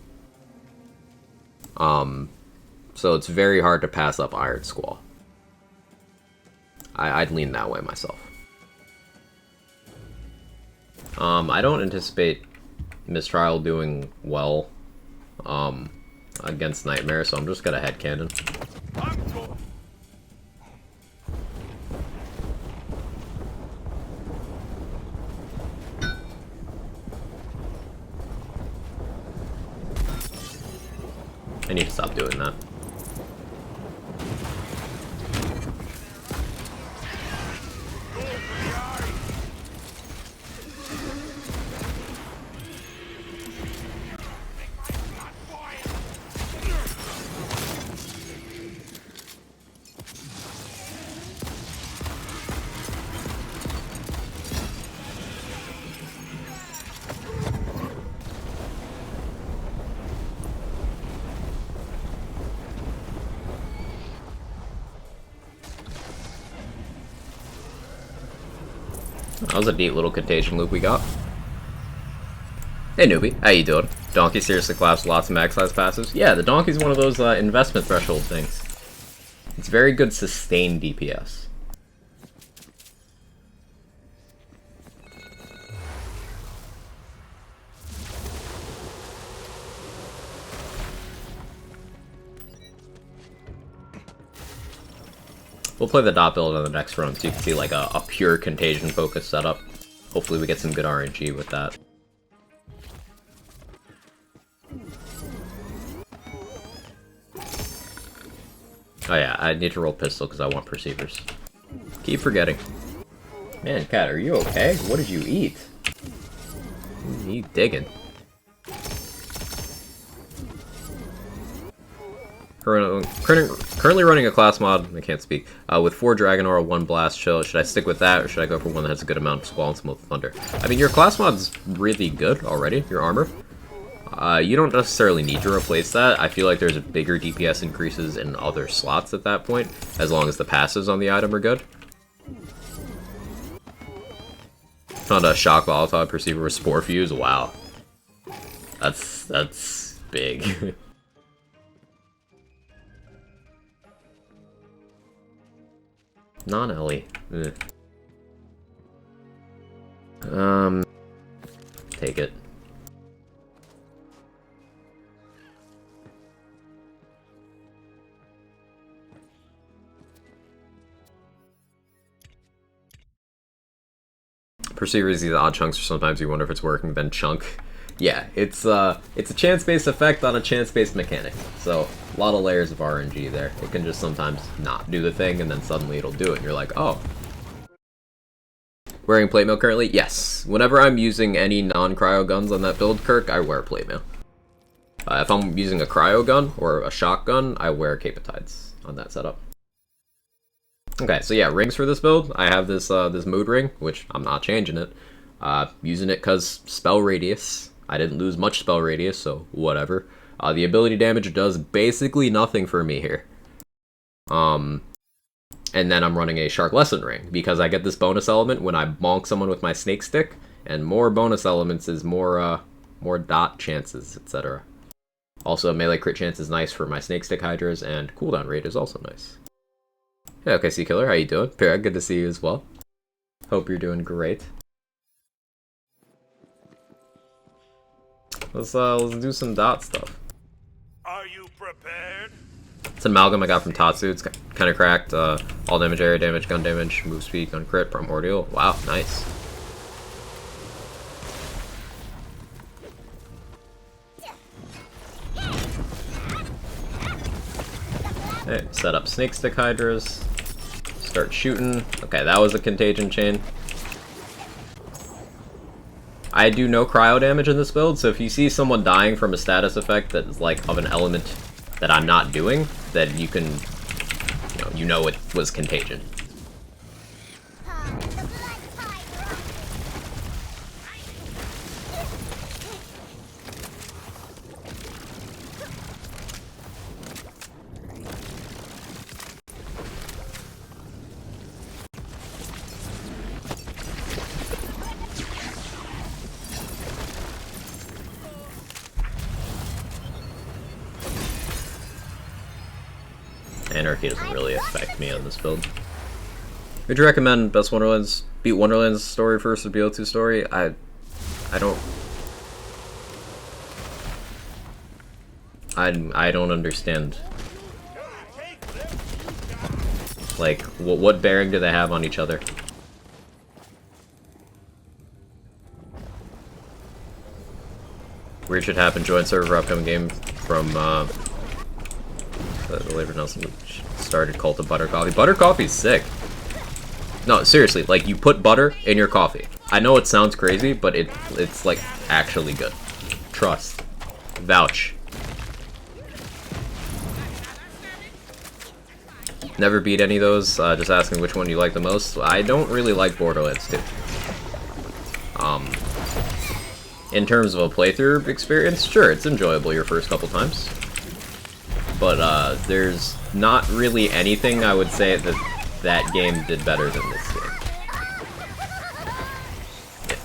So it's very hard to pass up Iron Squall. I'd lean that way myself. I don't anticipate Mistrial doing well against Nightmare, so I'm just gonna headcanon. I need to stop doing that. That was a neat little Contagion loop we got. Hey newbie, how you doing? Donkey seriously collapsed lots of max size passives? Yeah, the Donkey's one of those investment threshold things. It's very good sustained DPS. We'll play the dot build on the next run so you can see like a pure Contagion focused setup. Hopefully we get some good RNG with that. Oh yeah, I need to roll pistol because I want perceivers. Keep forgetting. Man, Cat, are you okay? What did you eat? You digging. Currently running a class mod, I can't speak, with 4 Dragon Aura, 1 Blast Chill. Should I stick with that, or should I go for one that has a good amount of Squall and Smoke Thunder? I mean, your class mod's really good already, your armor. You don't necessarily need to replace that. I feel like there's bigger DPS increases in other slots at that point, as long as the passives on the item are good. Found a Shock Volatile Perceiver with Spore Fuse, wow. That's big. Non-Ellie. Take it. Perceivers, these odd chunks, or sometimes you wonder if it's working, then chunk. Yeah, it's a chance-based effect on a chance-based mechanic. So, a lot of layers of RNG there. It can just sometimes not do the thing, and then suddenly it'll do it, and you're like, oh. Wearing plate mail currently? Yes. Whenever I'm using any non-cryo guns on that build, Kirk, I wear plate mail. If I'm using a cryo gun or a shotgun, I wear Capetides on that setup. Okay, so yeah, rings for this build. I have this this mood ring, which I'm not changing it. Using it because spell radius. I didn't lose much spell radius, so whatever. The ability damage does basically nothing for me here. And then I'm running a Shark Lesson ring, because I get this bonus element when I bonk someone with my snake stick, and more bonus elements is more dot chances, etc. Also, melee crit chance is nice for my snake stick hydras, and cooldown rate is also nice. Yeah, okay, Sea Killer, how you doing? Pira, good to see you as well. Hope you're doing great. Let's do some dot stuff. Are you prepared? It's an amalgam I got from Tatsu. It's kind of cracked. All damage, area damage, gun damage, move speed, gun crit, primordial. Wow, nice. Okay, set up snake stick hydras. Start shooting. Okay, that was a contagion chain. I do no cryo damage in this build, so if you see someone dying from a status effect that is like of an element that I'm not doing, then you can, you know it was contagion. Anarchy doesn't really affect me on this build. Would you recommend best Wonderlands? Beat Wonderlands story first or BO2 story? I don't understand. Like, what bearing do they have on each other? Weird shit happened. Join server for upcoming game from the Labor Nelson started Cult of Butter Coffee. Butter coffee's sick. No, seriously, like, you put butter in your coffee. I know it sounds crazy, but it's like actually good. Trust. Vouch. Never beat any of those. Just asking which one you like the most. I don't really like Borderlands 2. In terms of a playthrough experience, sure, it's enjoyable your first couple times. But there's not really anything I would say that game did better than this game.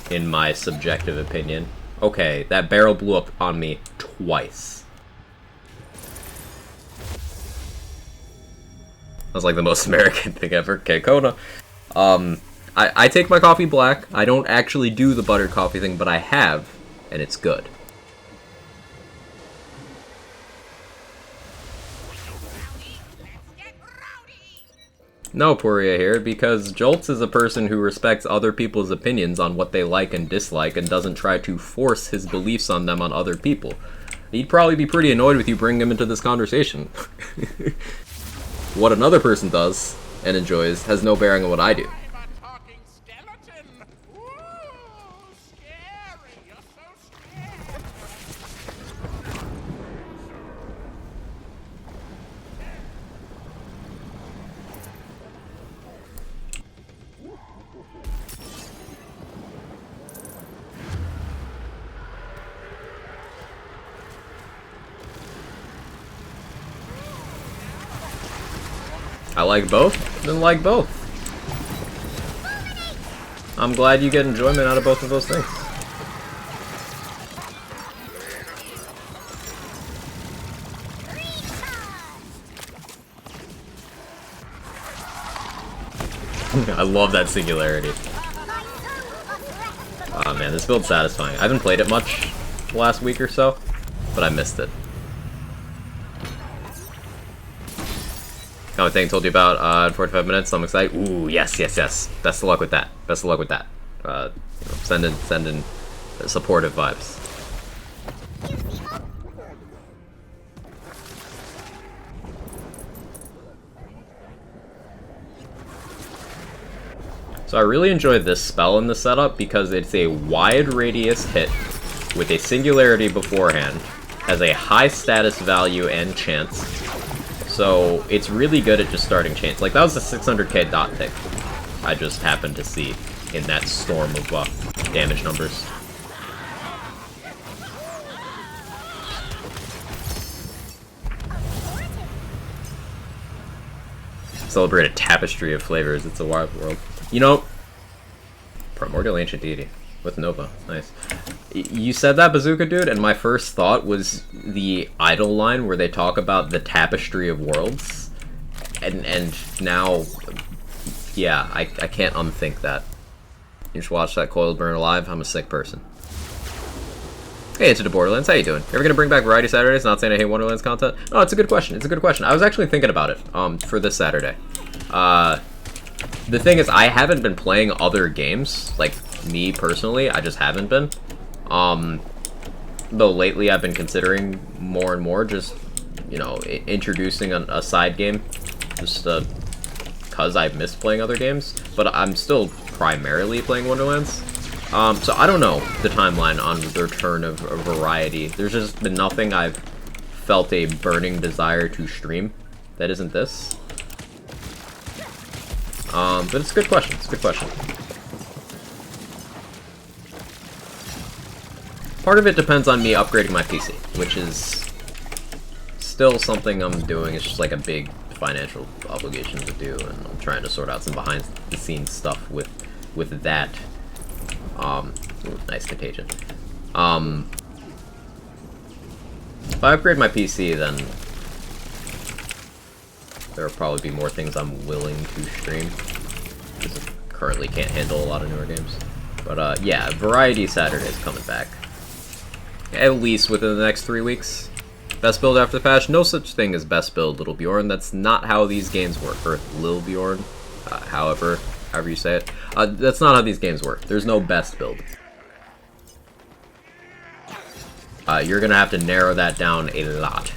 In my subjective opinion. Okay, that barrel blew up on me twice. That was like the most American thing ever. Okay, Kona. I take my coffee black. I don't actually do the buttered coffee thing, but I have, and it's good. No, Poria here, because Jolts is a person who respects other people's opinions on what they like and dislike and doesn't try to force his beliefs on them on other people. He'd probably be pretty annoyed with you bringing him into this conversation. What another person does and enjoys has no bearing on what I do. I like both, then like both. I'm glad you get enjoyment out of both of those things. I love that singularity. Oh man, this build's satisfying. I haven't played it much the last week or so, but I missed it. Comment thing I told you about in 45 minutes. I'm excited. Ooh, yes. Best of luck with that. Best of luck with that. You know, send in supportive vibes. So I really enjoy this spell in the setup because it's a wide radius hit with a singularity beforehand, has a high status value and chance. So it's really good at just starting chains. Like, that was a 600k dot tick I just happened to see in that storm of damage numbers. Celebrate a tapestry of flavors. It's a wild world. You know, Primordial Ancient Deity with Nova. Nice. You said that, Bazooka Dude, and my first thought was the Idol line where they talk about the tapestry of worlds. And now, yeah, I can't unthink that. You should watch that Coiled Burn Alive. I'm a sick person. Hey, Into the Borderlands, how you doing? Ever gonna bring back Variety Saturdays? Not saying I hate Wonderlands content. No, it's a good question. It's a good question. I was actually thinking about it for this Saturday. The thing is, I haven't been playing other games, like me personally. I just haven't been. Though lately I've been considering more and more just, you know, introducing a side game, just because I've missed playing other games. But I'm still primarily playing Wonderlands. So I don't know the timeline on the return of Variety. There's just been nothing I've felt a burning desire to stream that isn't this. But it's a good question. It's a good question. Part of it depends on me upgrading my PC, which is still something I'm doing. It's just like a big financial obligation to do, and I'm trying to sort out some behind-the-scenes stuff with that. Nice Contagion. If I upgrade my PC, then there will probably be more things I'm willing to stream, because I currently can't handle a lot of newer games. But yeah, Variety Saturday is coming back. At least within the next 3 weeks. Best build after the patch? No such thing as best build, Little Bjorn. That's not how these games work. Or Lil Bjorn, however you say it. That's not how these games work. There's no best build. You're gonna have to narrow that down a lot.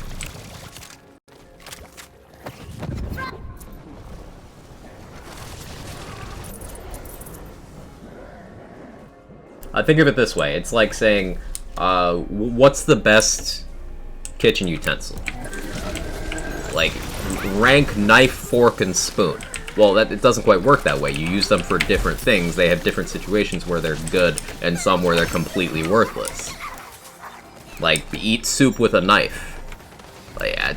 Think of it this way. It's like saying, what's the best kitchen utensil? Like, rank knife, fork, and spoon. Well, it doesn't quite work that way. You use them for different things. They have different situations where they're good, and some where they're completely worthless. Like, eat soup with a knife. Like,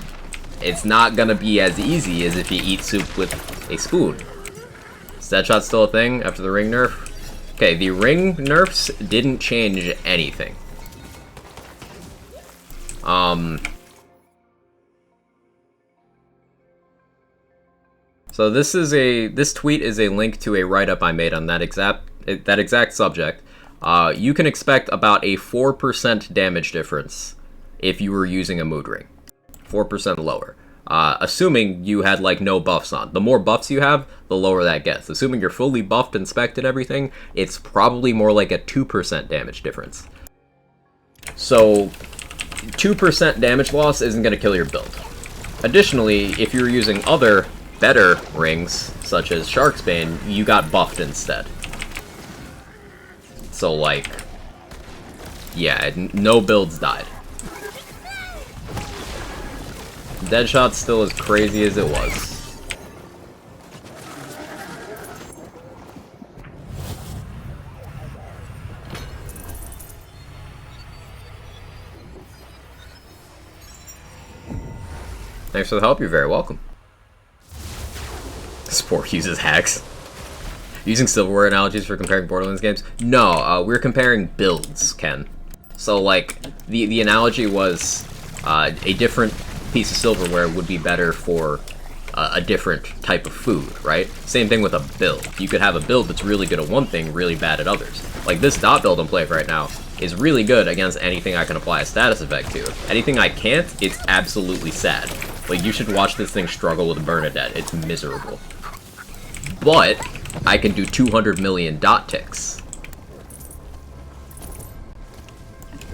it's not gonna be as easy as if you eat soup with a spoon. Is Deadshot still a thing after the ring nerf? Okay, the ring nerfs didn't change anything. So this tweet is a link to a write-up I made on that exact subject. You can expect about a 4% damage difference if you were using a mood ring. 4% lower. Assuming you had, like, no buffs on. The more buffs you have, the lower that gets. Assuming you're fully buffed and spec'd and everything, it's probably more like a 2% damage difference. So, 2% damage loss isn't going to kill your build. Additionally, if you're using other, better rings, such as Shark's Bane, you got buffed instead. So, like, yeah, no builds died. Deadshot's still as crazy as it was. Thanks for the help, you're very welcome. Sport uses hacks. Using silverware analogies for comparing Borderlands games? No, we're comparing builds, Ken. So, like, the analogy was a different piece of silverware would be better for a different type of food, right? Same thing with a build. You could have a build that's really good at one thing, really bad at others. Like, this dot build I'm playing right now is really good against anything I can apply a status effect to. Anything I can't, it's absolutely sad. Like, you should watch this thing struggle with Bernadette. It's miserable. But I can do 200 million dot ticks.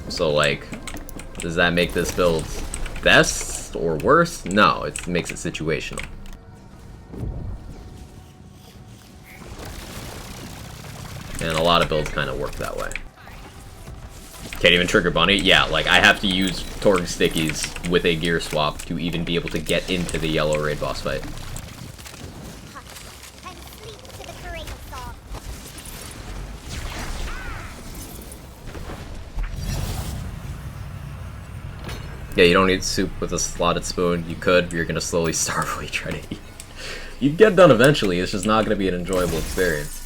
So, like, does that make this build best or worse? No, it makes it situational. And a lot of builds kind of work that way. Can't even trigger bunny? Yeah, like, I have to use Torg stickies with a gear swap to even be able to get into the yellow raid boss fight. Yeah, you don't need soup with a slotted spoon. You could, but you're gonna slowly starve while you try to eat. You'd get done eventually, it's just not gonna be an enjoyable experience.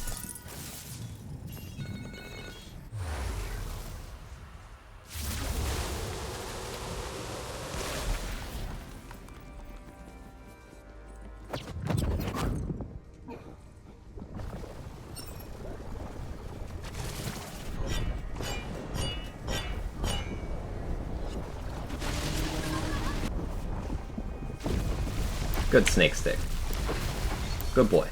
Good snake stick. Good boy.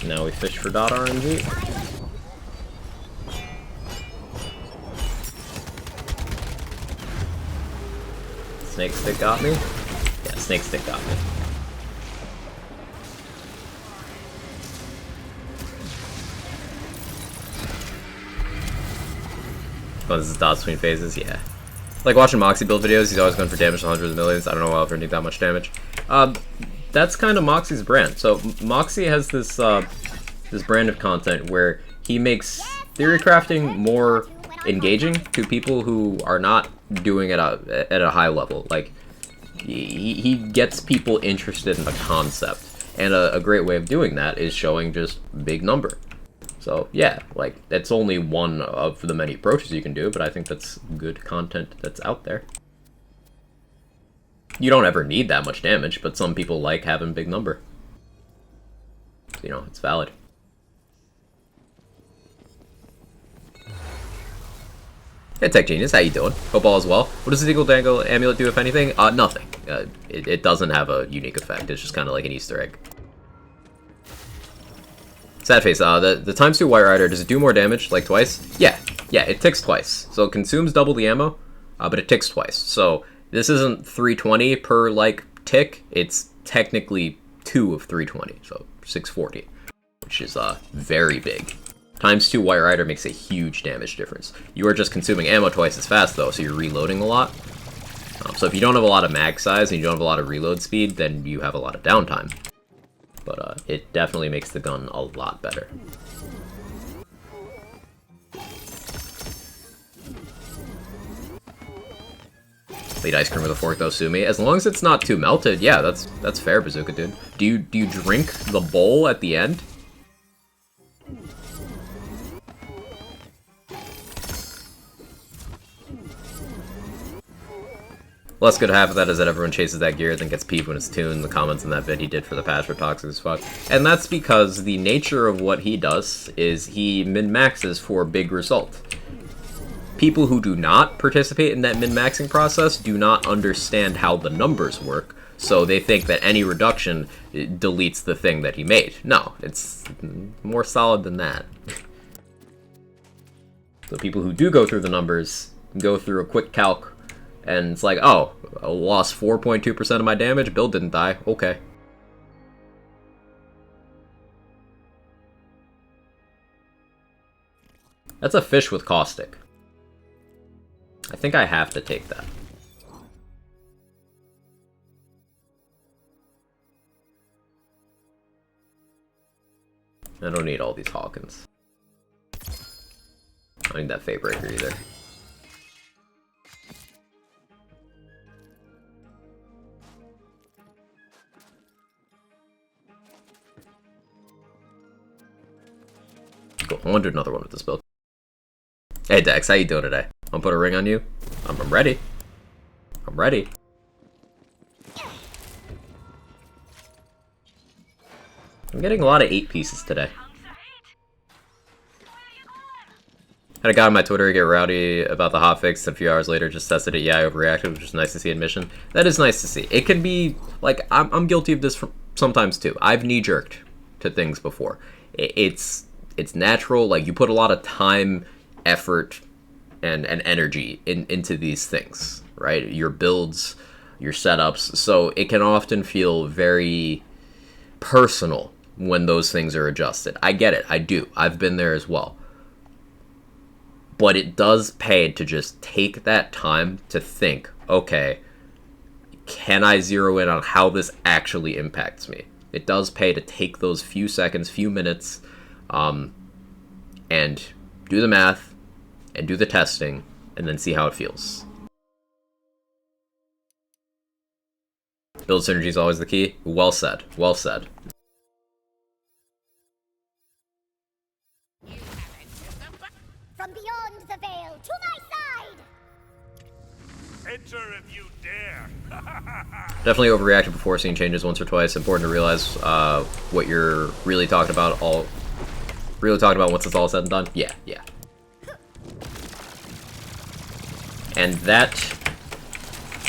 Now we fish for dot RNG. Snake stick got me? Yeah, snake stick got me. Oh, this is dots between phases? Yeah. Like watching Moxie build videos, he's always going for damage to hundreds of millions. I don't know why I'll ever need that much damage. That's kind of Moxie's brand. So Moxie has this this brand of content where he makes theory crafting more engaging to people who are not doing it at a high level. Like, he gets people interested in the concept, and a great way of doing that is showing just big number. So yeah, like, that's only one of the many approaches you can do, but I think that's good content that's out there. You don't ever need that much damage, but some people like having big number. You know, it's valid. Hey Tech Genius, how you doing? Hope all is well. What does the Eagle Dangle Amulet do, if anything? Nothing. It doesn't have a unique effect. It's just kind of like an Easter egg. Sad face, the times 2 White Rider, does it do more damage, like twice? Yeah, it ticks twice. So it consumes double the ammo, but it ticks twice. So this isn't 320 per, like, tick. It's technically 2 of 320, so 640, which is, very big. Times 2 White Rider makes a huge damage difference. You are just consuming ammo twice as fast, though, so you're reloading a lot. So if you don't have a lot of mag size and you don't have a lot of reload speed, then you have a lot of downtime. But it definitely makes the gun a lot better. Eat ice cream with a fork, though, sue me. As long as it's not too melted, yeah, that's fair, Bazooka dude. Do you drink the bowl at the end? Less good half of that is that everyone chases that gear, then gets peeved when it's tuned. The comments in that vid he did for the patch were toxic as fuck. And that's because the nature of what he does is he min-maxes for big result. People who do not participate in that min-maxing process do not understand how the numbers work, so they think that any reduction deletes the thing that he made. No, it's more solid than that. So people who do go through the numbers go through a quick calc, and it's like, oh, I lost 4.2% of my damage, build didn't die, okay. That's a fish with caustic. I think I have to take that. I don't need all these Hawkins. I don't need that Fate Breaker either. Cool. I want to do another one with this build. Hey Dex, how you doing today? I'll put a ring on you. I'm ready. I'm ready. I'm getting a lot of 8 pieces today. Had a guy on my Twitter get rowdy about the hotfix. A few hours later, just tested it. Yeah, I overreacted, which was nice to see admission. That is nice to see. It can be like I'm guilty of this sometimes too. I've knee-jerked to things before. It's natural. Like you put a lot of time, effort, and energy into these things, right? Your builds, your setups. So it can often feel very personal when those things are adjusted. I get it. I do. I've been there as well. But it does pay to just take that time to think, okay, can I zero in on how this actually impacts me? It does pay to take those few seconds, few minutes, and do the math, and do the testing, and then see how it feels. Build synergy is always the key. Well said. Well said. From beyond the veil, to my side! Enter if you dare. Definitely overreacted before seeing changes once or twice. Important to realize what you're really talking about. Once it's all said and done. Yeah. And that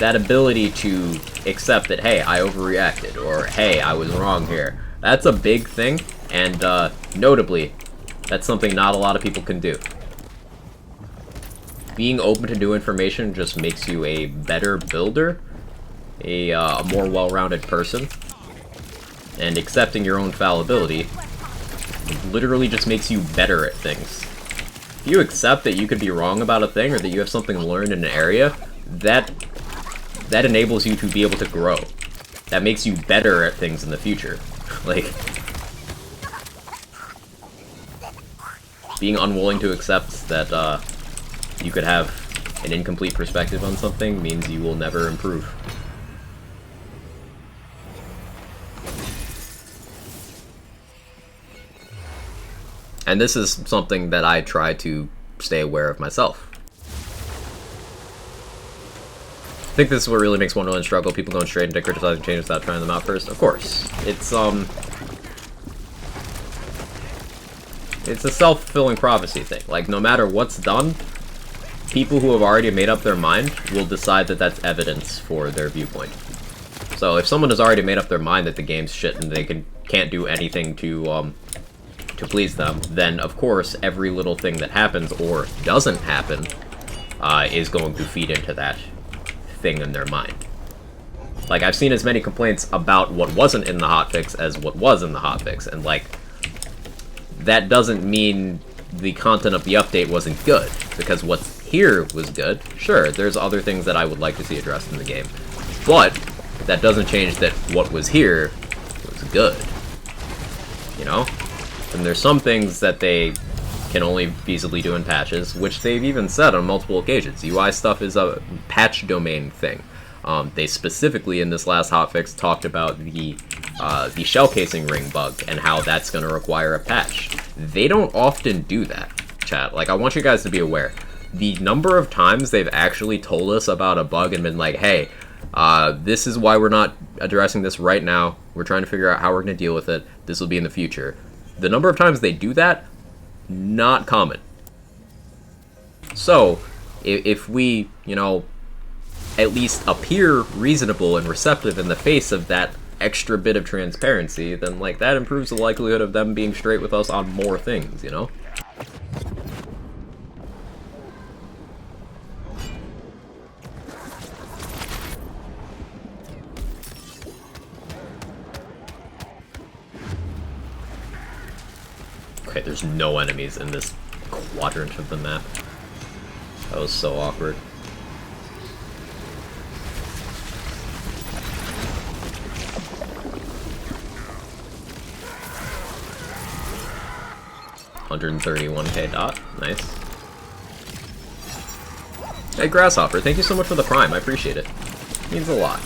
ability to accept that, hey, I overreacted, or hey, I was wrong here. That's a big thing, and notably, that's something not a lot of people can do. Being open to new information just makes you a better builder, a more well-rounded person, and accepting your own fallibility literally just makes you better at things. If you accept that you could be wrong about a thing, or that you have something learned in an area, that enables you to be able to grow. That makes you better at things in the future. Like, being unwilling to accept that you could have an incomplete perspective on something means you will never improve. And this is something that I try to stay aware of myself. I think this is what really makes Wonderland struggle, people going straight into criticizing changes without trying them out first. Of course. It's a self-fulfilling prophecy thing. Like, no matter what's done, people who have already made up their mind will decide that that's evidence for their viewpoint. So if someone has already made up their mind that the game's shit and they can't do anything to please them, then of course every little thing that happens or doesn't happen is going to feed into that thing in their mind. Like, I've seen as many complaints about what wasn't in the hotfix as what was in the hotfix, and like, that doesn't mean the content of the update wasn't good, because what's here was good. Sure, there's other things that I would like to see addressed in the game, but that doesn't change that what was here was good, you know? And there's some things that they can only feasibly do in patches, which they've even said on multiple occasions. UI stuff is a patch domain thing. They specifically, in this last hotfix, talked about the shell casing ring bug and how that's going to require a patch. They don't often do that, chat. Like, I want you guys to be aware. The number of times they've actually told us about a bug and been like, hey, this is why we're not addressing this right now. We're trying to figure out how we're going to deal with it. This will be in the future. The number of times they do that, not common. So, if we, you know, at least appear reasonable and receptive in the face of that extra bit of transparency, then, like, that improves the likelihood of them being straight with us on more things, you know? Okay, there's no enemies in this quadrant of the map. That was so awkward. 131k dot. Nice. Hey, Grasshopper, thank you so much for the Prime. I appreciate it. It means a lot.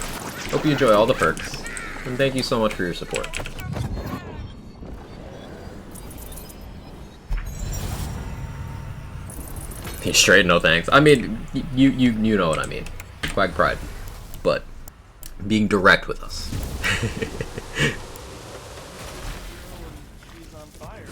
Hope you enjoy all the perks. And thank you so much for your support. Straight no thanks. I mean, you know what I mean. Quag pride. But being direct with us. She's on fire.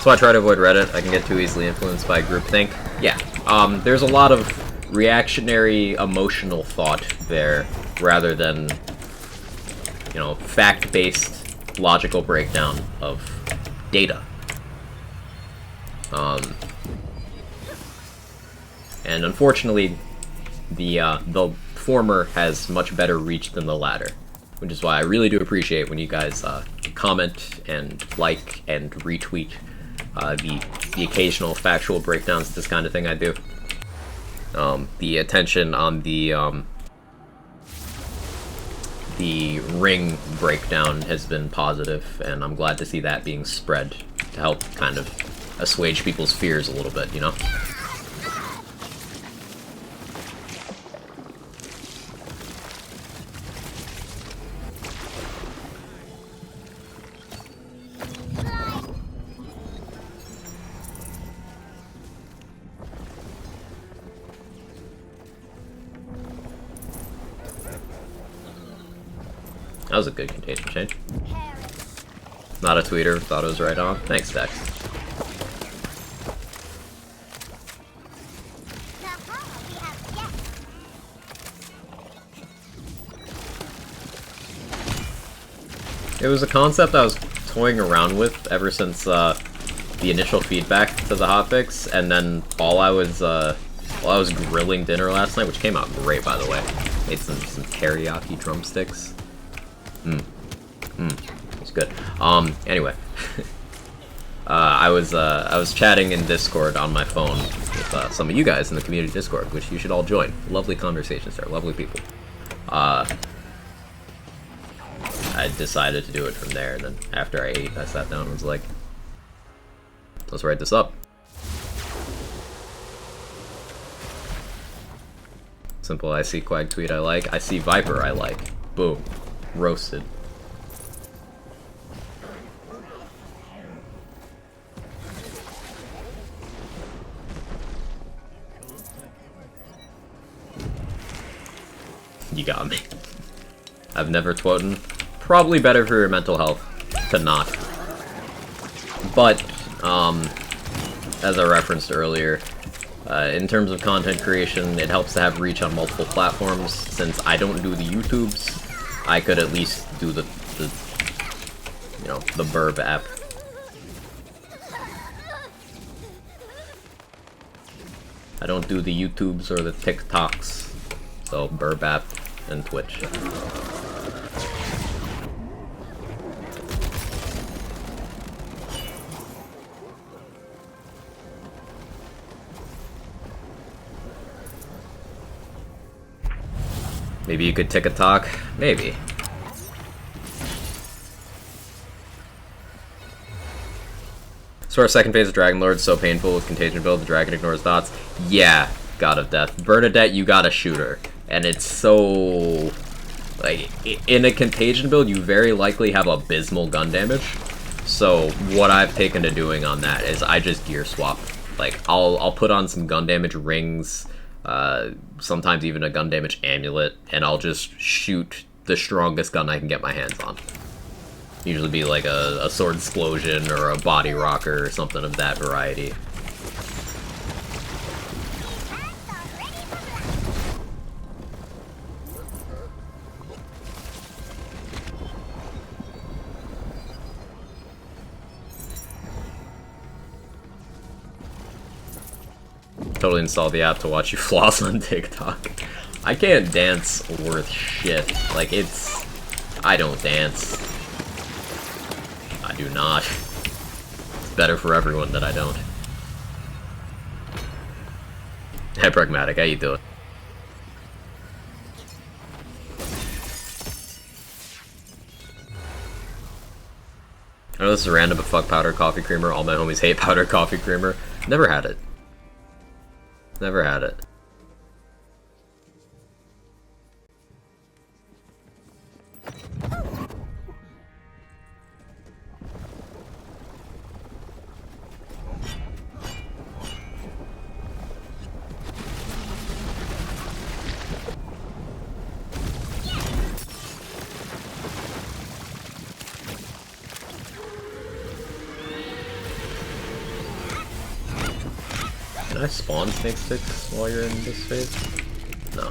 So I try to avoid Reddit. I can get too easily influenced by groupthink. Yeah, there's a lot of reactionary, emotional thought there, rather than, you know, fact-based, logical breakdown of data. And unfortunately, the former has much better reach than the latter, which is why I really do appreciate when you guys comment and like and retweet the occasional factual breakdowns of this kind of thing I do. The attention on the ring breakdown has been positive, and I'm glad to see that being spread to help kind of assuage people's fears a little bit, you know? That was a good contagion change. Not a tweeter, thought it was right on. Thanks, Dex. It was a concept I was toying around with ever since the initial feedback to the hotfix, and then while I was grilling dinner last night, which came out great by the way. Made some teriyaki drumsticks. It's good. Anyway. I was chatting in Discord on my phone with some of you guys in the community Discord, which you should all join. Lovely conversations there, lovely people. I decided to do it from there, and then after I ate, I sat down and was like, let's write this up. Simple, I see Quag tweet I like. I see Viper I like. Boom. Roasted. You got me. I've never twoten. Probably better for your mental health to not. But, as I referenced earlier, in terms of content creation, it helps to have reach on multiple platforms. Since I don't do the YouTubes, I could at least do the you know, the Burb app. I don't do the YouTubes or the TikToks, so Burb app and Twitch. Maybe you could TikTok? Maybe. So our second phase of Dragon Lord is so painful with Contagion build, the dragon ignores dots. Yeah, God of Death. Bernadette, you got a shooter. And it's so... like, in a Contagion build, you very likely have abysmal gun damage. So what I've taken to doing on that is I just gear swap. Like, I'll put on some gun damage rings, sometimes even a gun damage amulet, and I'll just shoot the strongest gun I can get my hands on. Usually be like a sword explosion or a body rocker or something of that variety. Totally install the app to watch you floss on TikTok. I can't dance worth shit. Like, it's... I don't dance. do not. It's better for everyone that I don't. Hey, Pragmatic, how you doing? I know this is random, but fuck powdered coffee creamer. All my homies hate powdered coffee creamer. Never had it. Never had it. Can I spawn snake sticks while you're in this phase? No.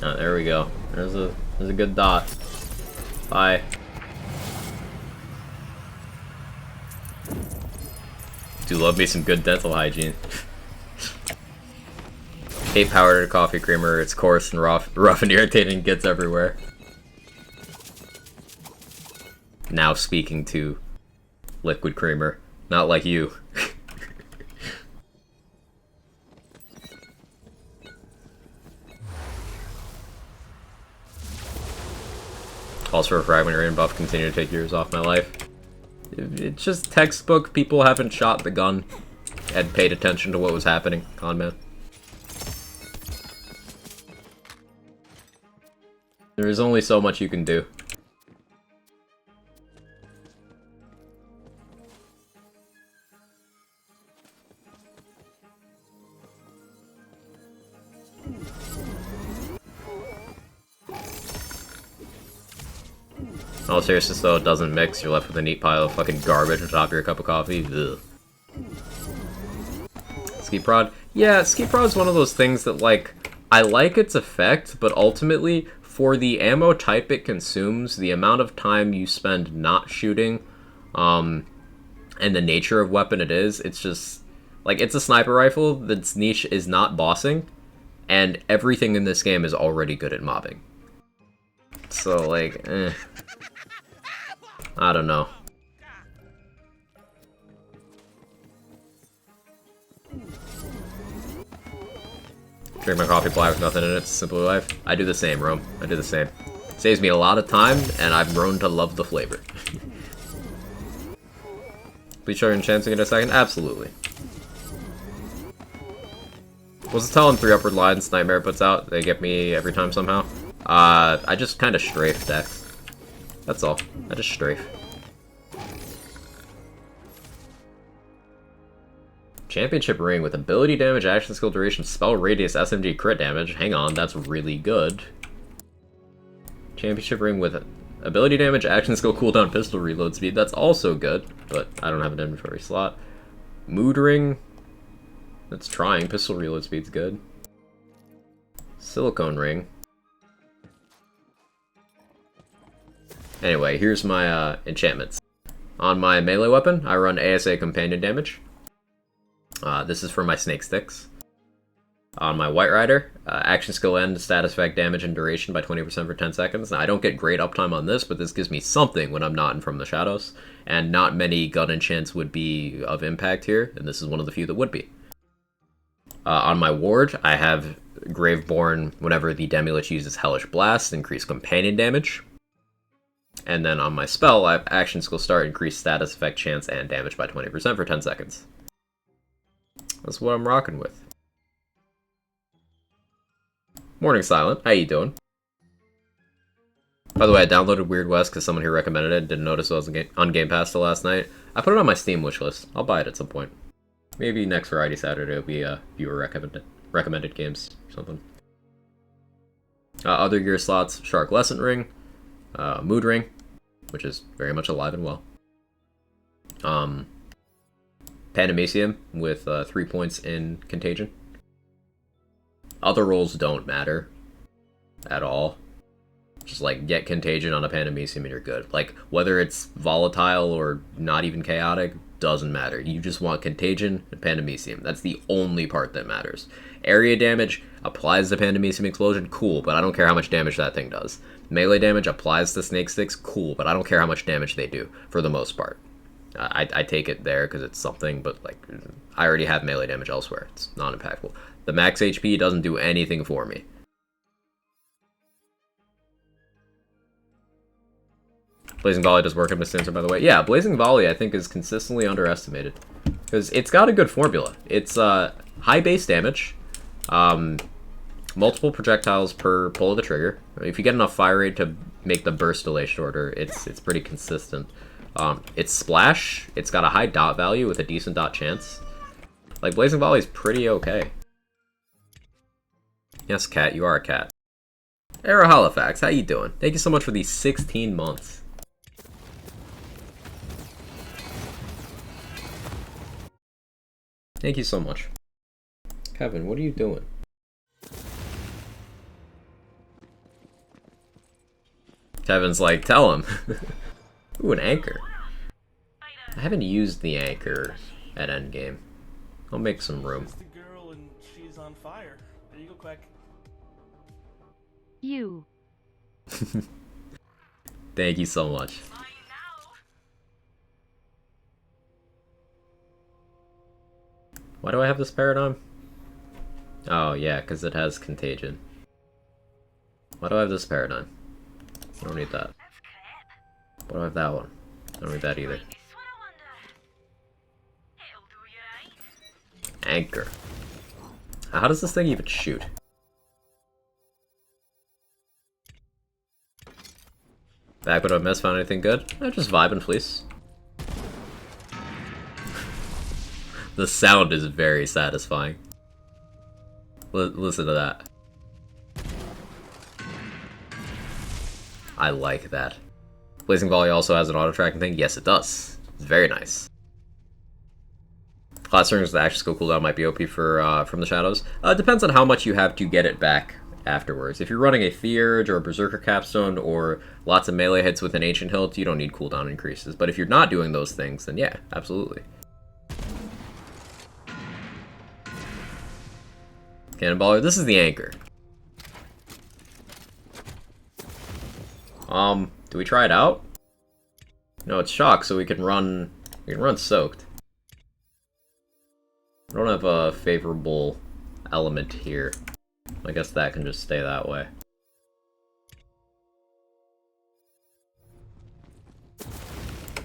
Oh, there we go. There's a good dot. Bye. Do love me some good dental hygiene. Hate powdered coffee creamer. It's coarse and rough and irritating. Gets everywhere. Now speaking to liquid creamer, not like you. Also, for fragmentarian buff, continue to take years off my life. It's just textbook. People haven't shot the gun and paid attention to what was happening. Con man. There is only so much you can do. All seriousness though, it doesn't mix. You're left with a neat pile of fucking garbage on top of your cup of coffee. Ugh. Ski prod? Yeah, ski prod is one of those things that, like, I like its effect, but ultimately, for the ammo type it consumes, the amount of time you spend not shooting, and the nature of weapon it is, it's just, like, it's a sniper rifle that's niche is not bossing, and everything in this game is already good at mobbing. So, like, I don't know. Drink my coffee black with nothing in it, it's simply life. I do the same, Rome. I do the same. Saves me a lot of time, and I've grown to love the flavor. Please show your enchanting in a second? Absolutely. What's the tell in 3 upward lines Nightmare puts out? They get me every time somehow. I just kind of strafe decks. That's all. I just strafe. Championship ring with ability damage, action skill duration, spell radius, SMG crit damage. Hang on, that's really good. Championship ring with ability damage, action skill cooldown, pistol reload speed. That's also good, but I don't have an inventory slot. Mood ring. That's trying. Pistol reload speed's good. Silicone ring. Anyway, here's my enchantments. On my melee weapon, I run ASA companion damage. This is for my snake sticks. On my White Rider, action skill end, status effect damage and duration by 20% for 10 seconds. Now, I don't get great uptime on this, but this gives me something when I'm not in From the Shadows. And not many gun enchants would be of impact here, and this is one of the few that would be. On my ward, I have Graveborn whenever the Demilich uses Hellish Blast, increase companion damage. And then on my spell, I have action skill start, increase status effect chance and damage by 20% for 10 seconds. That's what I'm rocking with. Morning, Silent. How you doing? By the way, I downloaded Weird West because someone here recommended it. Didn't notice it was on Game Pass till last night. I put it on my Steam wishlist. I'll buy it at some point. Maybe next Variety Saturday will be viewer recommended games or something. Other gear slots: Shark Lesson Ring, Mood Ring, which is very much alive and well. Pandemasium with 3 points in Contagion. Other rolls don't matter at all. Just like get Contagion on a Pandemisium and you're good. Like whether it's volatile or not even chaotic doesn't matter. You just want Contagion and Pandemisium. That's the only part that matters. Area damage applies to Pandemisium Explosion, cool, but I don't care how much damage that thing does. Melee damage applies to Snake Sticks, cool, but I don't care how much damage they do for the most part. I take it there because it's something, but like I already have melee damage elsewhere. It's not impactful. The max HP doesn't do anything for me. Blazing Volley does work at Mistance, by the way. Yeah, Blazing Volley I think is consistently underestimated because it's got a good formula. It's high base damage, multiple projectiles per pull of the trigger. If you get enough fire rate to make the burst delay shorter, it's pretty consistent. It's splash. It's got a high dot value with a decent dot chance. Like Blazing Volley is pretty okay. Yes, cat, you are a cat. Arrow Halifax, how you doing? Thank you so much for these 16 months. Thank you so much. Kevin, what are you doing? Kevin's like, tell him. Ooh, an anchor. I haven't used the anchor at endgame. I'll make some room. It's the girl and she's on fire. There you go, Quack. You. Thank you so much. Why do I have this paradigm? Oh yeah, because it has Contagion. Why do I have this paradigm? I don't need that. Why do I have that one? I don't need that either. Anchor. How does this thing even shoot? Back when I mess found anything good? Just vibing, please. The sound is very satisfying. Listen to that. I like that. Blazing Volley also has an auto-tracking thing? Yes, it does. It's very nice. Class Surge's action skill cooldown might be OP for From the Shadows. Depends on how much you have to get it back afterwards. If you're running a Theurge or a Berserker Capstone or lots of melee hits with an Ancient Hilt, you don't need cooldown increases. But if you're not doing those things, then yeah, absolutely. Cannonballer, this is the anchor. Do we try it out? No, it's shock, so we can run soaked. I don't have a favorable element here. I guess that can just stay that way.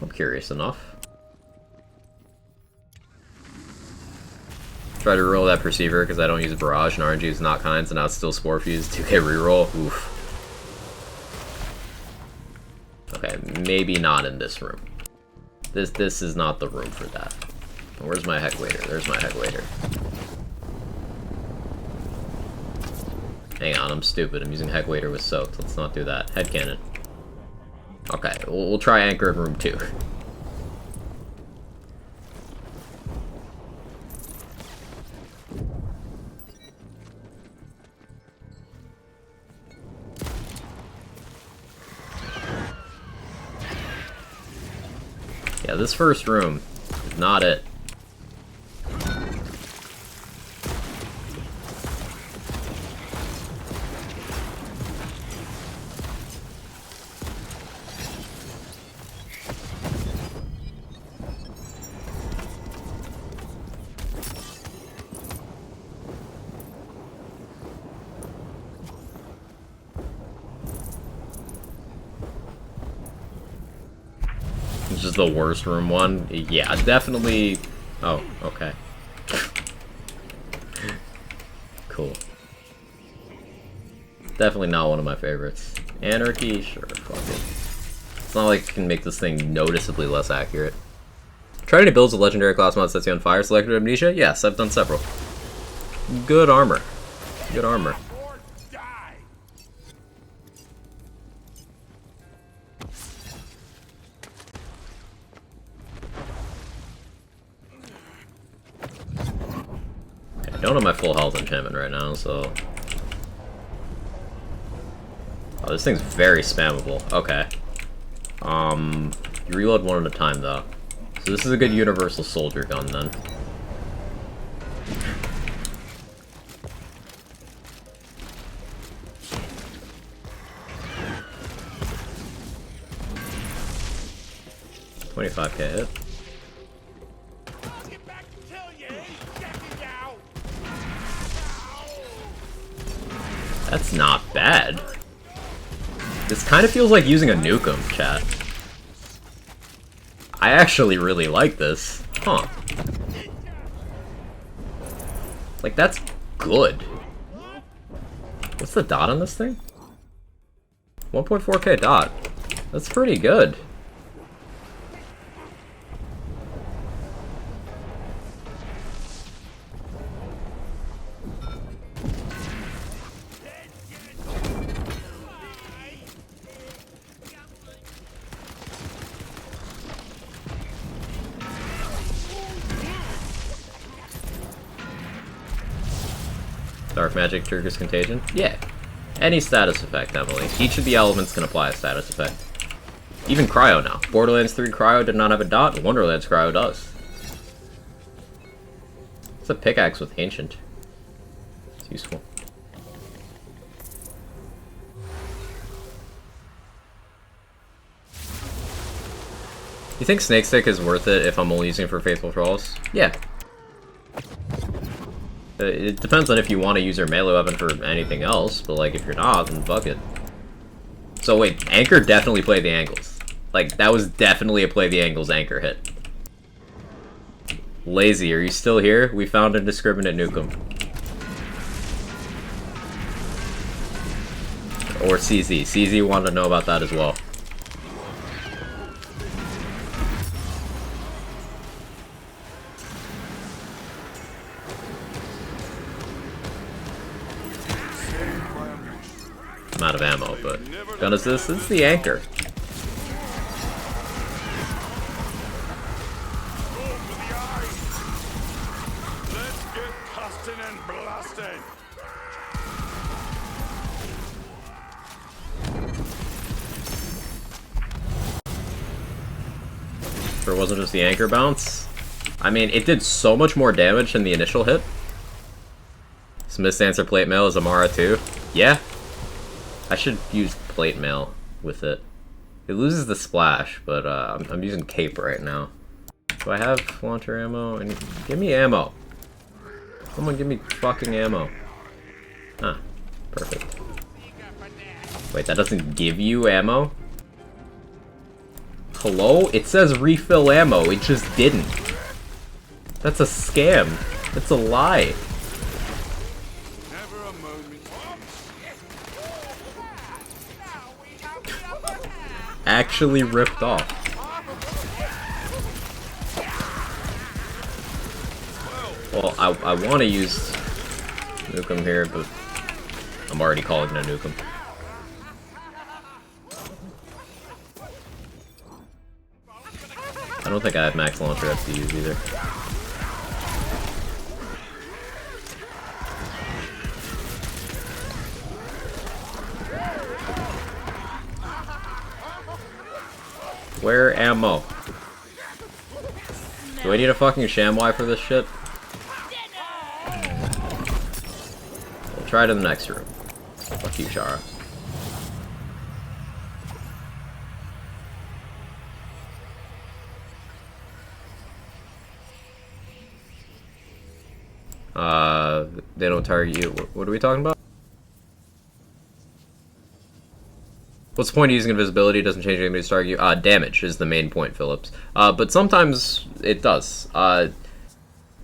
I'm curious enough. Try to reroll that Perceiver because I don't use Barrage and RNG is not kind, so now it's still Spore Fuse. 2k reroll. Oof. Okay, maybe not in this room. This is not the room for that. Where's my Heck Waiter? There's my Heck Waiter. Hang on, I'm stupid. I'm using Heck Waiter with Soaked. Let's not do that. Headcanon. Okay, we'll try Anchor in room 2. Yeah, this first room is not it. This is the worst room one. Yeah, definitely. Oh, okay. Cool. Definitely not one of my favorites. Anarchy? Sure, fuck it. It's not like I can make this thing noticeably less accurate. Try any builds of legendary class mod sets you on fire. Selected Amnesia? Yes, I've done several. Good armor. Good armor. I don't have my full health enchantment right now, so Oh, this thing's very spammable. Okay. You reload one at a time, though. So this is a good universal soldier gun, then. $25K hit. That's not bad. This kind of feels like using a nukem, chat. I actually really like this. Huh. Like, that's good. What's the dot on this thing? 1.4K dot. That's pretty good. Dark Magic triggers Contagion? Yeah. Any status effect, Emily. Each of the elements can apply a status effect. Even Cryo now. Borderlands 3 Cryo did not have a dot, Wonderlands Cryo does. It's a pickaxe with Ancient. It's useful. You think Snake Stick is worth it if I'm only using it for Faithful Trolls? Yeah. It depends on if you want to use your melee weapon for anything else, but like if you're not, then fuck it. So wait, Anchor definitely played the angles. Like, that was definitely a play the angles Anchor hit. Lazy, are you still here? We found Indiscriminate Nukem. Or CZ. CZ wanted to know about that as well. I'm out of ammo, but gun is this? This is the Anchor. Let's get casting and blasting. Sure it wasn't just the Anchor bounce? I mean, it did so much more damage than the initial hit. Smith's answer plate mail is Amara too. Yeah. I should use plate mail with it. It loses the splash, but I'm using cape right now. Do I have launcher ammo? And give me ammo. Someone give me fucking ammo. Ah, perfect. Wait, that doesn't give you ammo? Hello? It says refill ammo. It just didn't. That's a scam. It's a lie. Actually ripped off. Well, I want to use Nukem here, but I'm already calling it a Nukem. I don't think I have max launcher FCUs either. Where ammo? Do I need a fucking ShamWi for this shit? We'll try it in the next room. Fuck you, Shara. They don't target you. What are we talking about? What's the point of using invisibility? It doesn't change anybody's target. Damage is the main point, Phillips. But sometimes it does.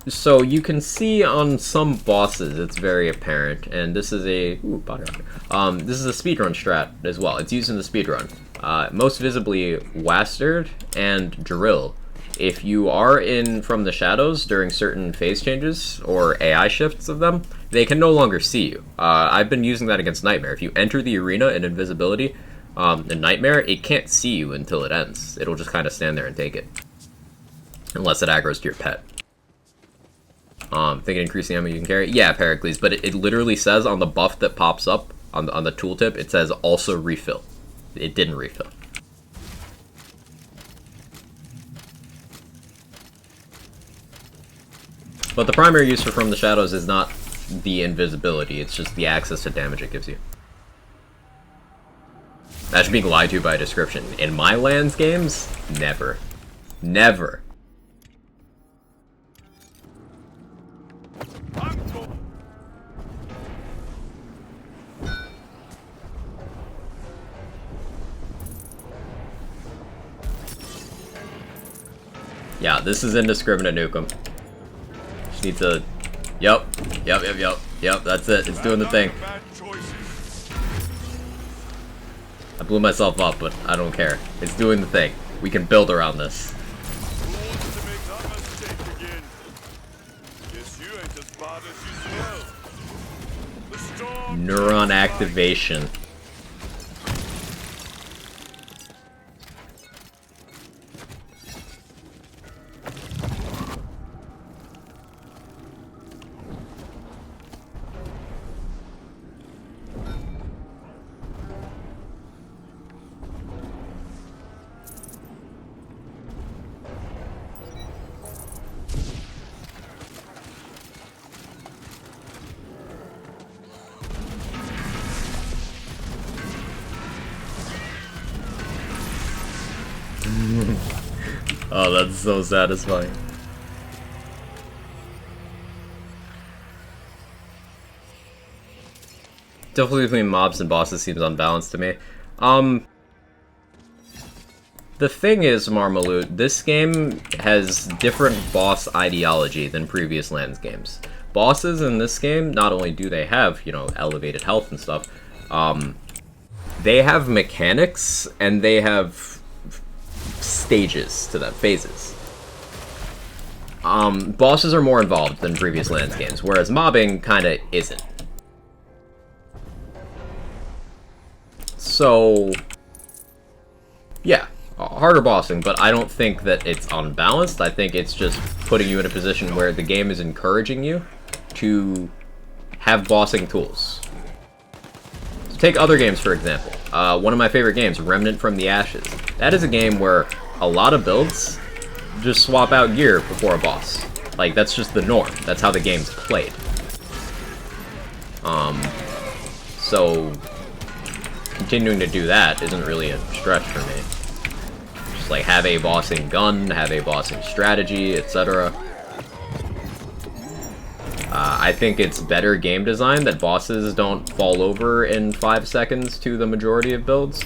So you can see on some bosses, it's very apparent, and this is a body armor. This is a speedrun strat as well. It's used in the speedrun. Most visibly, Wastard and Drill. If you are in from the shadows during certain phase changes or AI shifts of them, they can no longer see you. I've been using that against Nightmare. If you enter the arena in invisibility, in Nightmare, it can't see you until it ends. It'll just kind of stand there and take it. Unless it aggroes to your pet. Thinking increasing ammo you can carry? Yeah, Pericles, but it literally says on the buff that pops up on the tooltip, it says also refill. It didn't refill. But the primary use for From the Shadows is not the invisibility, it's just the access to damage it gives you. That's being lied to by a description. In my lands games, never. Never. Yeah, this is indiscriminate nukem. Just need to... Yep, that's it. It's doing the thing. I blew myself up, but I don't care. It's doing the thing. We can build around this. Neuron activation. Oh, that's so satisfying. Definitely between mobs and bosses seems unbalanced to me. The thing is, Marmalute, this game has different boss ideology than previous Lands games. Bosses in this game, not only do they have, you know, elevated health and stuff, they have mechanics and they have stages to them, phases. Bosses are more involved than previous Lands games, whereas mobbing kinda isn't. So, yeah, harder bossing, but I don't think that it's unbalanced. I think it's just putting you in a position where the game is encouraging you to have bossing tools. So take other games, for example. One of my favorite games, Remnant from the Ashes. That is a game where a lot of builds just swap out gear before a boss. Like, that's just the norm. That's how the game's played. So continuing to do that isn't really a stretch for me. Just like have a bossing gun, have a bossing strategy, etc. I think it's better game design that bosses don't fall over in 5 seconds to the majority of builds.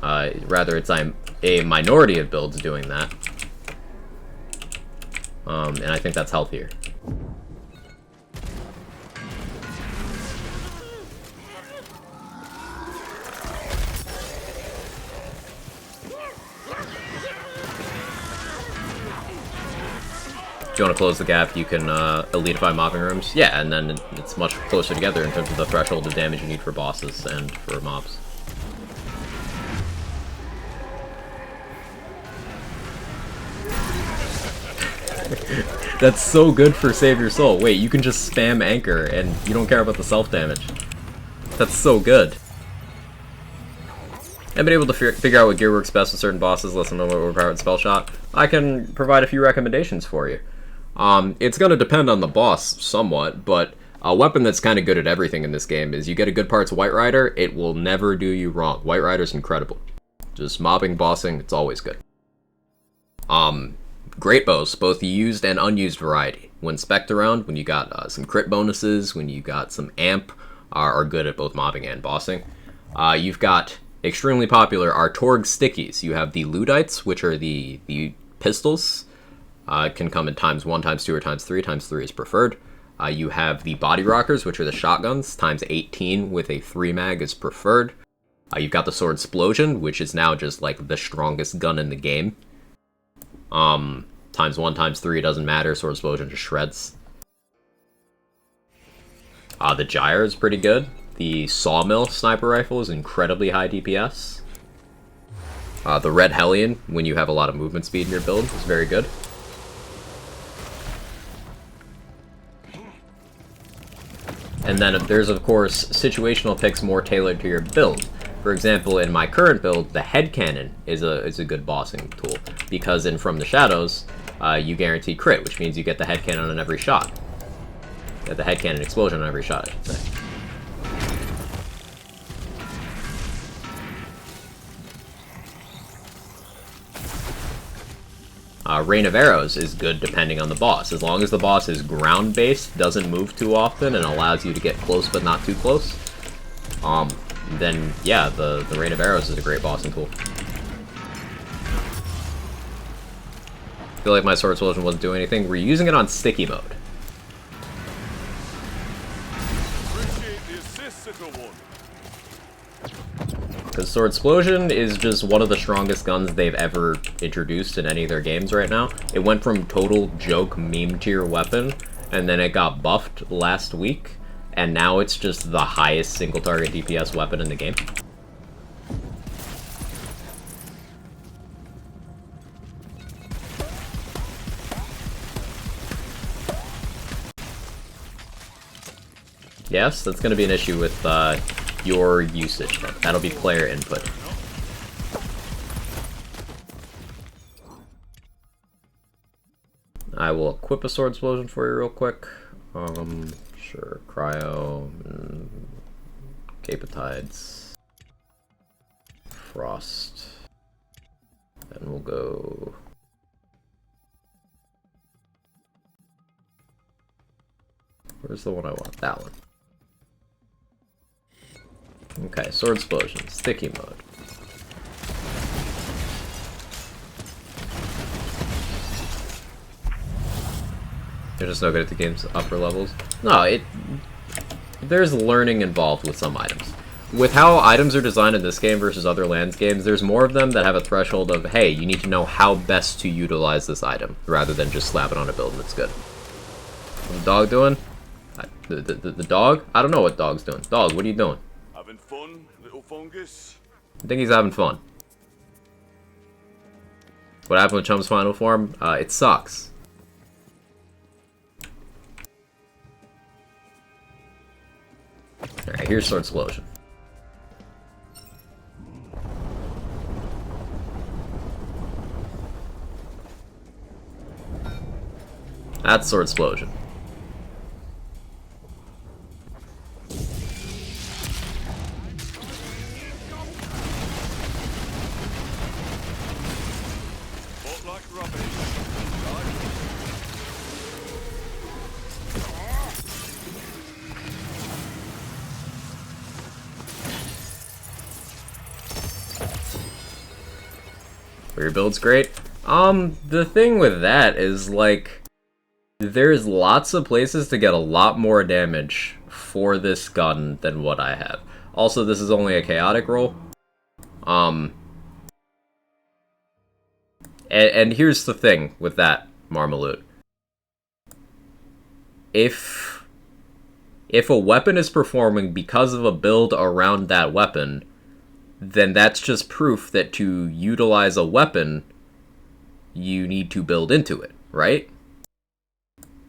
Rather, it's a minority of builds doing that. And I think that's healthier. If you want to close the gap, you can elitify mobbing rooms. Yeah, and then it's much closer together in terms of the threshold of damage you need for bosses and for mobs. That's so good for Save Your Soul. Wait, you can just spam Anchor and you don't care about the self-damage. That's so good. I've been able to figure out what gear works best with certain bosses, let them know what will require with spell shot. I can provide a few recommendations for you. It's going to depend on the boss somewhat, but a weapon that's kind of good at everything in this game is you get a good parts White Rider, it will never do you wrong. White Rider's incredible. Just mobbing, bossing, it's always good. Great bows, both the used and unused variety. When spec'd around, when you got some crit bonuses, when you got some amp, are good at both mobbing and bossing. You've got extremely popular are Torg stickies. You have the Luddites, which are the pistols. Can come in times 1, times 2, or times 3. Times 3 is preferred. You have the body rockers, which are the shotguns. Times 18 with a 3 mag is preferred. You've got the sword explosion, which is now just like the strongest gun in the game. Times 1, times 3, doesn't matter. Sword explosion just shreds. The gyre is pretty good. The sawmill sniper rifle is incredibly high DPS. The red hellion, when you have a lot of movement speed in your build, is very good. And then there's, of course, situational picks more tailored to your build. For example, in my current build, the head cannon is a good bossing tool, because in From the Shadows, you guarantee crit, which means you get the head cannon on every shot. Get the head cannon explosion on every shot, I should say. Rain of Arrows is good depending on the boss. As long as the boss is ground-based, doesn't move too often, and allows you to get close but not too close, then yeah, the Rain of Arrows is a great bossing tool. I feel like my Sword Explosion wasn't doing anything. We're using it on sticky mode. Appreciate the assist, little one. Because Sword Explosion is just one of the strongest guns they've ever introduced in any of their games right now. It went from total joke meme tier weapon, and then it got buffed last week, and now it's just the highest single target DPS weapon in the game. Yes, that's going to be an issue with your usage. That'll be player input. I will equip a Sword Explosion for you real quick. Sure, Cryo, Cape of Tides, Frost, and we'll go... Where's the one I want? That one. Okay, Sword Explosion, sticky mode. You're just no good at the game's upper levels? No, there's learning involved with some items. With how items are designed in this game versus other Lands games, there's more of them that have a threshold of, hey, you need to know how best to utilize this item, rather than just slap it on a build and it's good. What's the dog doing? The dog? I don't know what dog's doing. Dog, what are you doing? Having fun, little fungus? I think he's having fun. What happened with Chum's final form? It sucks. Alright, here's Sword Explosion. That's Sword Explosion. Your build's great. The thing with that is, like, there's lots of places to get a lot more damage for this gun than what I have. Also, this is only a chaotic roll. And here's the thing with that, Marmalute. If a weapon is performing because of a build around that weapon, then that's just proof that to utilize a weapon, you need to build into it, right?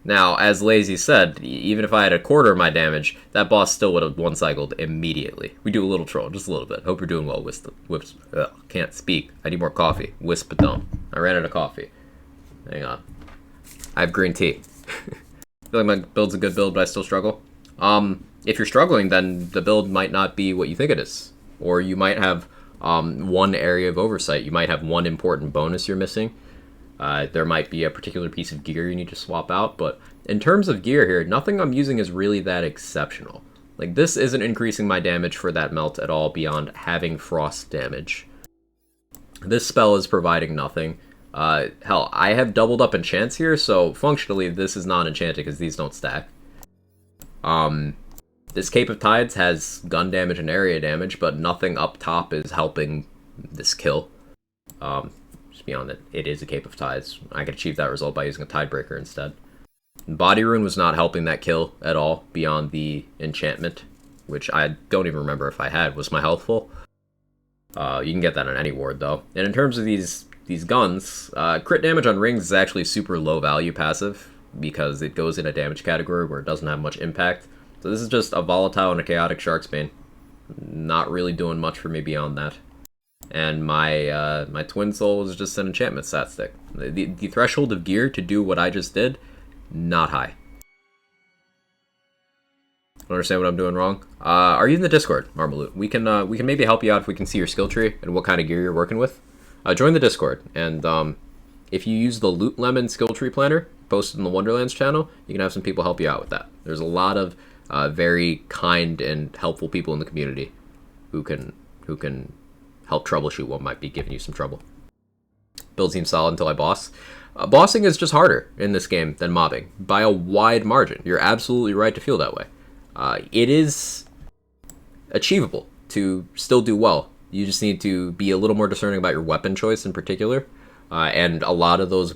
Now, as Lazy said, even if I had a quarter of my damage, that boss still would have one-cycled immediately. We do a little troll, just a little bit. Hope you're doing well, can't speak. I need more coffee. Wisp don't. I ran out of coffee. Hang on. I have green tea. I feel like my build's a good build, but I still struggle. If you're struggling, then the build might not be what you think it is. Or you might have one area of oversight. You might have one important bonus you're missing. There might be a particular piece of gear you need to swap out. But in terms of gear here, nothing I'm using is really that exceptional. Like, this isn't increasing my damage for that melt at all beyond having frost damage. This spell is providing nothing. Hell, I have doubled up enchants here, so functionally this is not enchanted because these don't stack. This Cape of Tides has gun damage and area damage, but nothing up top is helping this kill. Just beyond that, it is a Cape of Tides. I could achieve that result by using a Tidebreaker instead. Body Rune was not helping that kill at all, beyond the enchantment, which I don't even remember if I had. Was my health full? You can get that on any ward, though. And in terms of these guns, crit damage on rings is actually super low value passive, because it goes in a damage category where it doesn't have much impact. So this is just a volatile and a chaotic Sharksbane. Not really doing much for me beyond that. And my my Twin Soul is just an enchantment stat stick. The threshold of gear to do what I just did, not high. Don't understand what I'm doing wrong. Are you in the Discord, Marmaloot? We can maybe help you out if we can see your skill tree and what kind of gear you're working with. Join the Discord, and if you use the Loot Lemon skill tree planner posted in the Wonderlands channel, you can have some people help you out with that. There's a lot of very kind and helpful people in the community who can help troubleshoot what might be giving you some trouble. Build seems solid until I boss. Bossing is just harder in this game than mobbing by a wide margin. You're absolutely right to feel that way. It is achievable to still do well. You just need to be a little more discerning about your weapon choice in particular. And a lot of those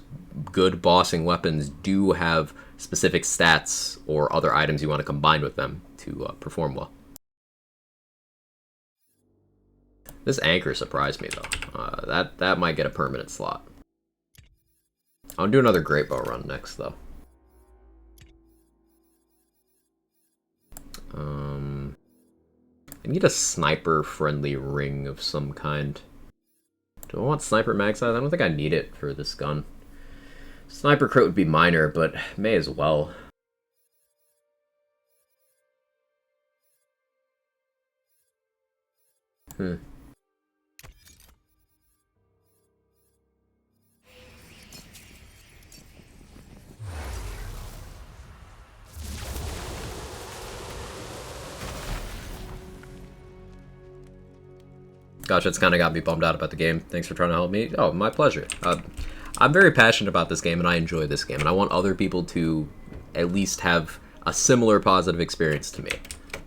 good bossing weapons do have specific stats or other items you want to combine with them to perform well. This anchor surprised me though. That might get a permanent slot. I'll do another Great Bow run next though. I need a sniper-friendly ring of some kind. Do I want sniper mag size? I don't think I need it for this gun. Sniper crit would be minor, but may as well. Gosh, it's kind of got me bummed out about the game. Thanks for trying to help me. Oh, my pleasure. I'm very passionate about this game, and I enjoy this game, and I want other people to at least have a similar positive experience to me.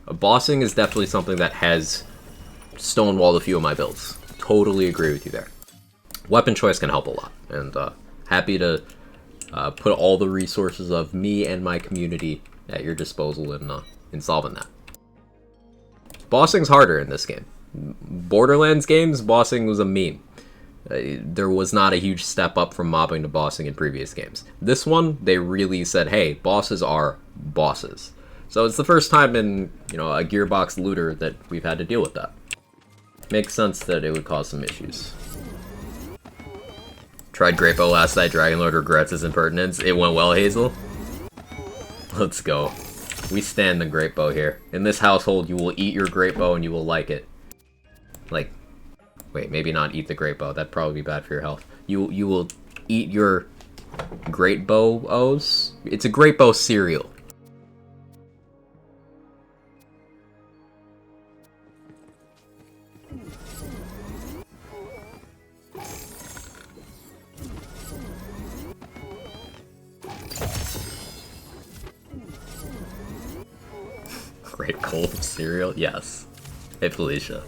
Bossing is definitely something that has stonewalled a few of my builds. Totally agree with you there. Weapon choice can help a lot, and happy to put all the resources of me and my community at your disposal in solving that. Bossing's harder in this game. Borderlands games, bossing was a meme. There was not a huge step up from mobbing to bossing in previous games. This one, they really said, hey, bosses are bosses. So it's the first time in, a Gearbox looter that we've had to deal with that. Makes sense that it would cause some issues. Tried Great Bow last night, Dragonlord regrets his impertinence. It went well, Hazel? Let's go. We stand the Great Bow here. In this household, you will eat your Great Bow and you will like it. Like, wait, maybe not eat the Great Bow. That'd probably be bad for your health. You will eat your Great Bow-os. It's a Great Bow cereal. Great cold cereal? Yes. Hey, Felicia.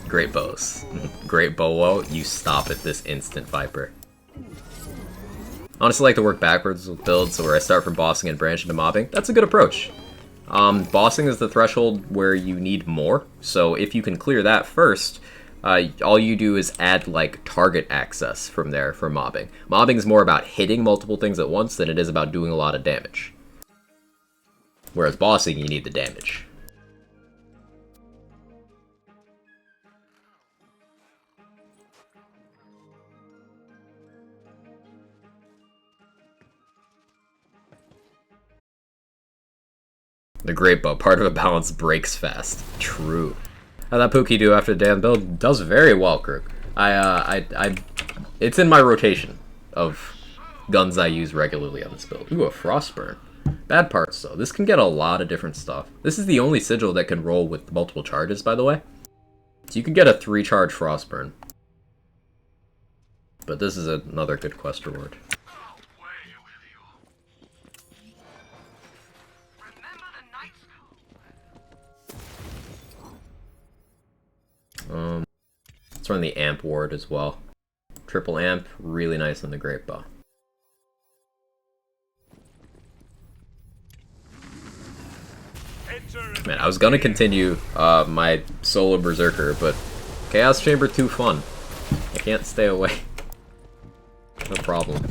Great bows. Great bow. You stop at this instant, Viper. Honestly, I like to work backwards with builds, so where I start from bossing and branch into mobbing. That's a good approach. Bossing is the threshold where you need more, so if you can clear that first, all you do is add, like, target access from there for mobbing. Mobbing is more about hitting multiple things at once than it is about doing a lot of damage. Whereas bossing, you need the damage. The Great Bow, part of a balance breaks fast. True. How'd that Pookie do after the damn build? Does very well, Crook. It's in my rotation of guns I use regularly on this build. Ooh, a Frostburn. Bad parts, though. This can get a lot of different stuff. This is the only sigil that can roll with multiple charges, by the way. So you can get a 3-charge Frostburn. But this is another good quest reward. Let's run the Amp Ward as well. Triple Amp, really nice on the Great Bow. Man, I was gonna continue my solo Berserker, but Chaos Chamber too fun. I can't stay away. No problem.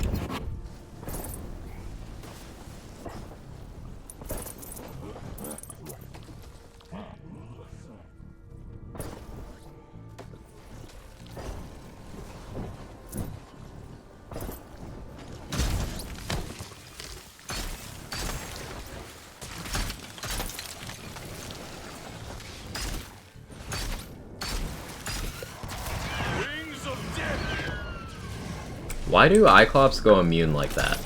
Why do Iclops go immune like that?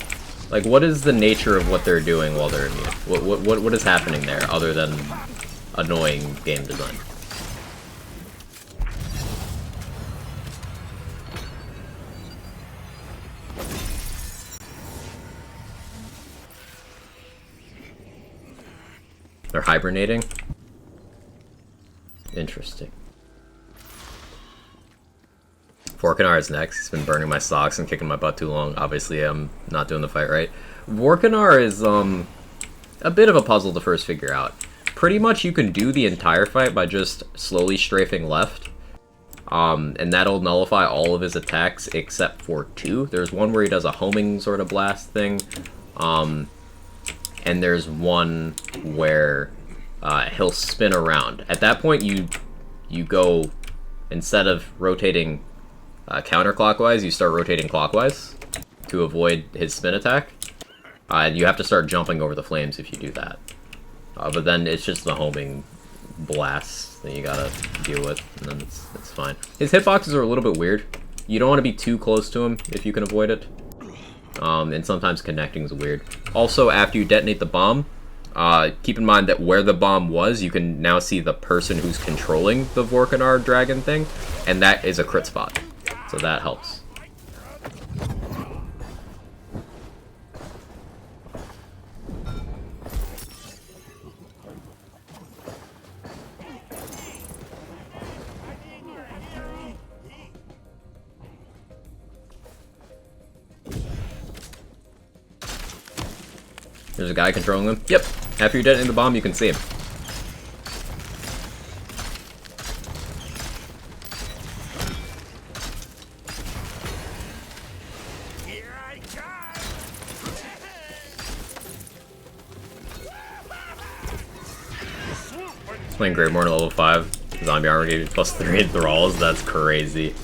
Like, what is the nature of what they're doing while they're immune? What is happening there other than annoying game design? They're hibernating? Interesting. Vorkanar is next. He's been burning my socks and kicking my butt too long. Obviously, I'm not doing the fight right. Vorkanar is a bit of a puzzle to first figure out. Pretty much you can do the entire fight by just slowly strafing left. And that'll nullify all of his attacks except for 2. There's one where he does a homing sort of blast thing. And there's one where he'll spin around. At that point, you go, instead of rotating counterclockwise, you start rotating clockwise to avoid his spin attack. And you have to start jumping over the flames if you do that. But then it's just the homing blast that you gotta deal with, and then it's fine. His hitboxes are a little bit weird. You don't want to be too close to him if you can avoid it. And sometimes connecting is weird. Also, after you detonate the bomb, keep in mind that where the bomb was, you can now see the person who's controlling the Vorkanar dragon thing, and that is a crit spot. So that helps. There's a guy controlling them. Yep. After you detonate the bomb, you can see him. Here I come! Playing Great Morn level 5. Zombie armor gave you +3 enthralls. That's crazy.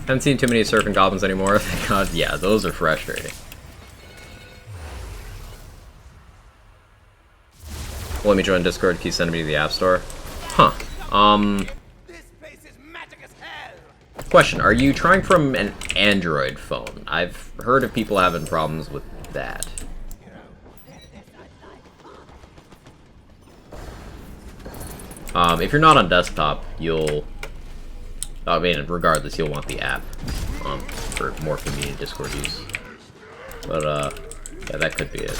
Haven't seen too many surfing goblins anymore. Thank God. Yeah, those are frustrating. Let me join Discord. Keep sending me to the App Store. Huh. This place is magic as hell! Question: are you trying from an Android phone? I've heard of people having problems with that. If you're not on desktop, you'll... I mean, regardless, you'll want the app for more convenient Discord use. But, yeah, that could be it.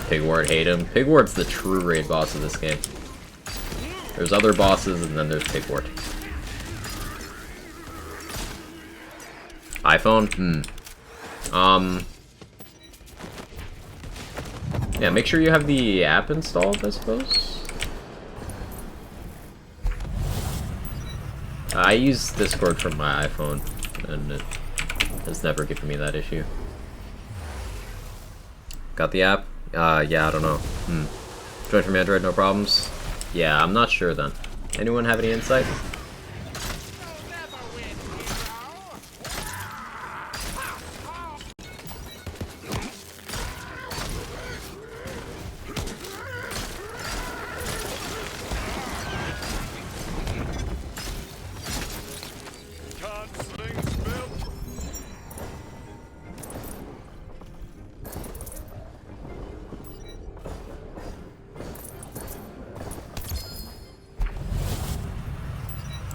Pigwort, hate him. Pigwort's the true raid boss of this game. There's other bosses, and then there's Pigwort. iPhone? Yeah, make sure you have the app installed, I suppose. I use Discord from my iPhone, and it has never given me that issue. Got the app? Yeah, I don't know. Join from Android, no problems? Yeah, I'm not sure then. Anyone have any insight?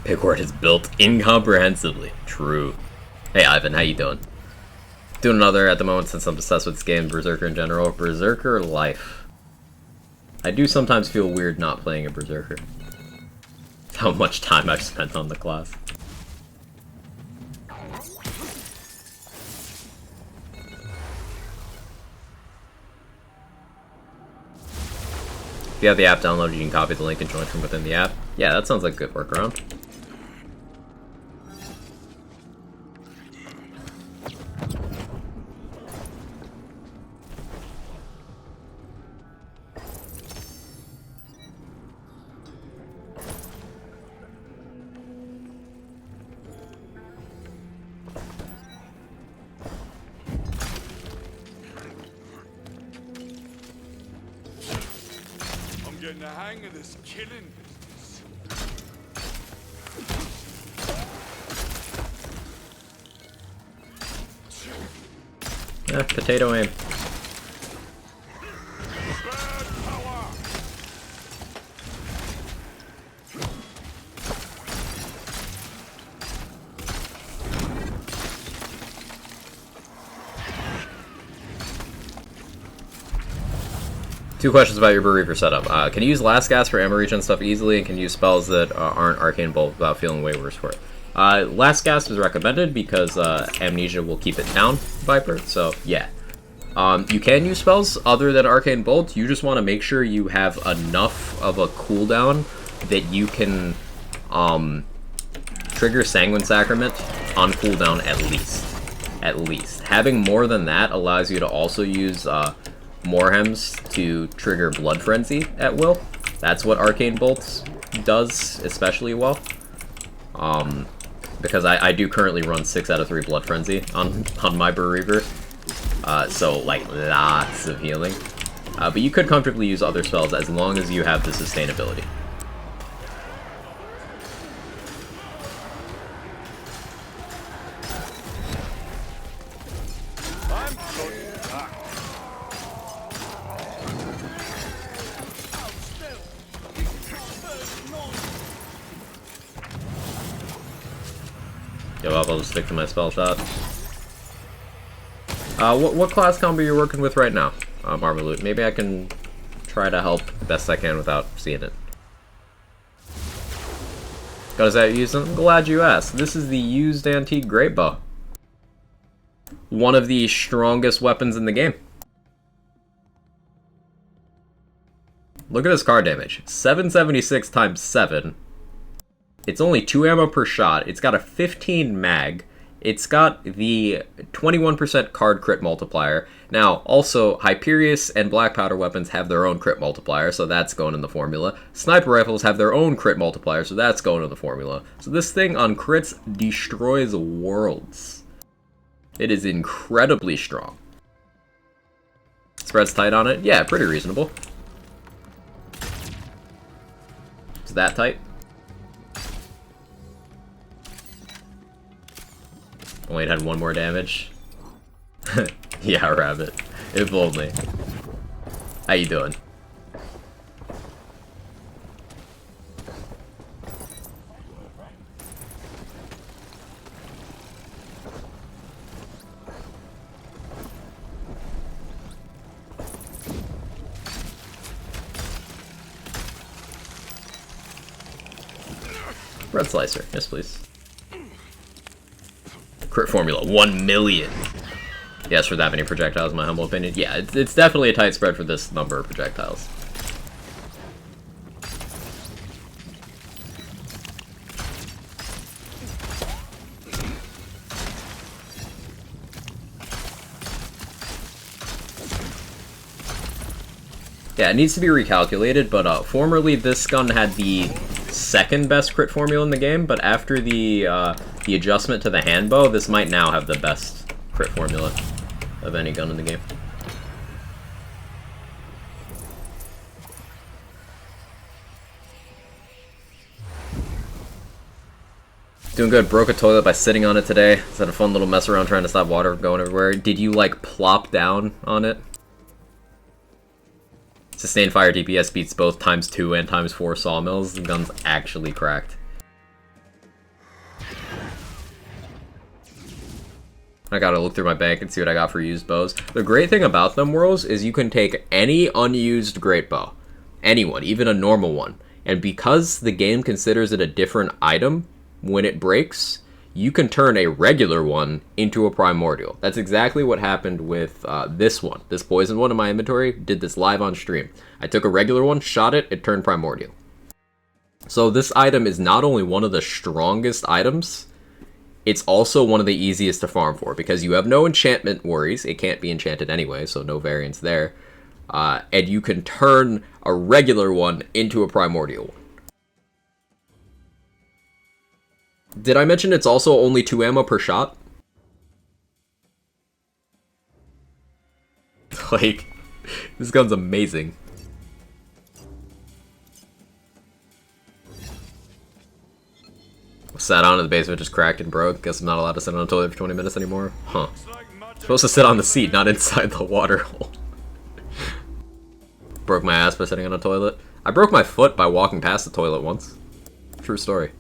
Pigwort is built incomprehensibly. True. Hey Ivan, how you doing? Doing another at the moment since I'm obsessed with this game, Berserker in general. Berserker life. I do sometimes feel weird not playing a Berserker. How much time I've spent on the class. If you have the app downloaded, you can copy the link and join from within the app. Yeah, that sounds like a good workaround. getting the hang of this killing business. Potato aim. Bird power! Two questions about your Bereaver setup. Can you use Last Gas for ammo regen stuff easily, and can you use spells that aren't Arcane Bolt without feeling way worse for it? Last Gas is recommended because Amnesia will keep it down, Viper, so yeah. You can use spells other than Arcane Bolt. You just want to make sure you have enough of a cooldown that you can trigger Sanguine Sacrament on cooldown at least. At least. Having more than that allows you to also use Morhems to trigger Blood Frenzy at will. That's what Arcane Bolts does especially well. Because I do currently run 6 out of 3 Blood Frenzy on my Bereaver. So, like, lots of healing. But you could comfortably use other spells as long as you have the sustainability. I'm going back. Give up, I'll just stick to my spell shot. What class combo are you working with right now, Marmalute? Maybe I can try to help best I can without seeing it. Got that used? I'm glad you asked. This is the used antique great bow. One of the strongest weapons in the game. Look at this card damage. 776 times 7. It's only 2 ammo per shot. It's got a 15 mag. It's got the 21% card crit multiplier. Now, also, Hyperius and Black Powder weapons have their own crit multiplier, so that's going in the formula. Sniper rifles have their own crit multiplier, so that's going in the formula. So this thing on crits destroys worlds. It is incredibly strong. Spreads tight on it? Yeah, pretty reasonable. Is that tight? Only it had 1 more damage. Yeah, rabbit. If only. How you doing? Bread slicer. Yes, please. Crit formula, 1 million. Yes, for that many projectiles, in my humble opinion. Yeah, it's definitely a tight spread for this number of projectiles. Yeah, it needs to be recalculated, but formerly this gun had the second best crit formula in the game, but after the adjustment to the handbow, this might now have the best crit formula of any gun in the game. Doing good. Broke a toilet by sitting on it today. Just had a fun little mess around trying to stop water from going everywhere. Did you, like, plop down on it? Sustained fire DPS beats both ×2 and ×4 sawmills. The gun's actually cracked. I gotta look through my bank and see what I got for used bows. The great thing about them, Worlds, is you can take any unused great bow. Anyone, even a normal one. And because the game considers it a different item when it breaks, you can turn a regular one into a primordial. That's exactly what happened with this one. This poison one in my inventory, did this live on stream. I took a regular one, shot it, it turned primordial. So this item is not only one of the strongest items, it's also one of the easiest to farm for, because you have no enchantment worries. It can't be enchanted anyway, so no variance there. And you can turn a regular one into a primordial one. Did I mention it's also only 2 ammo per shot? Like, this gun's amazing. sat on it, the basement just cracked and broke. Guess I'm not allowed to sit on a toilet for 20 minutes anymore. Huh. Looks like magic. Supposed to sit on the seat, not inside the water hole. Broke my ass by sitting on a toilet. I broke my foot by walking past the toilet once. True story.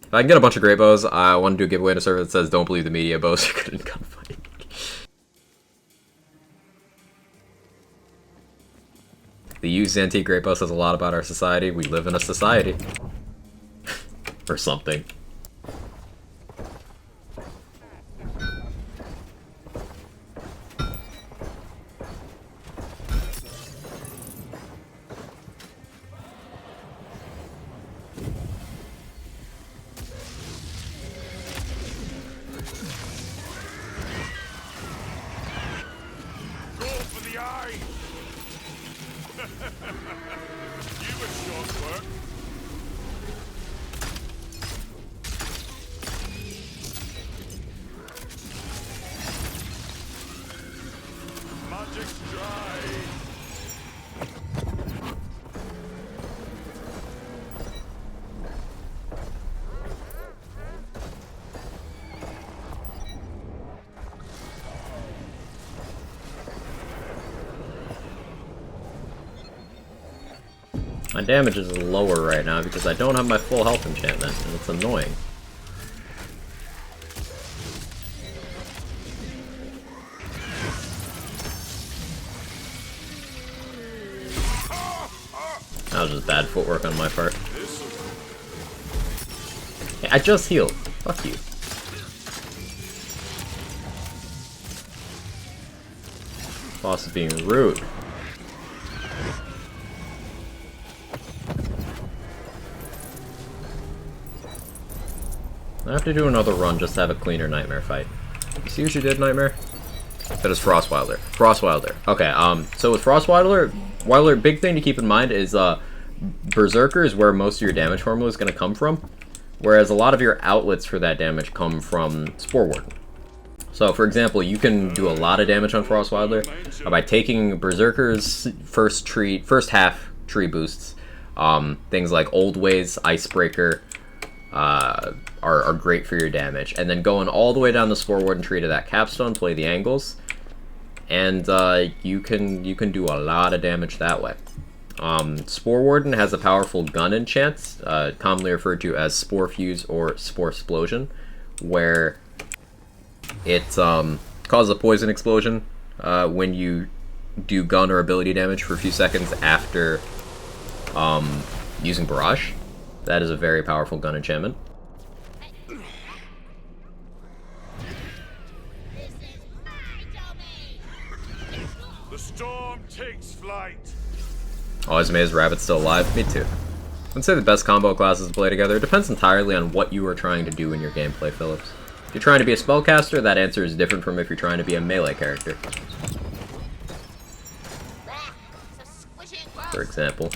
If I can get a bunch of great bows, I want to do a giveaway in a server that says don't believe the media, bows are good in gunfighting. The used antique great bow says a lot about our society. We live in a society. Or something. Go for the eye. You were short work. Magic's dry. My damage is lower right now because I don't have my full health enchantment, and it's annoying. That was just bad footwork on my part. Hey, I just healed. Fuck you. Boss is being rude. I have to do another run just to have a cleaner Nightmare fight. You see what you did, Nightmare? That is Frostwilder. Frostwilder. Okay, so with Frostwilder, big thing to keep in mind is, Berserker is where most of your damage formula is going to come from, whereas a lot of your outlets for that damage come from Spore Warden. So, for example, you can do a lot of damage on Frostwilder by taking Berserker's first half tree boosts. Things like Old Ways, Icebreaker, are great for your damage, and then going all the way down the Spore Warden tree to that capstone, play the angles, and you can do a lot of damage that way. Spore Warden has a powerful gun enchant, commonly referred to as Spore Fuse or Spore Explosion, where it causes a poison explosion when you do gun or ability damage for a few seconds after using Barrage. That is a very powerful gun enchantment. The storm takes flight. Always amazed Rabbit's still alive. Me too. I'd say the best combo classes to play together. It depends entirely on what you are trying to do in your gameplay, Phillips. If you're trying to be a spellcaster, that answer is different from if you're trying to be a melee character. For example.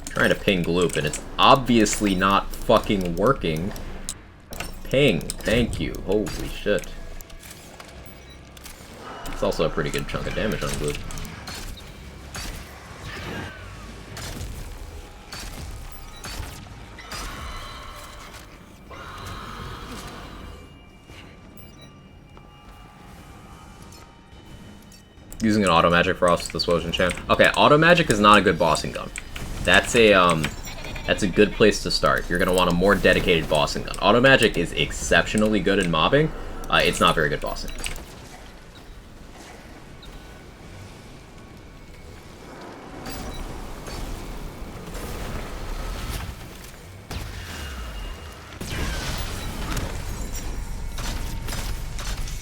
Trying to ping Gloop, and it's obviously not fucking working. Ping. Thank you. Holy shit. It's also a pretty good chunk of damage on Gloop. Using an auto magic for off the Swotion champ. Okay, auto magic is not a good bossing gun. That's a good place to start. You're gonna want a more dedicated bossing gun. Auto magic is exceptionally good in mobbing. It's not very good bossing.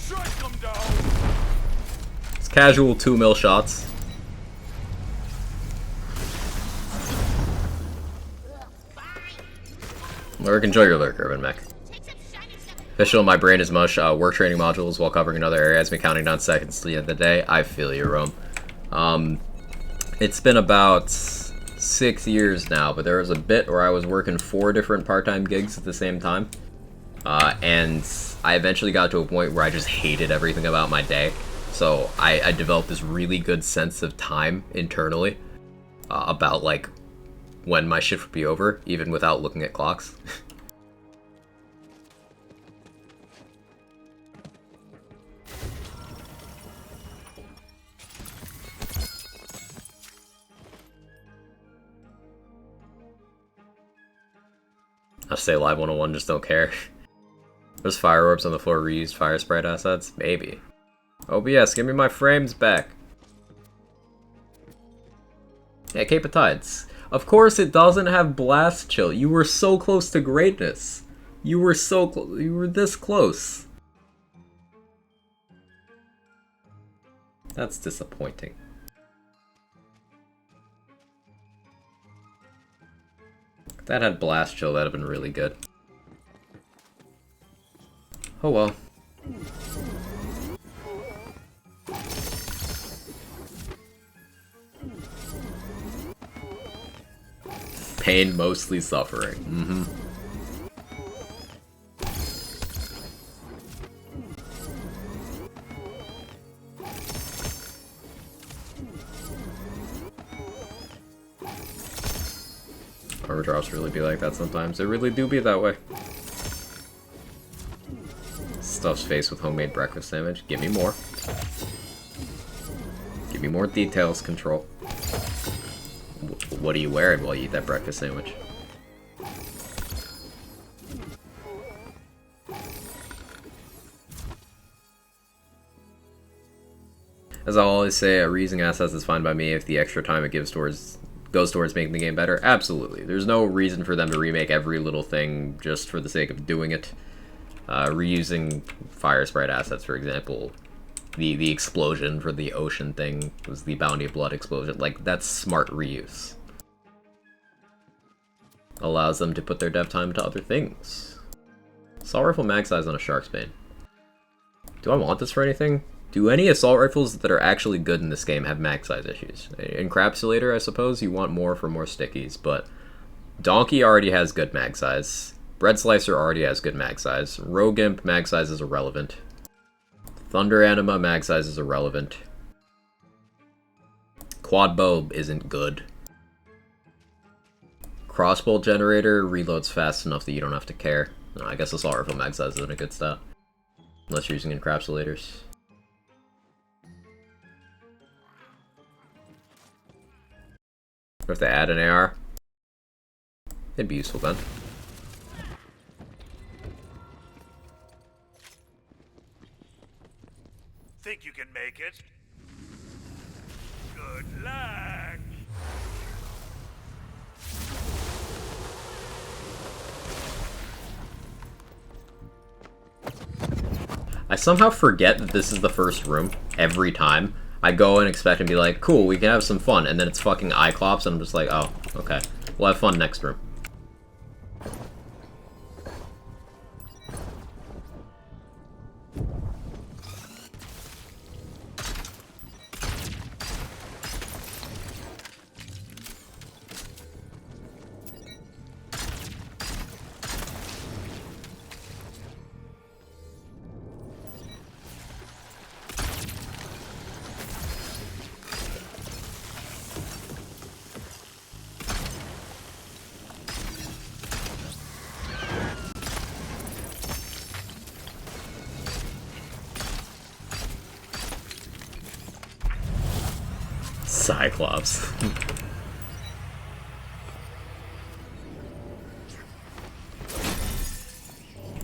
Strike them down. It's casual 2 mil shots. Lurk, enjoy your lurk, Urban Mech. Official, my brain is mush. Work training modules while covering another area has been counting down seconds to the end of the day. I feel you, Rome. It's been about 6 years now, but there was a bit where I was working 4 different part-time gigs at the same time. And I eventually got to a point where I just hated everything about my day. So I developed this really good sense of time internally about like when my shift would be over, even without looking at clocks. I'll stay alive 101, just don't care. There's fire orbs on the floor, reused fire sprite assets? Maybe. OBS, give me my frames back. Yeah, Cape of Tides. Of course it doesn't have blast chill. You were so close to greatness. You were so you were this close. That's disappointing. If that had blast chill, that'd have been really good. Oh well. Pain, mostly suffering. Mm-hmm. Armor drops really be like that sometimes. They really do be that way. Stuff's face with homemade breakfast sandwich. Give me more. Give me more details, Control. What are you wearing while you eat that breakfast sandwich? As I always say, reusing assets is fine by me if the extra time it goes towards making the game better. Absolutely. There's no reason for them to remake every little thing just for the sake of doing it. Reusing fire sprite assets, for example. The explosion for the ocean thing was the Bounty of Blood explosion. Like, that's smart reuse. Allows them to put their dev time to other things. Assault rifle mag size on a Shark's Bane. Do I want this for anything? Do any assault rifles that are actually good in this game have mag size issues? Encapsulator, I suppose, you want more for more stickies, but Donkey already has good mag size. Bread Slicer already has good mag size. Rogue Imp mag size is irrelevant. Thunder Anima mag size is irrelevant. Quad Bow isn't good. Crossbow Generator reloads fast enough that you don't have to care. No, I guess assault rifle mag size isn't a good stat. Unless you're using encapsulators. Or if they add an AR, it'd be useful then. Think you can make it? Good luck! I somehow forget that this is the first room every time. I go and expect and be like, cool, we can have some fun, and then it's fucking Iclops, and I'm just like, oh, okay. We'll have fun next room. Cyclops.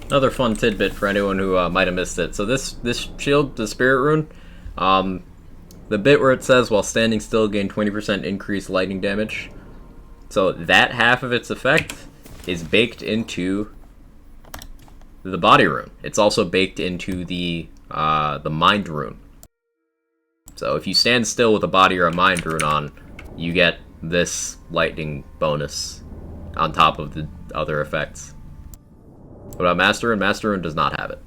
Another fun tidbit for anyone who might have missed it. So this shield, the Spirit Rune, the bit where it says while standing still gain 20% increased lightning damage. So that half of its effect is baked into the body rune. It's also baked into the mind rune. So if you stand still with a body or a mind rune on, you get this lightning bonus on top of the other effects. What about Master Rune? Master Rune does not have it.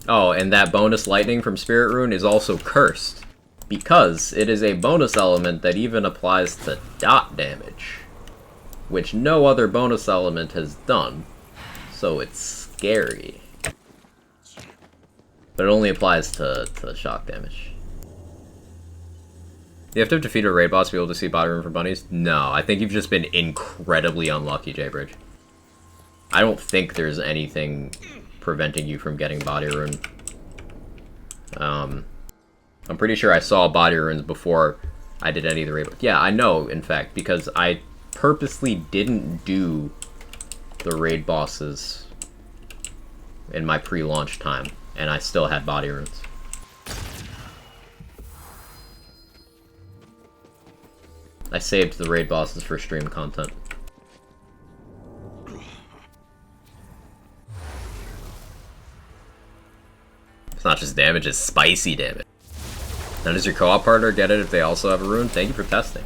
Oh, and that bonus lightning from Spirit Rune is also cursed, because it is a bonus element that even applies to dot damage, which no other bonus element has done, so it's scary. But it only applies to shock damage. You have to defeat a raid boss to be able to see body room for bunnies? No, I think you've just been incredibly unlucky, J-Bridge. I don't think there's anything preventing you from getting body rune. I'm pretty sure I saw body runes before I did any of the raid. Yeah, I know, in fact, because I purposely didn't do the raid bosses in my pre-launch time, and I still had body runes. I saved the raid bosses for stream content. It's not just damage, it's spicy damage. Now does your co-op partner get it if they also have a rune? Thank you for testing.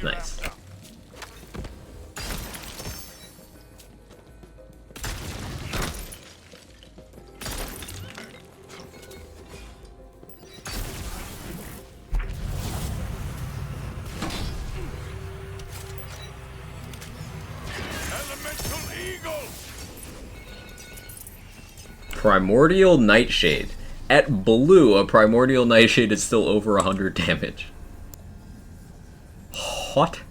Nice. Primordial Nightshade. At blue, a Primordial Nightshade is still over 100 damage. What?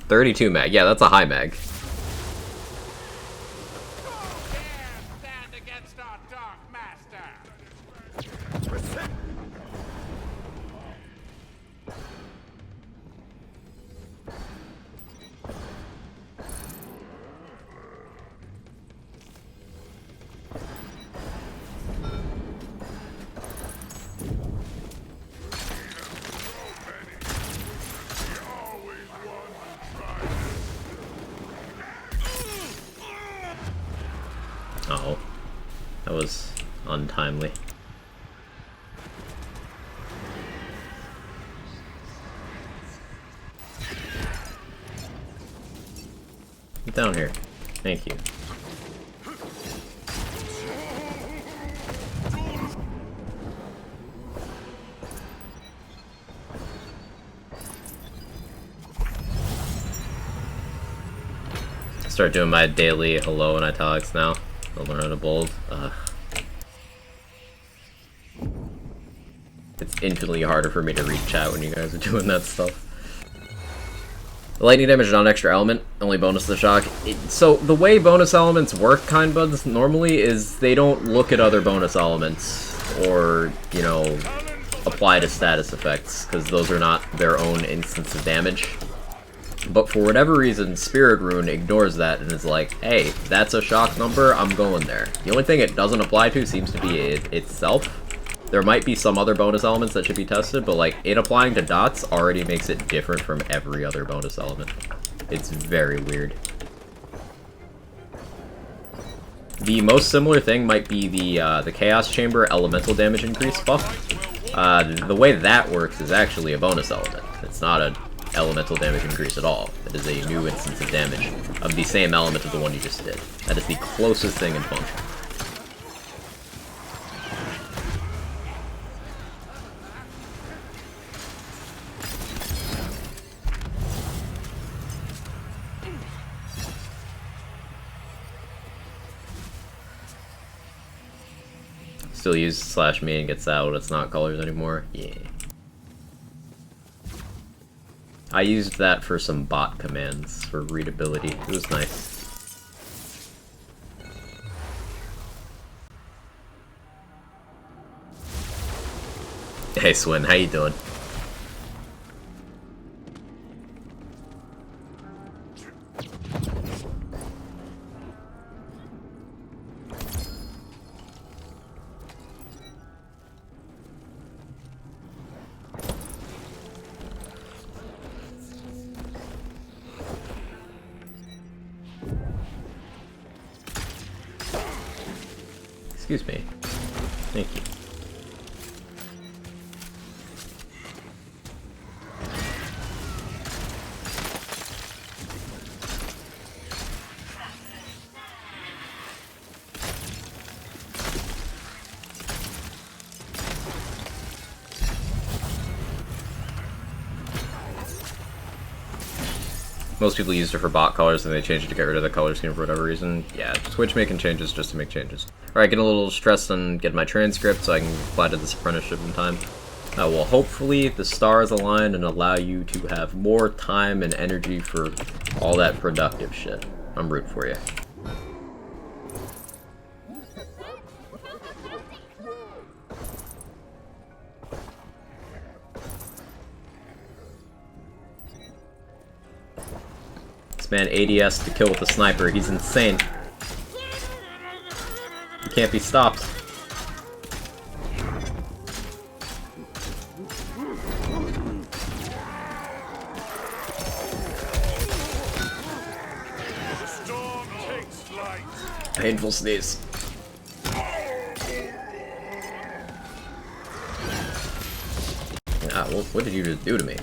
.32 mag. Yeah, that's a high mag. Stand against our dark master. Oh, that was untimely. Get down here. Thank you. Start doing my daily hello in italics now. I'll learn how to bold. It's infinitely harder for me to read chat when you guys are doing that stuff. The lightning damage is not an extra element, only bonus to the shock. So the way bonus elements work, kind buds, normally is they don't look at other bonus elements or, you know, apply to status effects, because those are not their own instance of damage. But for whatever reason, Spirit Rune ignores that and is like, hey, that's a shock number, I'm going there. The only thing it doesn't apply to seems to be it itself. There might be some other bonus elements that should be tested, but like, it applying to dots already makes it different from every other bonus element. It's very weird. The most similar thing might be the Chaos Chamber elemental damage increase buff. The way that works is actually a bonus element. It's not an elemental damage increase at all. It is a new instance of damage of the same element of the one you just did. That is the closest thing in function. Still use /me and gets out, it's not colors anymore. Yeah. I used that for some bot commands for readability. It was nice. Hey Swin, how you doing? Excuse me. Thank you. Most people used it for bot colors and they changed it to get rid of the color scheme for whatever reason. Yeah, Twitch making changes just to make changes. Alright, getting a little stressed on getting my transcript so I can apply to this apprenticeship in time. Well, hopefully the stars align and allow you to have more time and energy for all that productive shit. I'm rooting for you. Man, ADS to kill with a sniper. He's insane. He can't be stopped. The storm takes flight. Painful sneeze. Ah, what did you just do to me?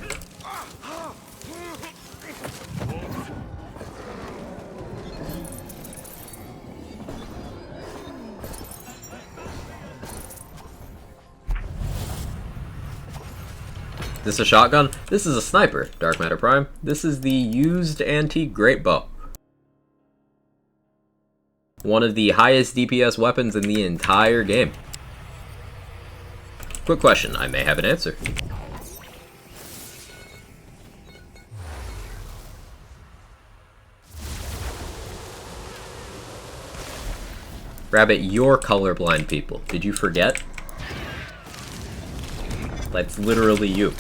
This a shotgun? This is a sniper, Dark Matter Prime. This is the used antique great bow. One of the highest DPS weapons in the entire game. Quick question, I may have an answer. Rabbit, you're colorblind people. Did you forget? That's literally you.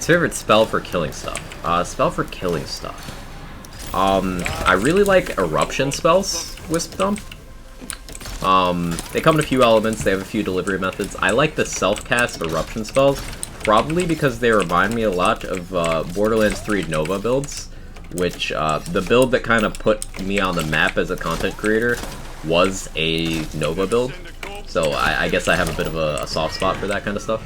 Favorite spell for killing stuff. Spell for killing stuff. I really like eruption spells, Wisp-Dumb. They come in a few elements, they have a few delivery methods. I like the self-cast eruption spells, probably because they remind me a lot of Borderlands 3 Nova builds, which, the build that kind of put me on the map as a content creator was a Nova build. So I guess I have a bit of a soft spot for that kind of stuff.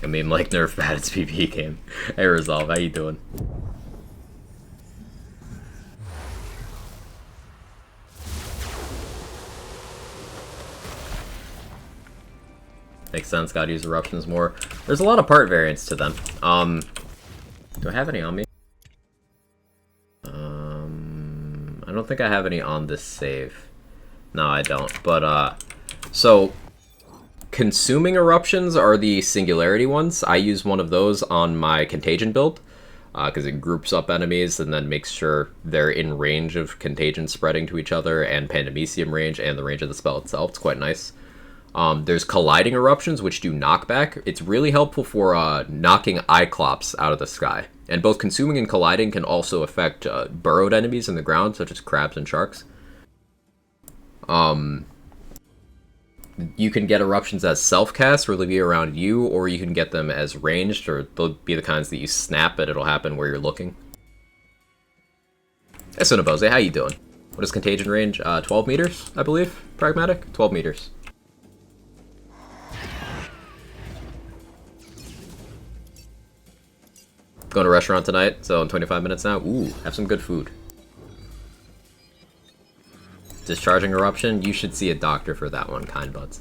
I mean, like, nerf bad, it's PvE game. Hey, Resolve, how you doing? Makes sense, gotta use eruptions more. There's a lot of part variants to them. Do I have any on me? I don't think I have any on this save. No, I don't. But, so... Consuming eruptions are the singularity ones. I use one of those on my Contagion build, because it groups up enemies and then makes sure they're in range of Contagion spreading to each other and Pandemicium range and the range of the spell itself. It's quite nice. There's colliding eruptions, which do knockback. It's really helpful for knocking Cyclops out of the sky. And both consuming and colliding can also affect burrowed enemies in the ground, such as crabs and sharks. You can get eruptions as self-cast, where they'll be around you, or you can get them as ranged, or they'll be the kinds that you snap, but it'll happen where you're looking. Hey, Sonobose, how you doing? What is Contagion range? 12 meters, I believe? Pragmatic? 12 meters. Going to a restaurant tonight, so in 25 minutes now. Ooh, have some good food. Discharging eruption, you should see a doctor for that one, kind buds.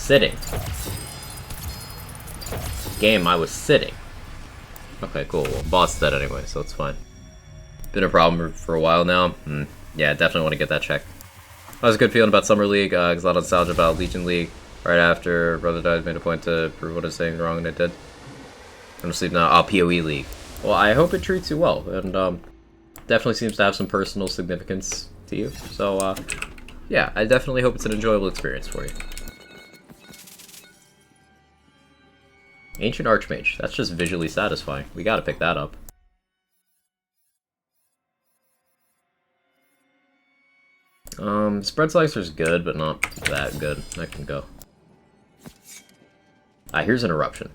sitting. Game, I was sitting. Okay, cool. Well, boss dead anyway, so it's fine. Been a problem for a while now. Yeah, definitely want to get that checked. I was a good feeling about Summer League, because a lot of nostalgia about Legion League. Right after Brother died, made a point to prove what I was saying wrong, and it did. I'm asleep now. PoE League. Well, I hope it treats you well, and definitely seems to have some personal significance to you. So, yeah, I definitely hope it's an enjoyable experience for you. Ancient Archmage. That's just visually satisfying. We gotta pick that up. Spread Slicer's good, but not that good. That can go. Here's an eruption.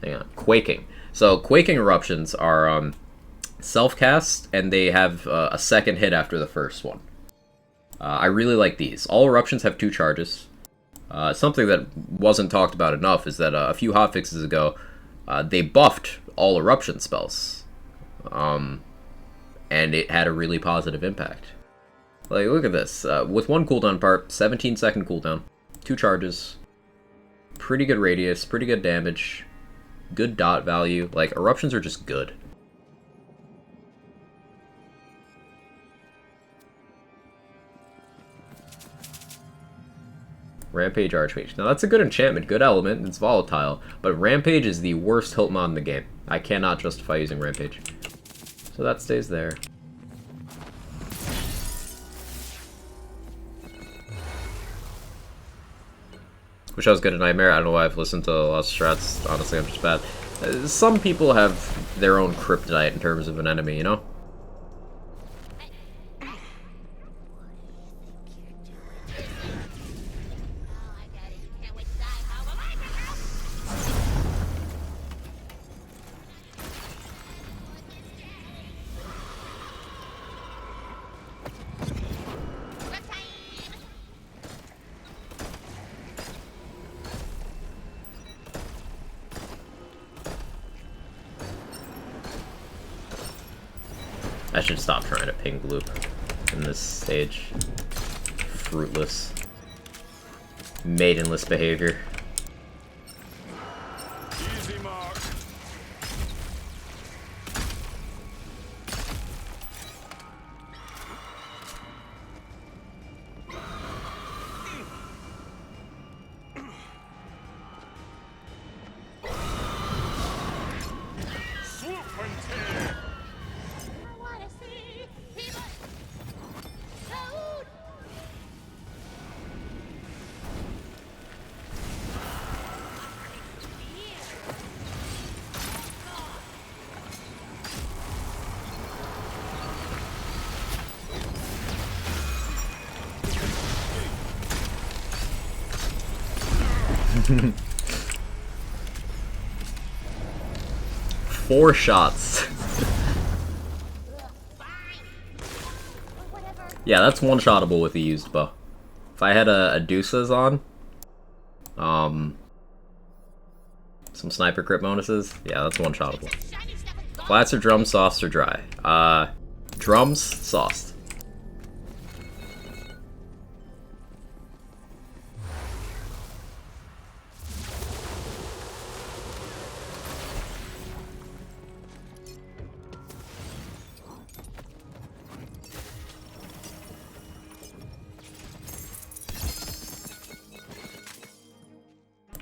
Hang on. Quaking. So, Quaking eruptions are self-cast, and they have a second hit after the first one. I really like these. All eruptions have 2 charges. Something that wasn't talked about enough is that a few hotfixes ago, they buffed all eruption spells. And it had a really positive impact. Like, look at this. With 1 cooldown part, 17-second cooldown, 2 charges, pretty good radius, pretty good damage, good dot value. Like, eruptions are just good. Rampage Archmage. Now that's a good enchantment, good element, it's volatile, but Rampage is the worst hilt mod in the game. I cannot justify using Rampage. So that stays there. Wish I was good at Nightmare. I don't know why I've listened to a lot of strats. Honestly, I'm just bad. Some people have their own kryptonite in terms of an enemy, you know? I should stop trying to ping loop in this stage. Fruitless. Maidenless behavior. Easy mark. Swoop and tear. I wanna see people load. Four shots. Yeah, that's one-shottable with a used bow. If I had a Deuces on, some sniper crit bonuses, yeah, that's one-shottable. Flats or drums, sauced or dry? Drums, sauced.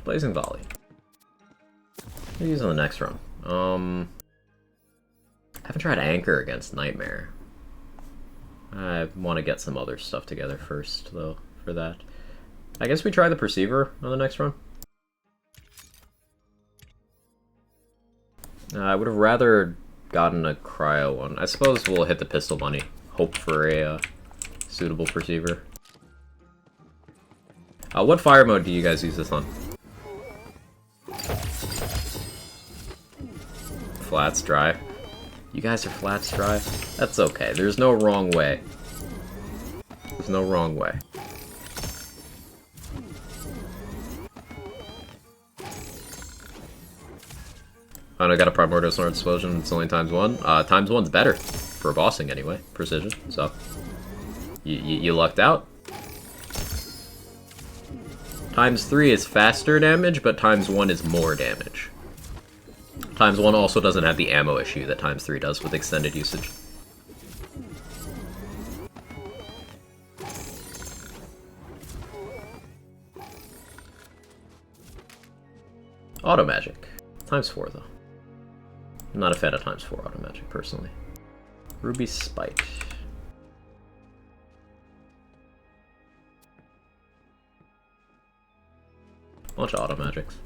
Blazing Volley. What do you use on the next run? I haven't tried Anchor against Nightmare. I want to get some other stuff together first, though, for that. I guess we try the Perceiver on the next run. I would have rather gotten a Cryo one. I suppose we'll hit the pistol money. Hope for a suitable Perceiver. What fire mode do you guys use this on? Flats dry. You guys are flats dry? That's okay. There's no wrong way. There's no wrong way. Oh, and I got a Primordial Snort Explosion. It's only ×1. ×1's better for bossing anyway. Precision. So you lucked out. Times 3 is faster damage, but times 1 is more damage. Times 1 also doesn't have the ammo issue that times 3 does with extended usage. Auto magic. Times 4 though. I'm not a fan of times 4 auto magic personally. Ruby Spike. Bunch of auto magics.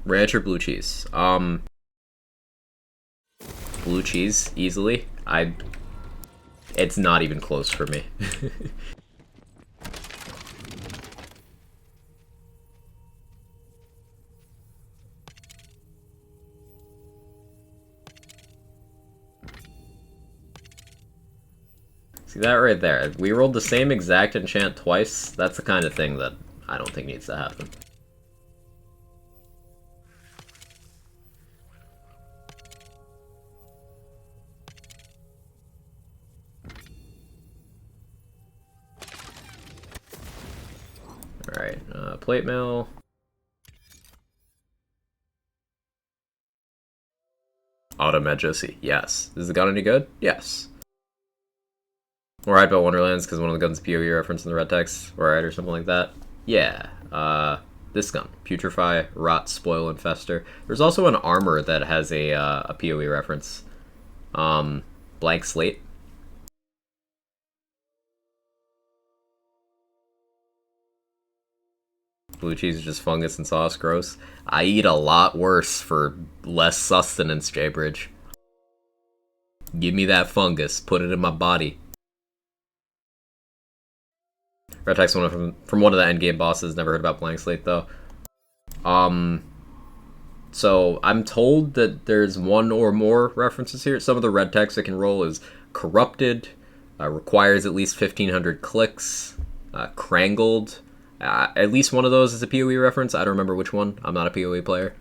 Ranch or blue cheese? Blue cheese, easily. It's not even close for me. See that right there? We rolled the same exact enchant twice. That's the kind of thing that I don't think needs to happen. Alright, plate mail. Auto Medjosi, yes. Is the gun any good? Yes. Or I'd bet Wonderlands because one of the guns PoE reference in the red text, or or something like that. Yeah. This gun, Putrefy, Rot, Spoil, and Fester. There's also an armor that has a PoE reference. Blank Slate. Blue cheese is just fungus and sauce, gross. I eat a lot worse for less sustenance, Jaybridge. Give me that fungus, put it in my body. Red text one from one of the endgame bosses, never heard about Blank Slate though. So I'm told that there's one or more references here. Some of the red text I can roll is Corrupted, requires at least 1,500 clicks, Crangled. At least one of those is a PoE reference. I don't remember which one. I'm not a PoE player.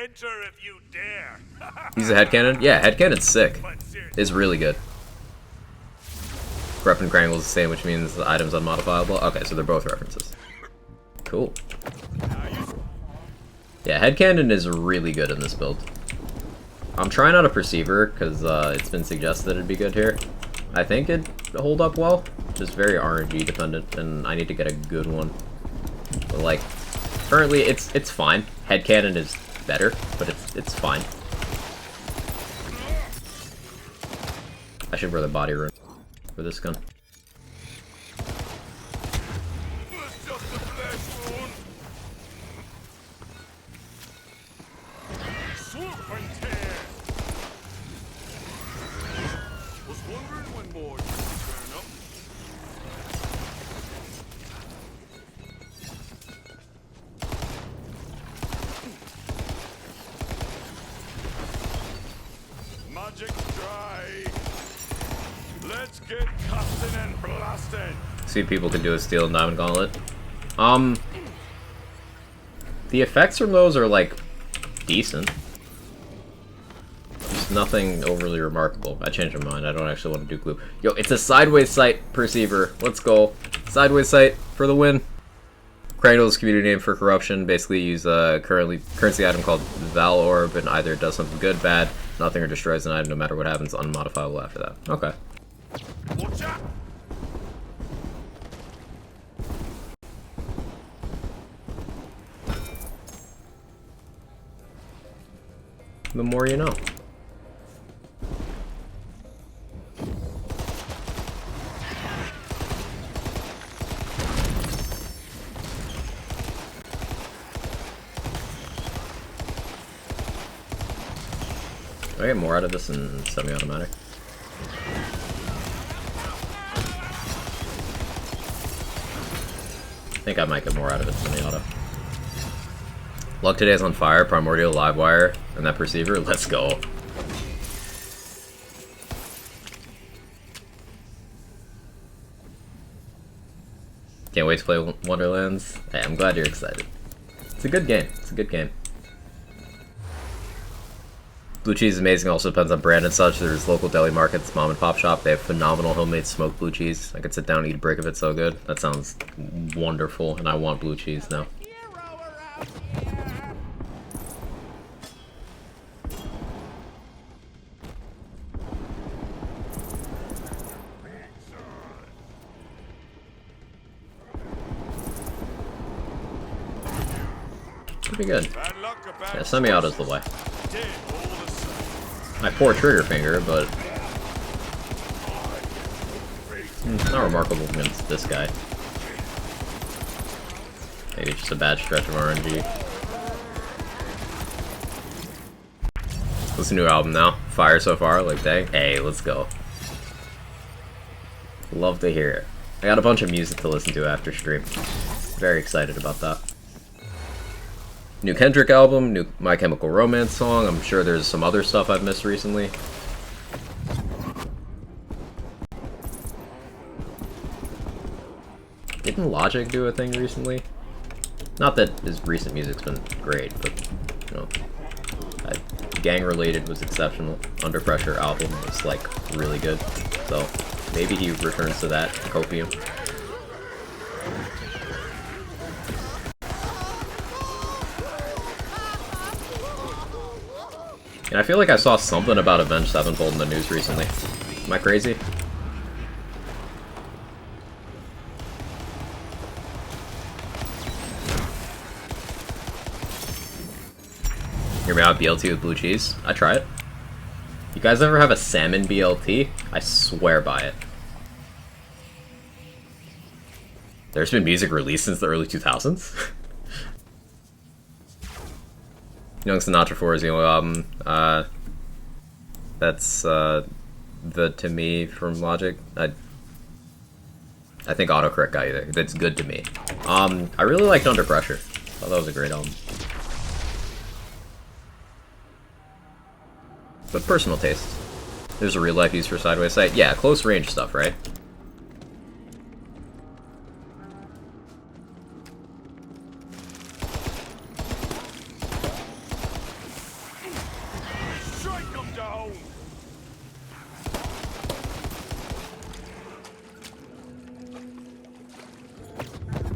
Enter if you dare. Use a headcanon? Yeah, headcanon's sick. It's really good. Corrupt and Crangle is the same, which means the item's unmodifiable. Okay, so they're both references. Cool. Yeah, headcanon is really good in this build. I'm trying out a Perceiver, because it's been suggested it'd be good here. I think it'd hold up well. Just very RNG dependent, and I need to get a good one. But like, currently it's fine. Headcanon is better, but it's fine. I should wear the body rune for this gun. It's just a flesh wound. Swoop and tear. Was wondering when more would turn up. Magic dry. Let's get casting and blasting. See, people can do a Steel and Diamond Gauntlet. The effects from those are like decent. Just nothing overly remarkable. I changed my mind. I don't actually want to do glue. Yo, it's a sideways sight Perceiver. Let's go. Sideways sight for the win. Crangle is community name for corruption. Basically, use a currency item called Val Orb, and either it does something good, bad, nothing, or destroys an item no matter what happens, unmodifiable after that. Okay. Watch out. The more you know. I get more out of this in semi-automatic. I think I might get more out of it than the auto. Luck today is on fire, Primordial, Livewire, and that Perceiver. Let's go. Can't wait to play Wonderlands. Hey, I'm glad you're excited. It's a good game. It's a good game. Blue cheese is amazing, also depends on brand and such. There's local deli markets, mom and pop shop. They have phenomenal homemade smoked blue cheese. I could sit down and eat a brick of it, so good. That sounds wonderful, and I want blue cheese now. Pretty good. Yeah, semi-auto's the way. My poor trigger finger, but not remarkable against this guy. Maybe just a bad stretch of RNG. What's the new album now? Fire so far? Like, dang. Hey, let's go. Love to hear it. I got a bunch of music to listen to after stream. Very excited about that. New Kendrick album, new My Chemical Romance song. I'm sure there's some other stuff I've missed recently. Didn't Logic do a thing recently? Not that his recent music's been great, but, you know, Gang Related was exceptional. Under Pressure album was, like, really good. So, maybe he returns to that. Copium. And I feel like I saw something about Avenged Sevenfold in the news recently. Am I crazy? Hear me out, BLT with blue cheese? I try it. You guys ever have a salmon BLT? I swear by it. There's been music released since the early 2000s? Young Sinatra 4 is the only album. That's the To Me from Logic. I think autocorrect got you there. That's good to me. I really liked Under Pressure. I thought that was a great album. But personal taste. There's a real life use for Sideways Sight. Yeah, close range stuff, right?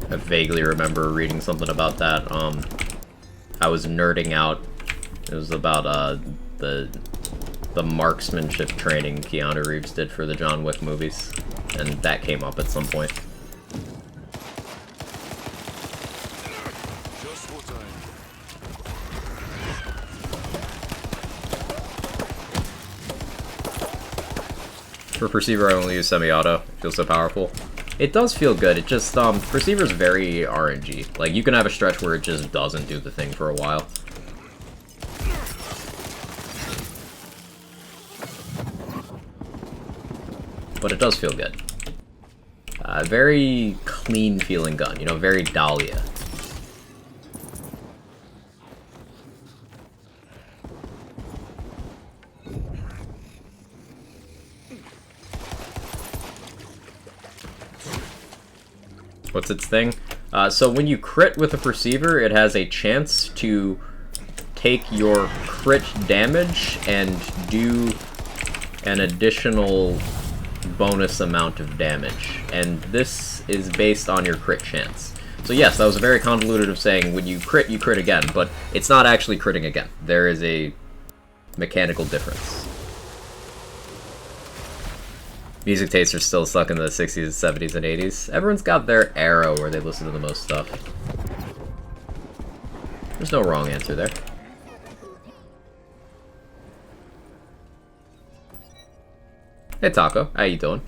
I vaguely remember reading something about that. I was nerding out. It was about the marksmanship training Keanu Reeves did for the John Wick movies, and that came up at some point. For Perceiver, I only use semi-auto. It feels so powerful. It does feel good. It just, Perceiver's very RNG. Like, you can have a stretch where it just doesn't do the thing for a while. But it does feel good. Very clean feeling gun, you know, very Dahlia. What's its thing? So when you crit with a Perceiver, it has a chance to take your crit damage and do an additional bonus amount of damage. And this is based on your crit chance. So yes, that was a very convoluted of saying when you crit again, but it's not actually critting again. There is a mechanical difference. Music tastes are still stuck in the 60s, 70s, and 80s. Everyone's got their era where they listen to the most stuff. There's no wrong answer there. Hey Taco, how you doing?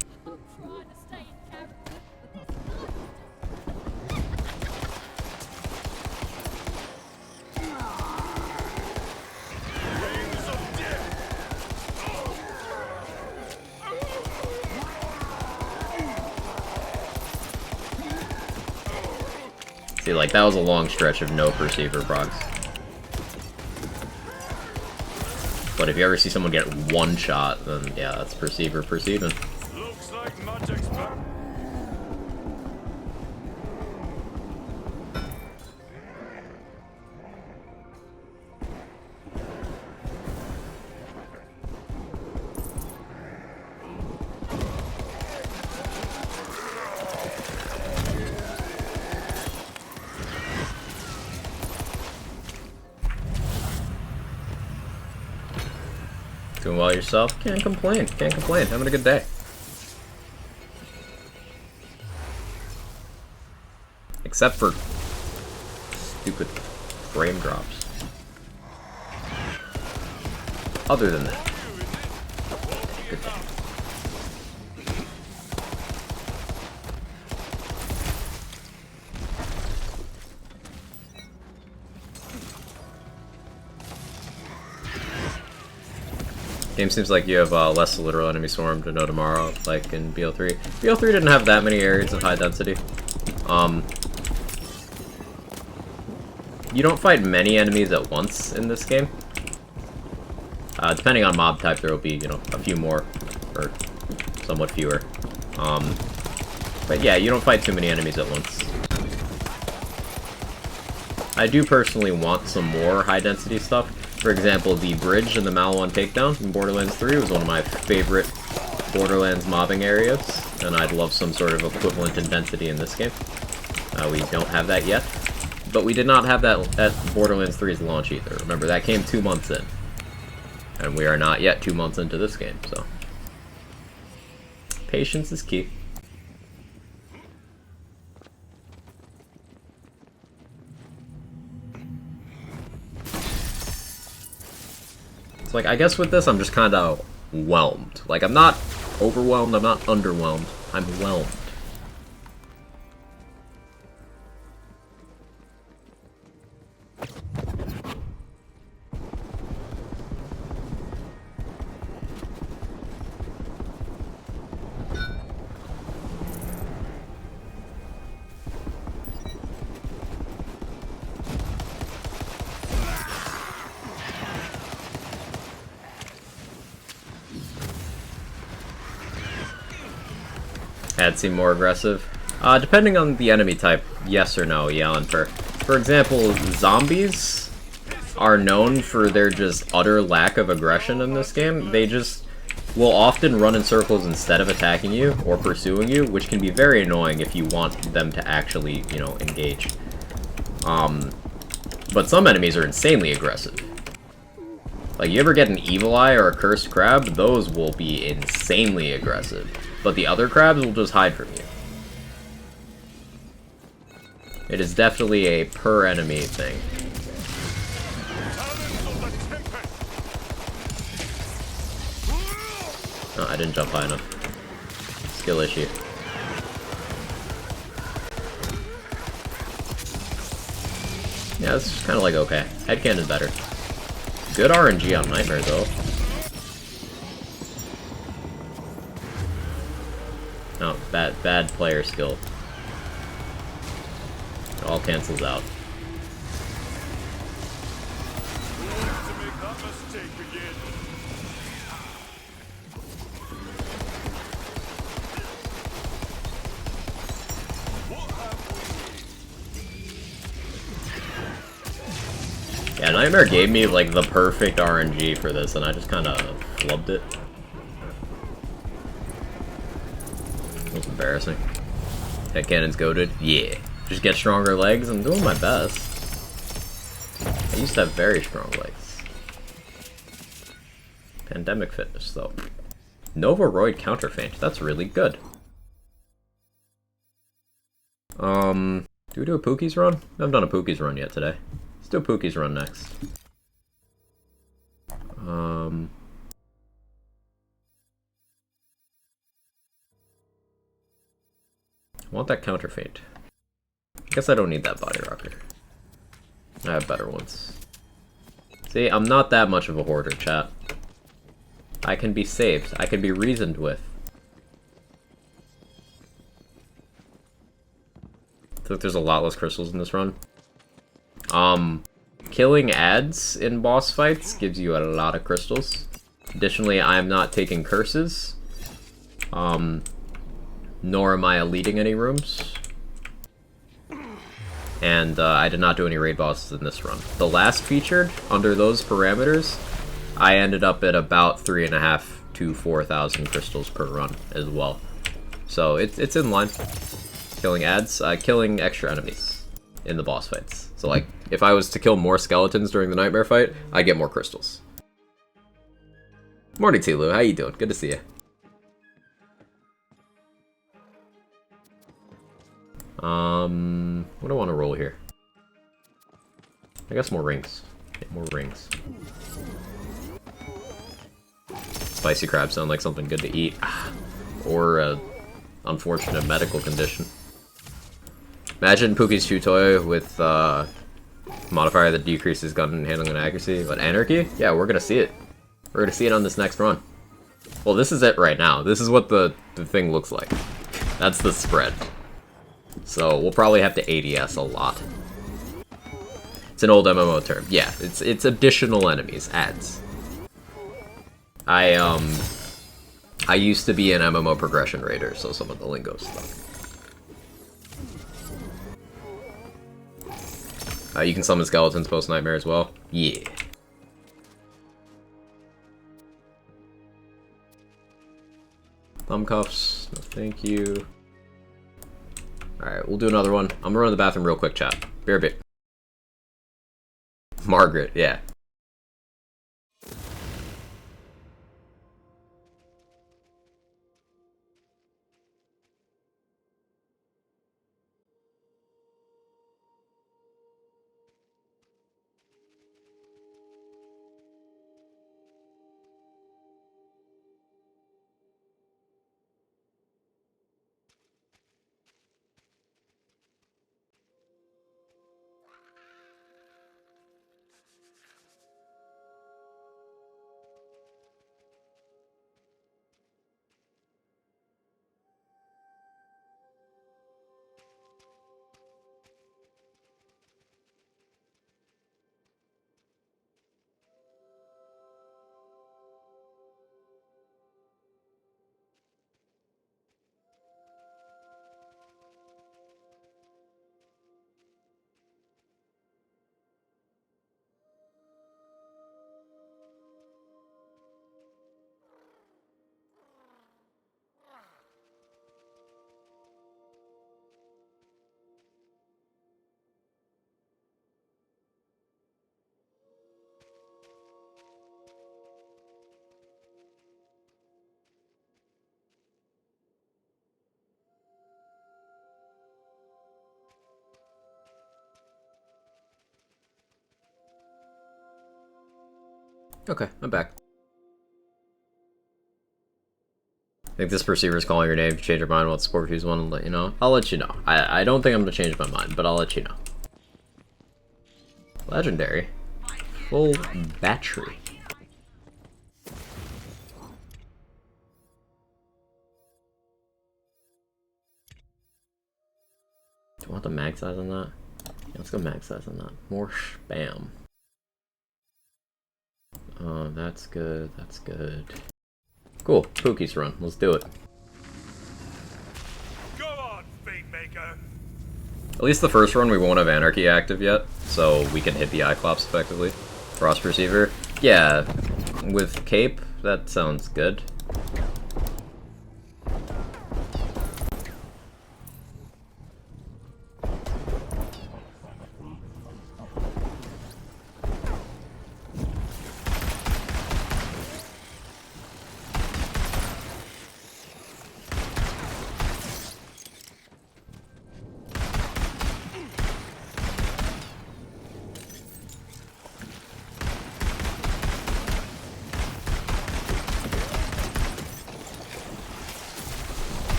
See, like, that was a long stretch of no Perceiver procs. But if you ever see someone get one shot, then yeah, that's Perceiver perceiving. Looks like magic's back. Doing well yourself? Can't complain. Can't complain. Having a good day. Except for stupid frame drops. Other than that, good day. Game seems like you have less literal enemy swarm to know tomorrow, like in BO3. BO3 didn't have that many areas of high density. You don't fight many enemies at once in this game. Depending on mob type, there will be, you know, a few more, or somewhat fewer. But yeah, you don't fight too many enemies at once. I do personally want some more high density stuff. For example, the bridge in the Mal 1 takedown in Borderlands 3 was one of my favorite Borderlands mobbing areas, and I'd love some sort of equivalent in density in this game. We don't have that yet, but we did not have that at Borderlands 3's launch either. Remember, that came 2 months in, and we are not yet 2 months into this game, so patience is key. So, like, I guess with this, I'm just kind of whelmed. Like, I'm not overwhelmed, I'm not underwhelmed, I'm whelmed. Had seem more aggressive. Depending on the enemy type, yes or no, yeah, and for example, zombies are known for their just utter lack of aggression in this game. They just will often run in circles instead of attacking you or pursuing you, which can be very annoying if you want them to actually, you know, engage. But some enemies are insanely aggressive. Like, you ever get an evil eye or a cursed crab, those will be insanely aggressive. But the other crabs will just hide from you. It is definitely a per enemy thing. Oh, I didn't jump high enough. Skill issue. Yeah, this is kind of like okay. Headcan is better. Good RNG on Nightmare though. No, bad player skill. It all cancels out. Yeah, Nightmare gave me like the perfect RNG for this, and I just kind of flubbed it. That was embarrassing. Head cannon's goated. Yeah. Just get stronger legs. I'm doing my best. I used to have very strong legs. Pandemic fitness, though. Novoroid counter feint. That's really good. Do we do a Pookie's run? I haven't done a Pookie's run yet today. Let's do a Pookie's run next. I want that counter feint. Guess I don't need that body rocker. I have better ones. See, I'm not that much of a hoarder, chat. I can be saved. I can be reasoned with. I think there's a lot less crystals in this run. Killing ads in boss fights gives you a lot of crystals. Additionally, I'm not taking curses. Nor am I eluding any rooms. And I did not do any raid bosses in this run. The last featured, under those parameters, I ended up at about 3,500 to 4,000 crystals per run as well. So it's in line. Killing ads, killing extra enemies in the boss fights. So like, if I was to kill more skeletons during the nightmare fight, I'd get more crystals. Morning, Tulu. How you doing? Good to see you. What do I want to roll here? I guess more rings. Yeah, more rings. Spicy crabs sound like something good to eat. Or a unfortunate medical condition. Imagine Pookie's Chew Toy with modifier that decreases gun handling and accuracy. But Anarchy? Yeah, we're gonna see it. We're gonna see it on this next run. Well, this is it right now. This is what the thing looks like. That's the spread. So we'll probably have to ADS a lot. It's an old MMO term. Yeah, it's additional enemies, adds. I used to be an MMO progression raider, so some of the lingo stuff. You can summon skeletons post nightmare as well. Yeah. Thumb cuffs. No, thank you. Alright, we'll do another one. I'm gonna run to the bathroom real quick, chat. Be right back. Margaret, yeah. Okay, I'm back. I think this perceiver is calling your name. If you change your mind, what support choose one, let you know. I'll let you know. I don't think I'm gonna change my mind, but I'll let you know. Legendary. Full battery. Do you want the mag size on that? Yeah, let's go mag size on that. More spam. Oh, that's good, that's good. Cool, Pookie's run, let's do it. Go on, Fate Maker. At least the first run we won't have Anarchy active yet, so we can hit the Cyclops effectively. Frost Perceiver. Yeah, with Cape, that sounds good.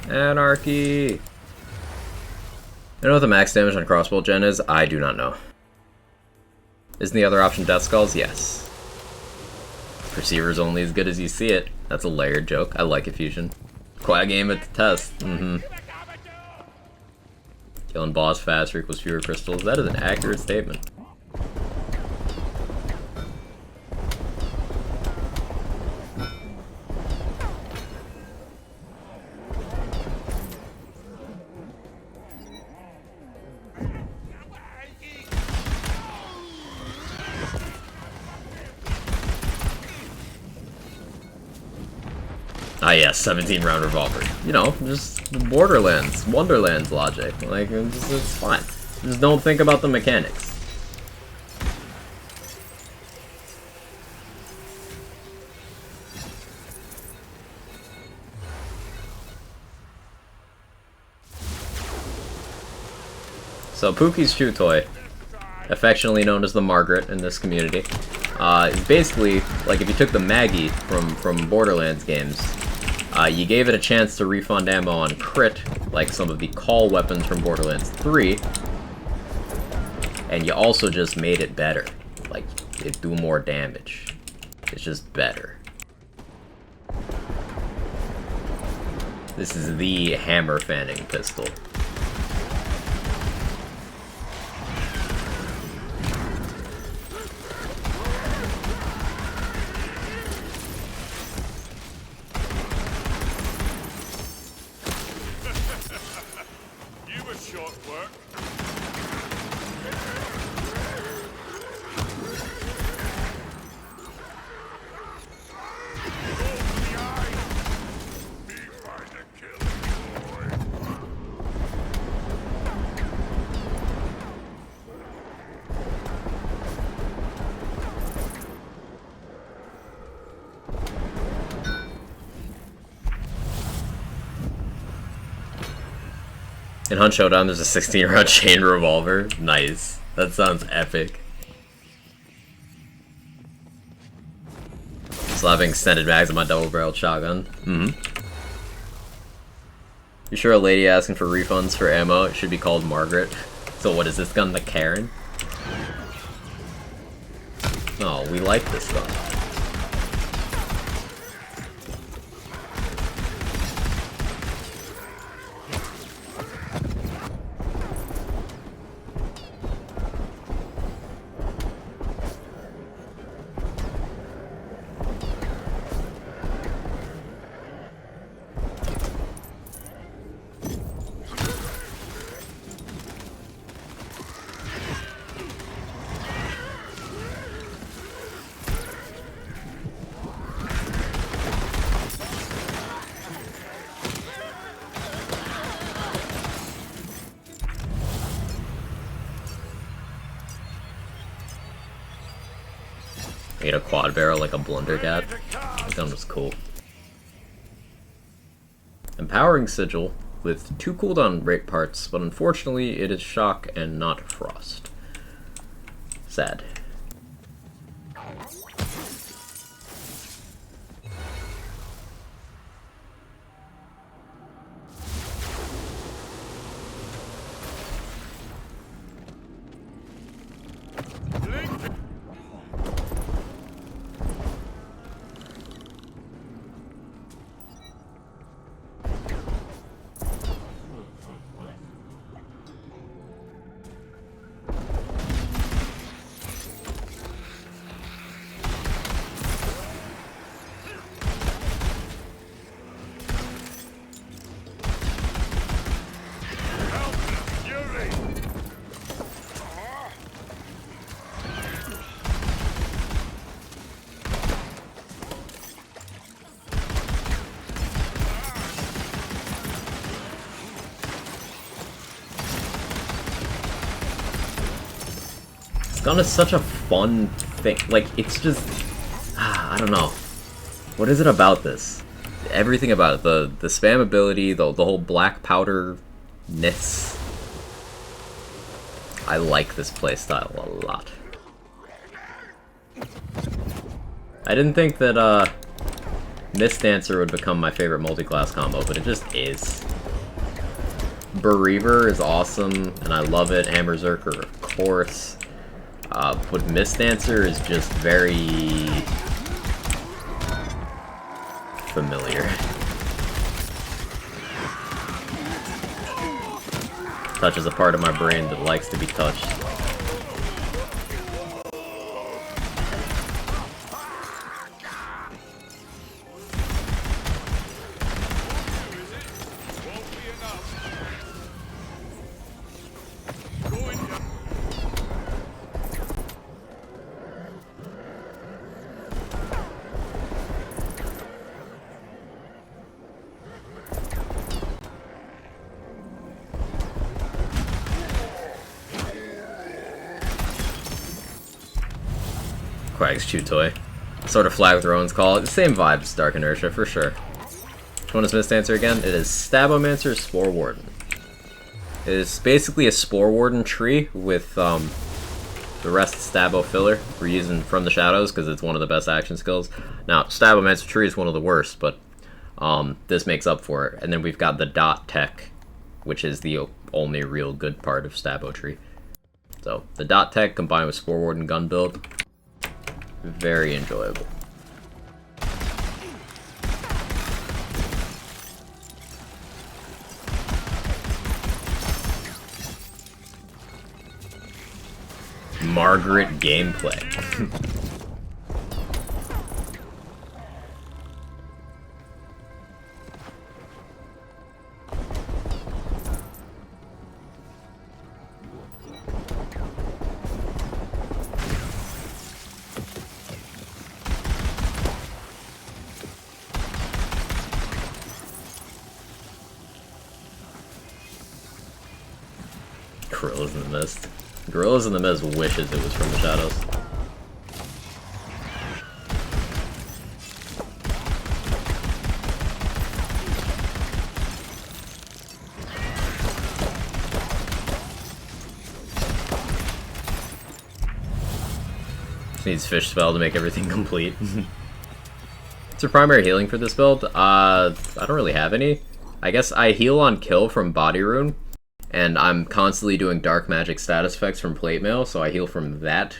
Anarchy! You know what the max damage on crossbow gen is? I do not know. Isn't the other option Death Skulls? Yes. Perceiver's only as good as you see it. That's a layered joke. I like it, Fusion. Quag aim at the test. Killing boss faster equals fewer crystals. That is an accurate statement. Ah, yeah, 17 round revolver. You know, just Borderlands, Wonderlands logic. Like, it's fine. Just don't think about the mechanics. So Pookie's Chew Toy, affectionately known as the Margaret in this community, is basically like if you took the Maggie from Borderlands games, you gave it a chance to refund ammo on crit, like some of the call weapons from Borderlands 3, and you also just made it better. Like, it do more damage. It's just better. This is the hammer fanning pistol. You were short work. In Hunt Showdown, there's a 16 round chain revolver. Nice. That sounds epic. Still having extended mags on my double-barreled shotgun. You sure a lady asking for refunds for ammo? It should be called Margaret. So what is this gun, the Karen? No, we like this stuff. Made a quad barrel like a blundergat. That gun was cool. Empowering Sigil with 2 cooldown rate parts, but unfortunately it is shock and not frost. Sad. This gun is such a fun thing. Like, it's just... I don't know. What is it about this? Everything about it. The spam ability, the whole black powder-ness. I like this playstyle a lot. I didn't think that, Mist Dancer would become my favorite multi-class combo, but it just is. Bereaver is awesome, and I love it. Hammerzerker, of course. But Mist Dancer is just very familiar. Touches a part of my brain that likes to be touched. Quag's Chew Toy. Sort of Flag Thrones call. Same vibes, Dark Inertia, for sure. Which one is Mistancer again? It is Stabomancer Spore Warden. It is basically a Spore Warden tree with the rest Stabo filler we're using from the shadows because it's one of the best action skills. Now, Stabomancer tree is one of the worst, but this makes up for it. And then we've got the dot tech, which is the only real good part of Stabo tree. So, the dot tech combined with Spore Warden gun build, very enjoyable. Margaret gameplay. Gorillas in the Mist. Gorillas in the Mist wishes it was from the shadows. Just needs Fish Spell to make everything complete. What's your primary healing for this build? I don't really have any. I guess I heal on kill from Body Rune. And I'm constantly doing dark magic status effects from plate mail, so I heal from that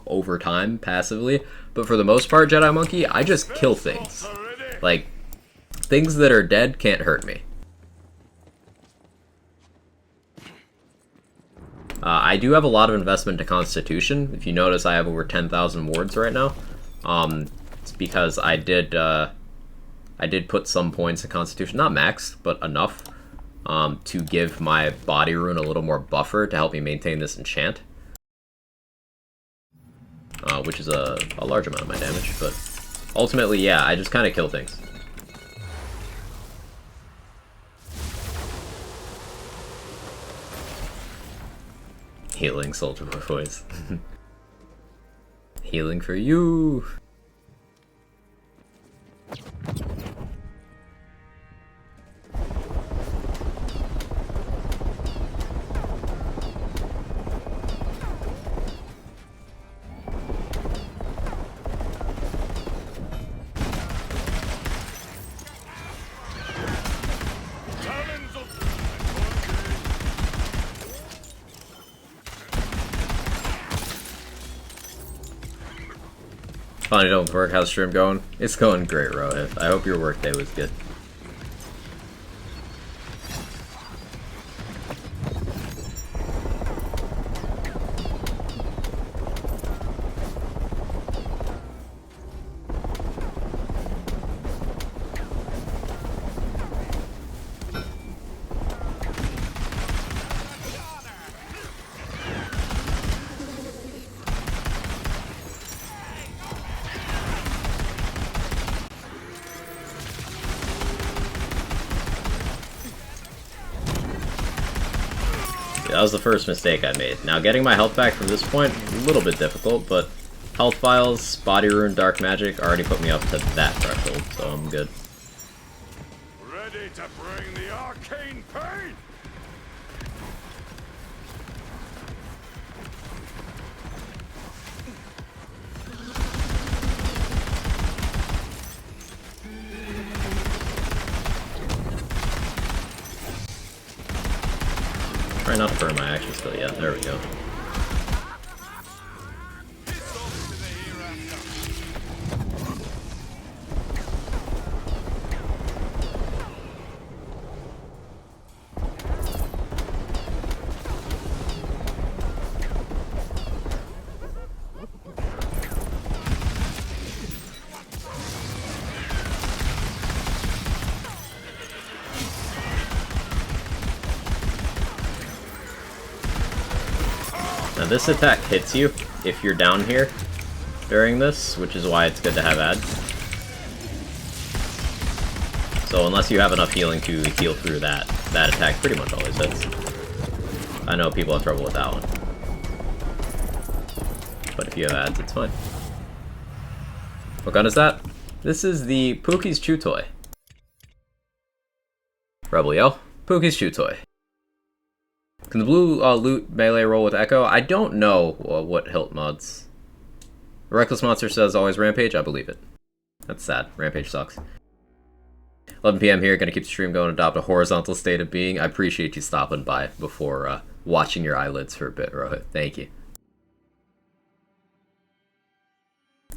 over time, passively. But for the most part, Jedi Monkey, I just kill things. Like, things that are dead can't hurt me. I do have a lot of investment to Constitution. If you notice, I have over 10,000 wards right now. It's because I did put some points in Constitution, not max, but enough. To give my Body Rune a little more buffer to help me maintain this enchant. Which is a large amount of my damage, but ultimately, yeah, I just kind of kill things. Healing Soldier Voice. Healing for you! Finally done with work. How's the stream going? It's going great, Rohit. I hope your work day was good. That was the first mistake I made. Now, getting my health back from this point, a little bit difficult, but health files, Body Rune, Dark Magic already put me up to that threshold, so I'm good. Ready to bring the arcane pain? Try not to burn my action skill yet. There we go. Now this attack hits you if you're down here during this, which is why it's good to have ads. So unless you have enough healing to heal through that attack pretty much always hits. I know people have trouble with that one. But if you have ads, it's fine. What gun is that? This is the Pookie's Chew Toy. Rebel Yell. Pookie's Chew Toy. Can the blue loot melee roll with Echo? I don't know what hilt mods. Reckless Monster says always Rampage. I believe it. That's sad. Rampage sucks. 11 p.m. here. Gonna keep the stream going. Adopt a horizontal state of being. I appreciate you stopping by before watching your eyelids for a bit, Rohit. Thank you.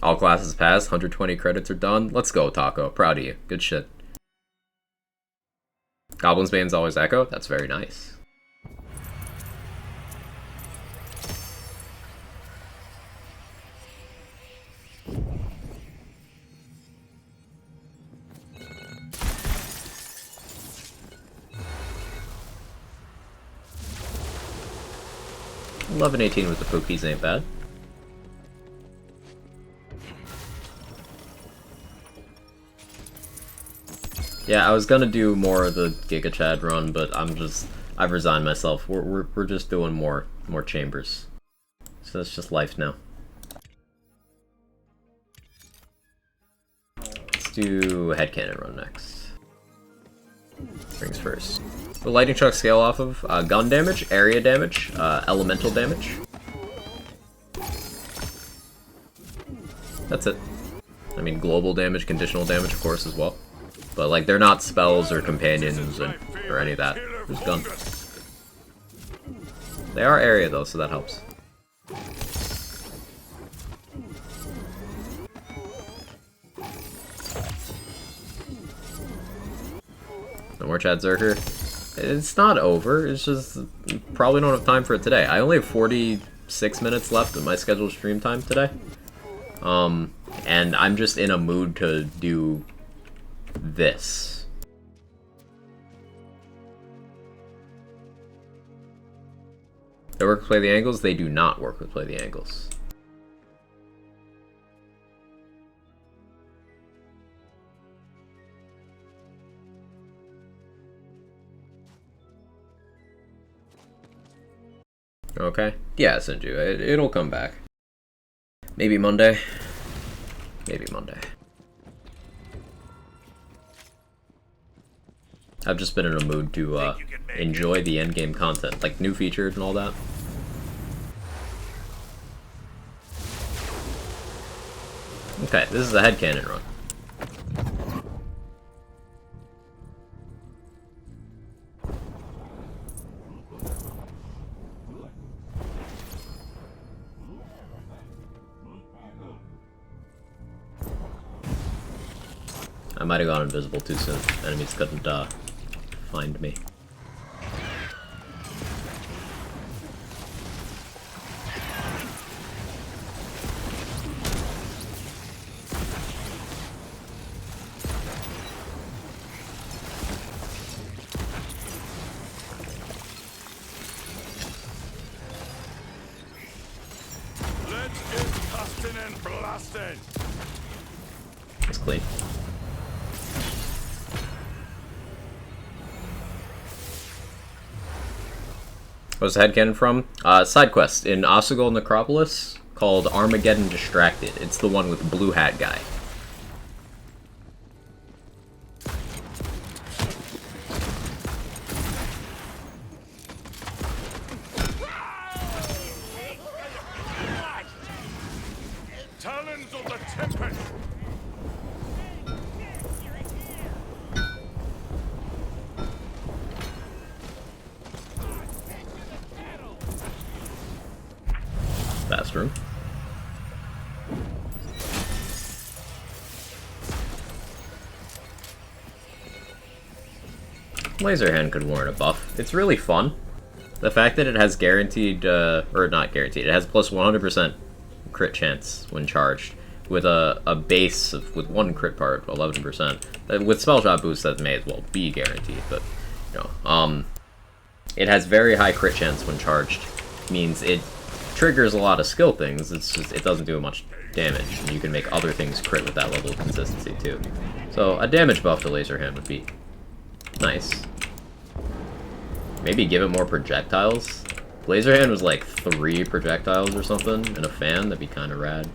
All classes passed. 120 credits are done. Let's go, Taco. Proud of you. Good shit. Goblin's Bane's always Echo. That's very nice. $11.18 with the Pookies ain't bad. Yeah, I was gonna do more of the Giga Chad run, but I've resigned myself. We're just doing more chambers. So that's just life now. Let's do headcanon run next. Rings first. The lightning truck scale off of gun damage, area damage, elemental damage. That's it. I mean, global damage, conditional damage, of course, as well. But, like, they're not spells or companions or any of that. Just gun. They are area, though, so that helps. No more Chadzerker. It's not over, it's just probably don't have time for it today. I only have 46 minutes left of my scheduled stream time today. And I'm just in a mood to do this. They work with Play the Angles? They do not work with Play the Angles. Okay. Yeah, Sinju. It'll come back. Maybe Monday. Maybe Monday. I've just been in a mood to enjoy the endgame content, like new features and all that. Okay, this is a headcanon run. I might have gone invisible too soon. Enemies couldn't find me. Let's get casting and blasting. It's clean. What's the headcanon from? Side quest in Osagol Necropolis called Armageddon Distracted. It's the one with the blue hat guy. Talons of the Tempest. Fast room. Laser hand could warrant a buff. It's really fun. The fact that it has guaranteed, or not guaranteed, it has plus 100% crit chance when charged, with a base of, with one crit part, 11%. With spell shot boost, that may as well be guaranteed, but, you know, it has very high crit chance when charged. Means it triggers a lot of skill things, it's just, it doesn't do much damage, and you can make other things crit with that level of consistency, too. So, a damage buff to laser hand would be nice. Maybe give it more projectiles. Laser hand was like 3 projectiles or something, and a fan, that'd be kind of rad.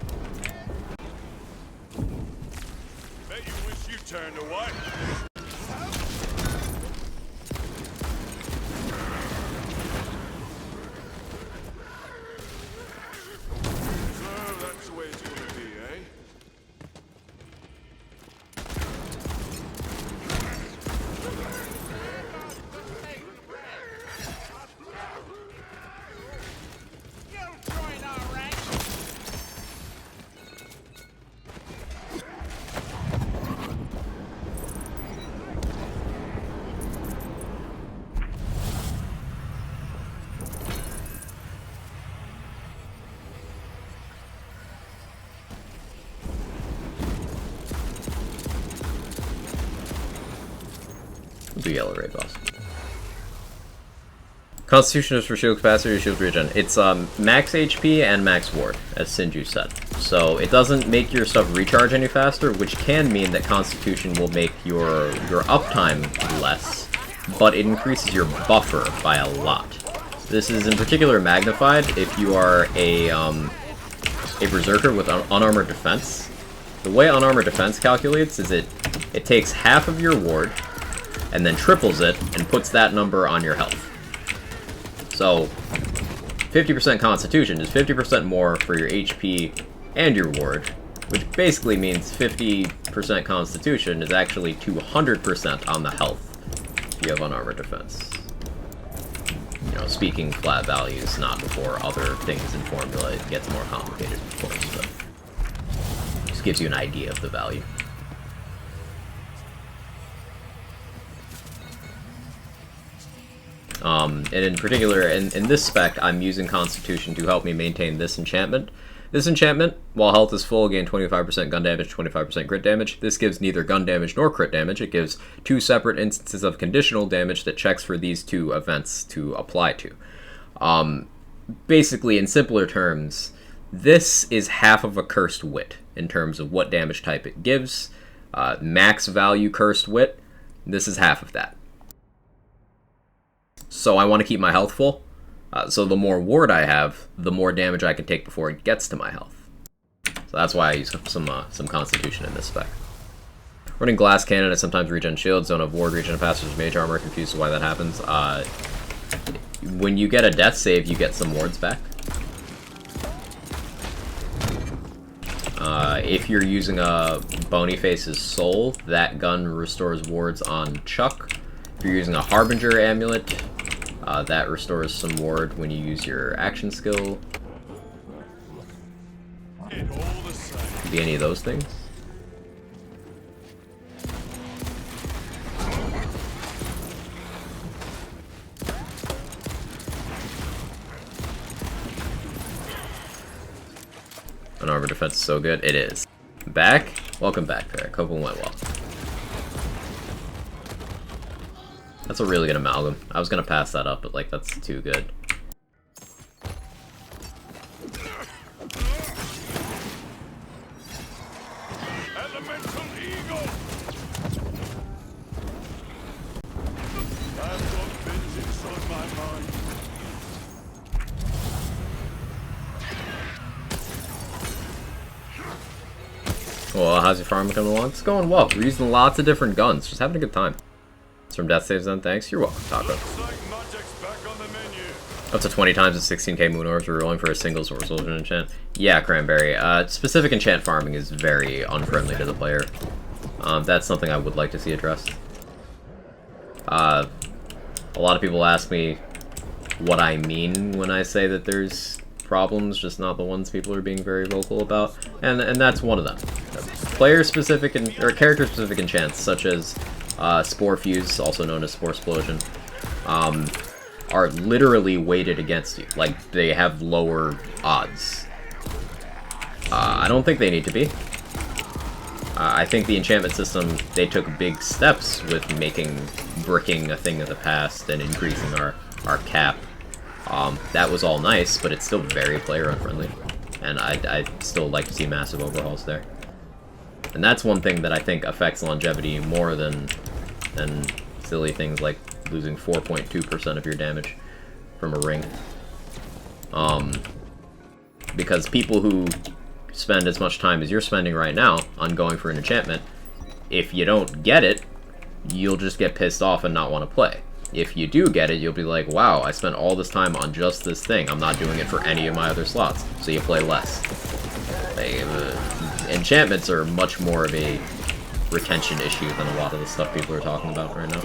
yellow raid boss. Constitution is for shield capacity or shield regen. It's max HP and max ward, as Sinju said. So it doesn't make your stuff recharge any faster, which can mean that Constitution will make your uptime less, but it increases your buffer by a lot. This is in particular magnified if you are a berserker with unarmored defense. The way unarmored defense calculates is it takes half of your ward and then triples it and puts that number on your health. So 50% Constitution is 50% more for your HP and your ward, which basically means 50% Constitution is actually 200% on the health if you have unarmored defense. You know, speaking flat values, not before other things in formula, it gets more complicated, of course, but just gives you an idea of the value. And in particular, in this spec, I'm using Constitution to help me maintain this enchantment. This enchantment, while health is full, gain 25% gun damage, 25% crit damage. This gives neither gun damage nor crit damage. It gives two separate instances of conditional damage that checks for these two events to apply to. Basically, in simpler terms, this is half of a Cursed Wit in terms of what damage type it gives. Max value Cursed Wit, this is half of that. So I want to keep my health full. So the more ward I have, the more damage I can take before it gets to my health. So that's why I use some Constitution in this spec. Running Glass Cannon, I sometimes regen shields, don't have ward, regen passers, mage armor, confused with why that happens. When you get a death save, you get some wards back. If you're using a Bonyface's Soul, that gun restores wards on Chuck. If you're using a Harbinger Amulet, that restores some ward when you use your action skill. Could be any of those things. Unarmored defense is so good. It is. Back? Welcome back, Parrot. Hope it went well. That's a really good amalgam. I was gonna pass that up, but like that's too good. Elemental Eagle! I've got vengeance on my mind. Well, how's your farm coming along? It's going well. We're using lots of different guns. Just having a good time. From Death Saves then, thanks. You're welcome, Taco. Like magic's back on the menu. Up to 20 times the 16k moon orbs we're rolling for a single source enchant. Yeah, Cranberry. Specific enchant farming is very unfriendly to the player. That's something I would like to see addressed. A lot of people ask me what I mean when I say that there's problems, just not the ones people are being very vocal about, and that's one of them. Player-specific or character-specific enchants, such as Spore Fuse, also known as Spore Explosion, are literally weighted against you. Like, they have lower odds. I don't think they need to be. I think the enchantment system, they took big steps with making bricking a thing of the past and increasing our cap. That was all nice, but it's still very player unfriendly. And I'd still like to see massive overhauls there. And that's one thing that I think affects longevity more than silly things like losing 4.2% of your damage from a ring. Because people who spend as much time as you're spending right now on going for an enchantment, if you don't get it, you'll just get pissed off and not want to play. If you do get it, you'll be like, wow, I spent all this time on just this thing. I'm not doing it for any of my other slots. So you play less. Enchantments are much more of a retention issue than a lot of the stuff people are talking about right now.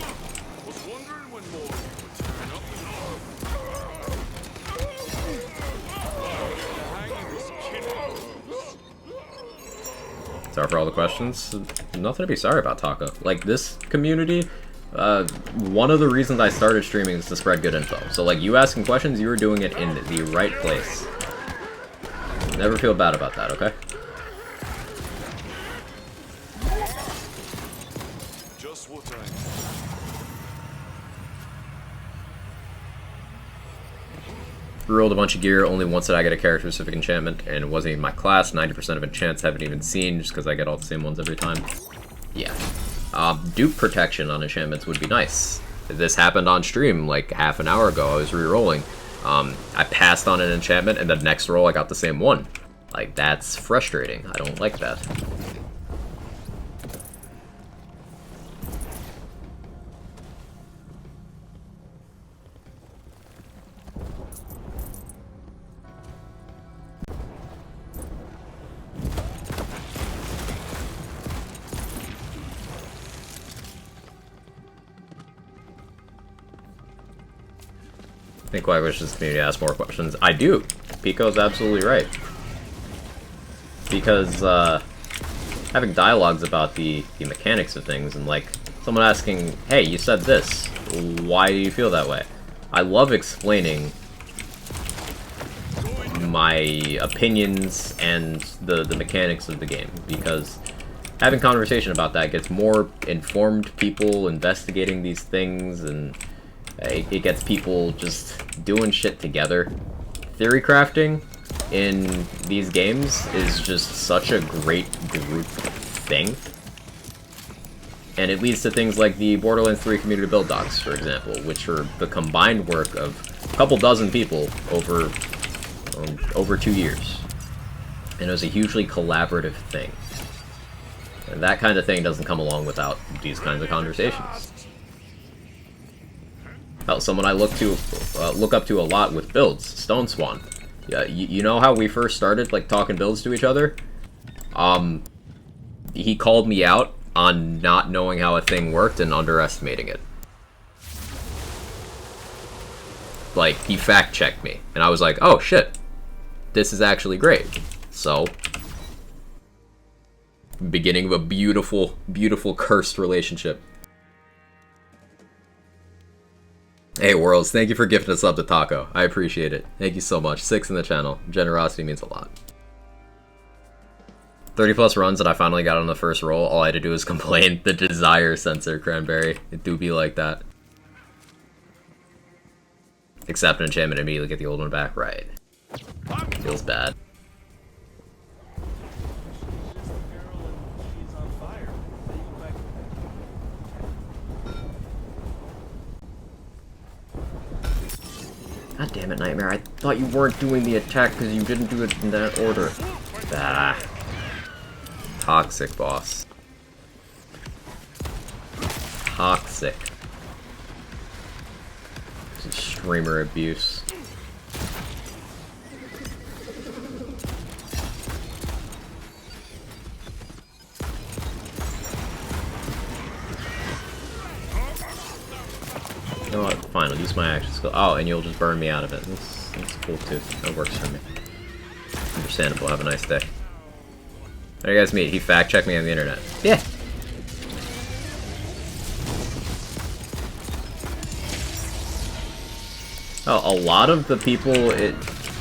Sorry for all the questions. Nothing to be sorry about, Taco. Like, this community, one of the reasons I started streaming is to spread good info. So, like, you asking questions, you were doing it in the right place. Never feel bad about that, okay? Just what I Rerolled a bunch of gear, only once did I get a character-specific enchantment, and it wasn't even my class. 90% of enchants haven't even seen, just because I get all the same ones every time. Yeah. Dupe protection on enchantments would be nice. This happened on stream like half an hour ago. I was re-rolling. I passed on an enchantment, and the next roll I got the same one. Like, that's frustrating. I don't like that. I think I wish this community asked more questions. I do. Pico's absolutely right. Because, having dialogues about the mechanics of things, and like, someone asking, hey, you said this, why do you feel that way? I love explaining my opinions and the mechanics of the game, because having conversation about that gets more informed people investigating these things, and it gets people just doing shit together. Theory crafting in these games is just such a great group thing. And it leads to things like the Borderlands 3 community build docs, for example, which are the combined work of a couple dozen people over 2 years. And it was a hugely collaborative thing. And that kind of thing doesn't come along without these kinds of conversations. Someone I look up to a lot with builds, Stone Swan. Yeah, you know how we first started like talking builds to each other? He called me out on not knowing how a thing worked and underestimating it. Like, he fact-checked me, and I was like, oh shit, this is actually great. So, beginning of a beautiful, beautiful cursed relationship. Hey Worlds, thank you for gifting us up to Taco. I appreciate it. Thank you so much. 6 in the channel. Generosity means a lot. 30 plus runs that I finally got on the first roll. All I had to do was complain. The desire sensor, Cranberry. It do be like that. Accept an enchantment and immediately get the old one back. Right. Feels bad. God damn it, Nightmare. I thought you weren't doing the attack because you didn't do it in that order. Ah. Toxic, boss. Toxic. This is streamer abuse. You know what? Fine, I'll use my action skill. Oh, and you'll just burn me out of it. That's cool too. That works for me. Understandable. Have a nice day. There you guys meet. He fact-checked me on the internet. Yeah. Oh, a lot of the people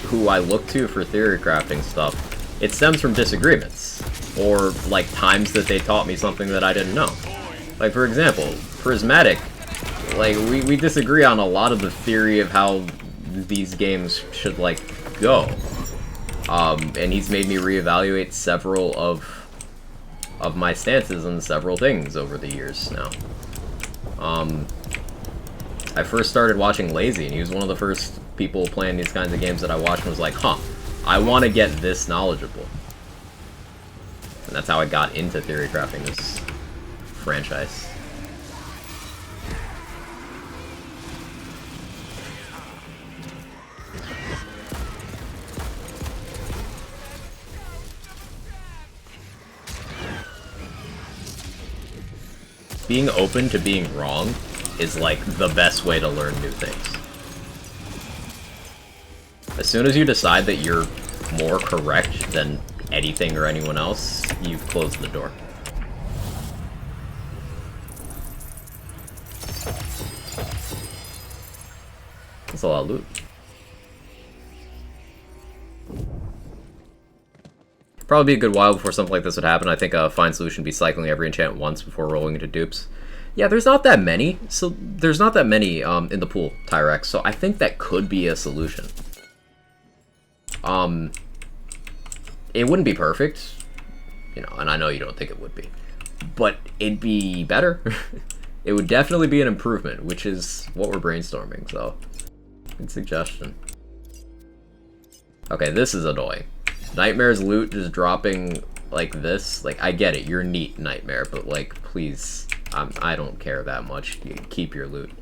who I look to for theory crafting stuff, it stems from disagreements. Or, like, times that they taught me something that I didn't know. Like, for example, Prismatic. Like, we disagree on a lot of the theory of how these games should, like, go. And he's made me reevaluate several of my stances on several things over the years now. I first started watching Lazy, and he was one of the first people playing these kinds of games that I watched and was like, huh, I want to get this knowledgeable. And that's how I got into theory crafting this franchise. Being open to being wrong is like the best way to learn new things. As soon as you decide that you're more correct than anything or anyone else, you've closed the door. That's a lot of loot. Probably be a good while before something like this would happen. I think a fine solution would be cycling every enchant once before rolling into dupes. Yeah, there's not that many. So there's not that many in the pool, Tyrex. So I think that could be a solution. It wouldn't be perfect, you know, and I know you don't think it would be, but it'd be better. It would definitely be an improvement, which is what we're brainstorming, so good suggestion. Okay, this is annoying. Nightmare's loot just dropping like this. Like, I get it, you're neat, Nightmare, but like, please, I don't care that much. You keep your loot.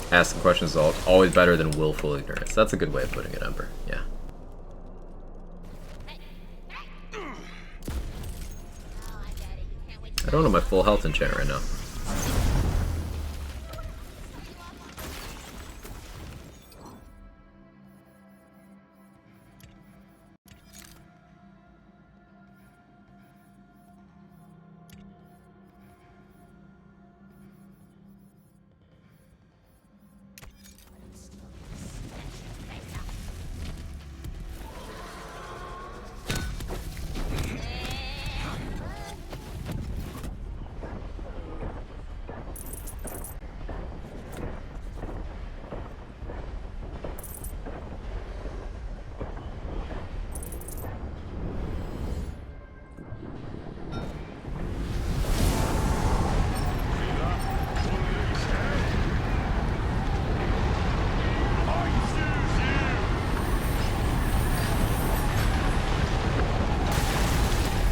Asking questions is always better than willful ignorance. That's a good way of putting it, Ember. Yeah. I don't have my full health enchant right now.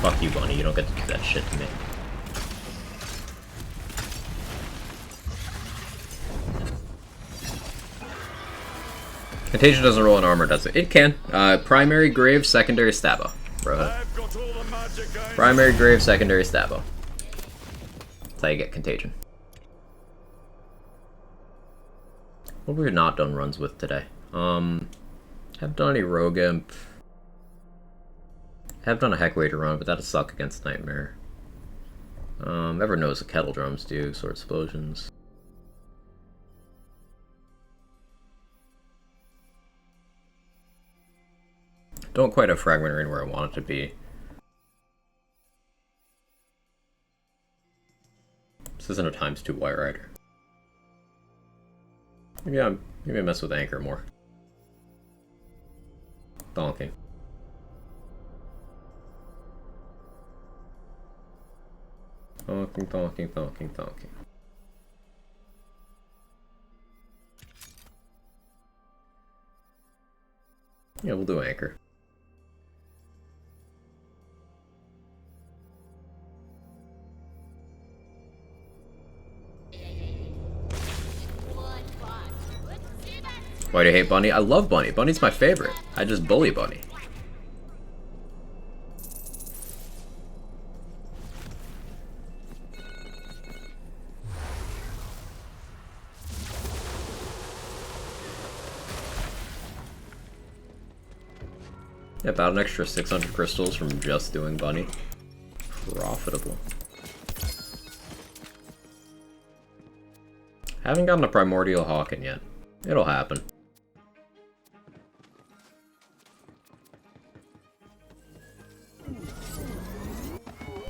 Fuck you, Bunny. You don't get to do that shit to me. Contagion doesn't roll an armor, does it? It can. Primary Grave, secondary Stabbo. Bro. Primary Grave, secondary Stabbo. That's how you get Contagion. What have we not done runs with today? Haven't done any Rogue Imp. Have done a Heckwaiter run, but that'll suck against Nightmare. Everyone knows what Kettle Drums do, Sword Explosions. Don't quite have Fragment Rain where I want it to be. This isn't a ×2 White Rider. Maybe I mess with Anchor more. Donking. Donking. Yeah, we'll do Anchor. Why do you hate Bunny? I love Bunny. Bunny's my favorite. I just bully Bunny. Yeah, about an extra 600 crystals from just doing Bunny. Profitable. Haven't gotten a Primordial Hawken yet. It'll happen.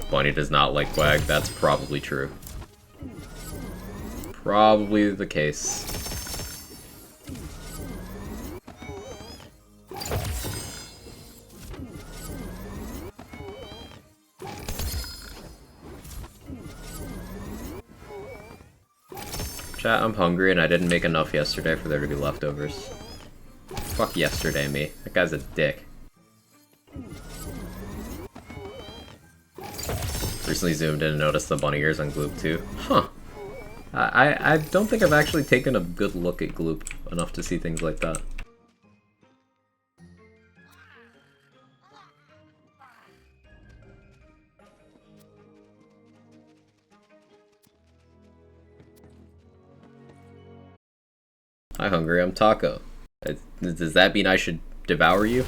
Bunny does not like Quag. That's probably true. Probably the case. Chat, I'm hungry and I didn't make enough yesterday for there to be leftovers. Fuck yesterday, me. That guy's a dick. Recently zoomed in and noticed the bunny ears on Gloop too. Huh. I don't think I've actually taken a good look at Gloop enough to see things like that. Hi, hungry. I'm Taco. Does that mean I should devour you?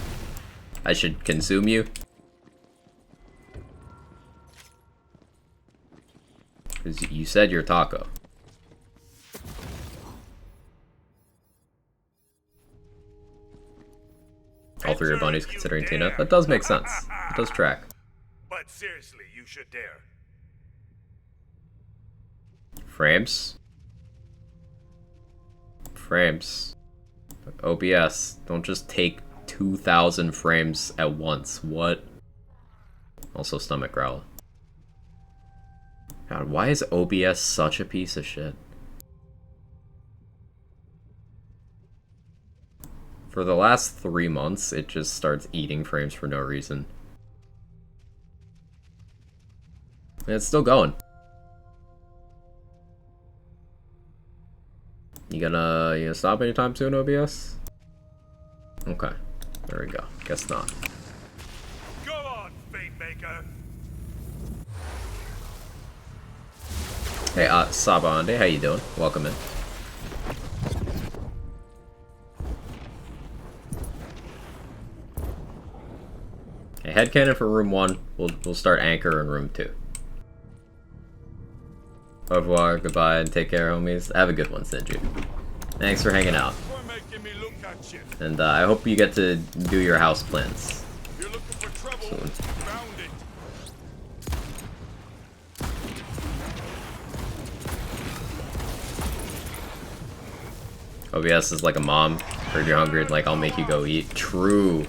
I should consume you? Because you said you're Taco. All three are bunnies considering Tina. That does make sense. It does track. But seriously, you should dare. Frames? Frames. OBS. Don't just take 2,000 frames at once. What? Also stomach growl. God, why is OBS such a piece of shit? For the last 3 months, it just starts eating frames for no reason. And it's still going. You gonna stop anytime soon, OBS? Okay. There we go. Guess not. Go on, Fate Maker. Hey, Sabande, how you doing? Welcome in. Okay, headcanon for room 1. We'll start anchor in room 2. Au revoir, goodbye, and take care, homies. Have a good one, Sinju. Thanks for hanging out. You're making me look at you. And I hope you get to do your house plans. You're looking for trouble. Soon. Found it. OBS is like a mom. Heard you're hungry, like, I'll make you go eat. True.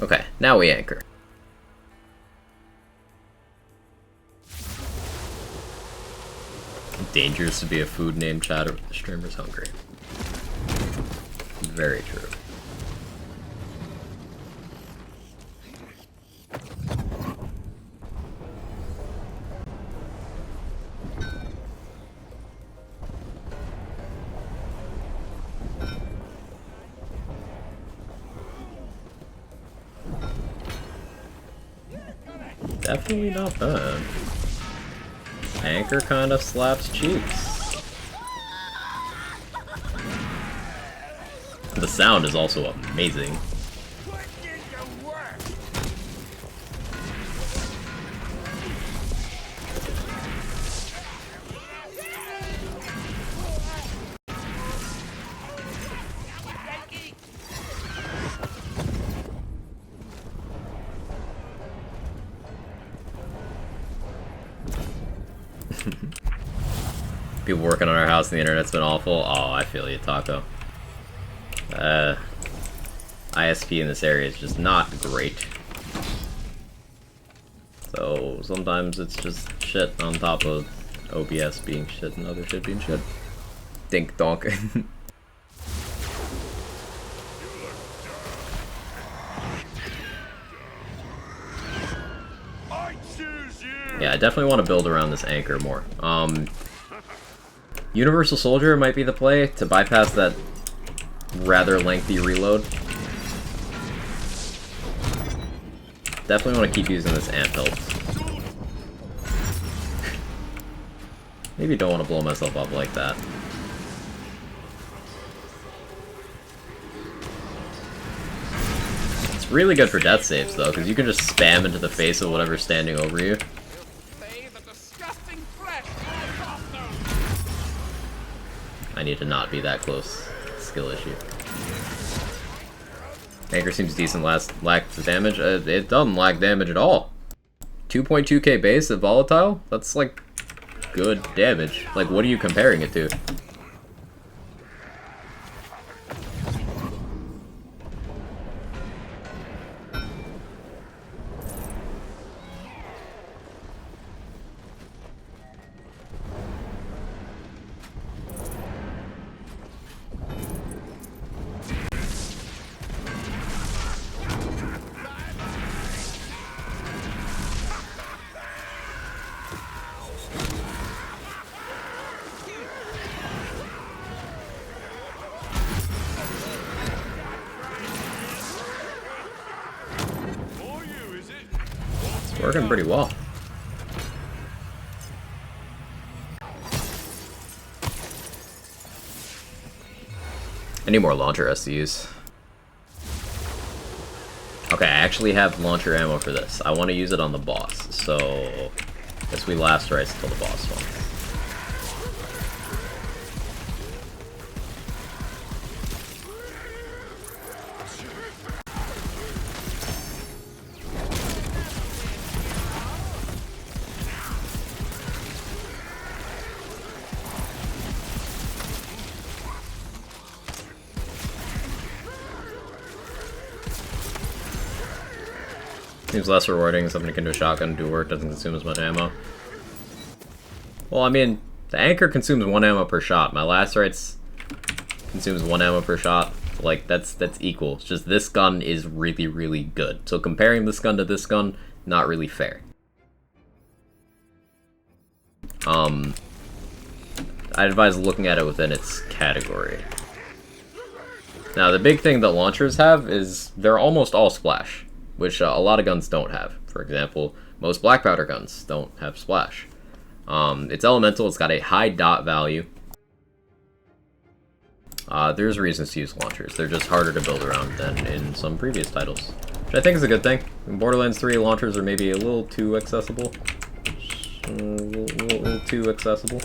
Okay, now we anchor. Dangerous to be a food name chatter with the streamer's hungry. Very true. Definitely not bad. Anchor kind of slaps cheeks. The sound is also amazing. People working on our house and the internet's been awful. Oh, I feel you, Taco. ISP in this area is just not great. So sometimes it's just shit on top of OBS being shit and other shit being shit. Dink donk. Yeah, I definitely want to build around this anchor more. Universal Soldier might be the play to bypass that rather lengthy reload. Definitely want to keep using this amp hilt. Maybe don't want to blow myself up like that. It's really good for death saves though, because you can just spam into the face of whatever's standing over you. I need to not be that close. Skill issue. Anchor seems decent, lacks damage. It doesn't lack damage at all. 2.2k base at volatile? That's like good damage. Like, what are you comparing it to? Working pretty well. I need more launcher SCs. Okay, I actually have launcher ammo for this. I want to use it on the boss, so I guess we last race until the boss one. Seems less rewarding. Something akin to a shotgun, do work, doesn't consume as much ammo. Well, I mean, the anchor consumes 1 ammo per shot. My lacerates consumes 1 ammo per shot. Like, that's equal. It's just this gun is really, really good. So comparing this gun to this gun, not really fair. I advise looking at it within its category. Now, the big thing that launchers have is they're almost all splash, which a lot of guns don't have. For example, most black powder guns don't have splash. It's elemental, it's got a high dot value. There's reasons to use launchers. They're just harder to build around than in some previous titles, which I think is a good thing. In Borderlands 3, launchers are maybe a little too accessible. A little too accessible.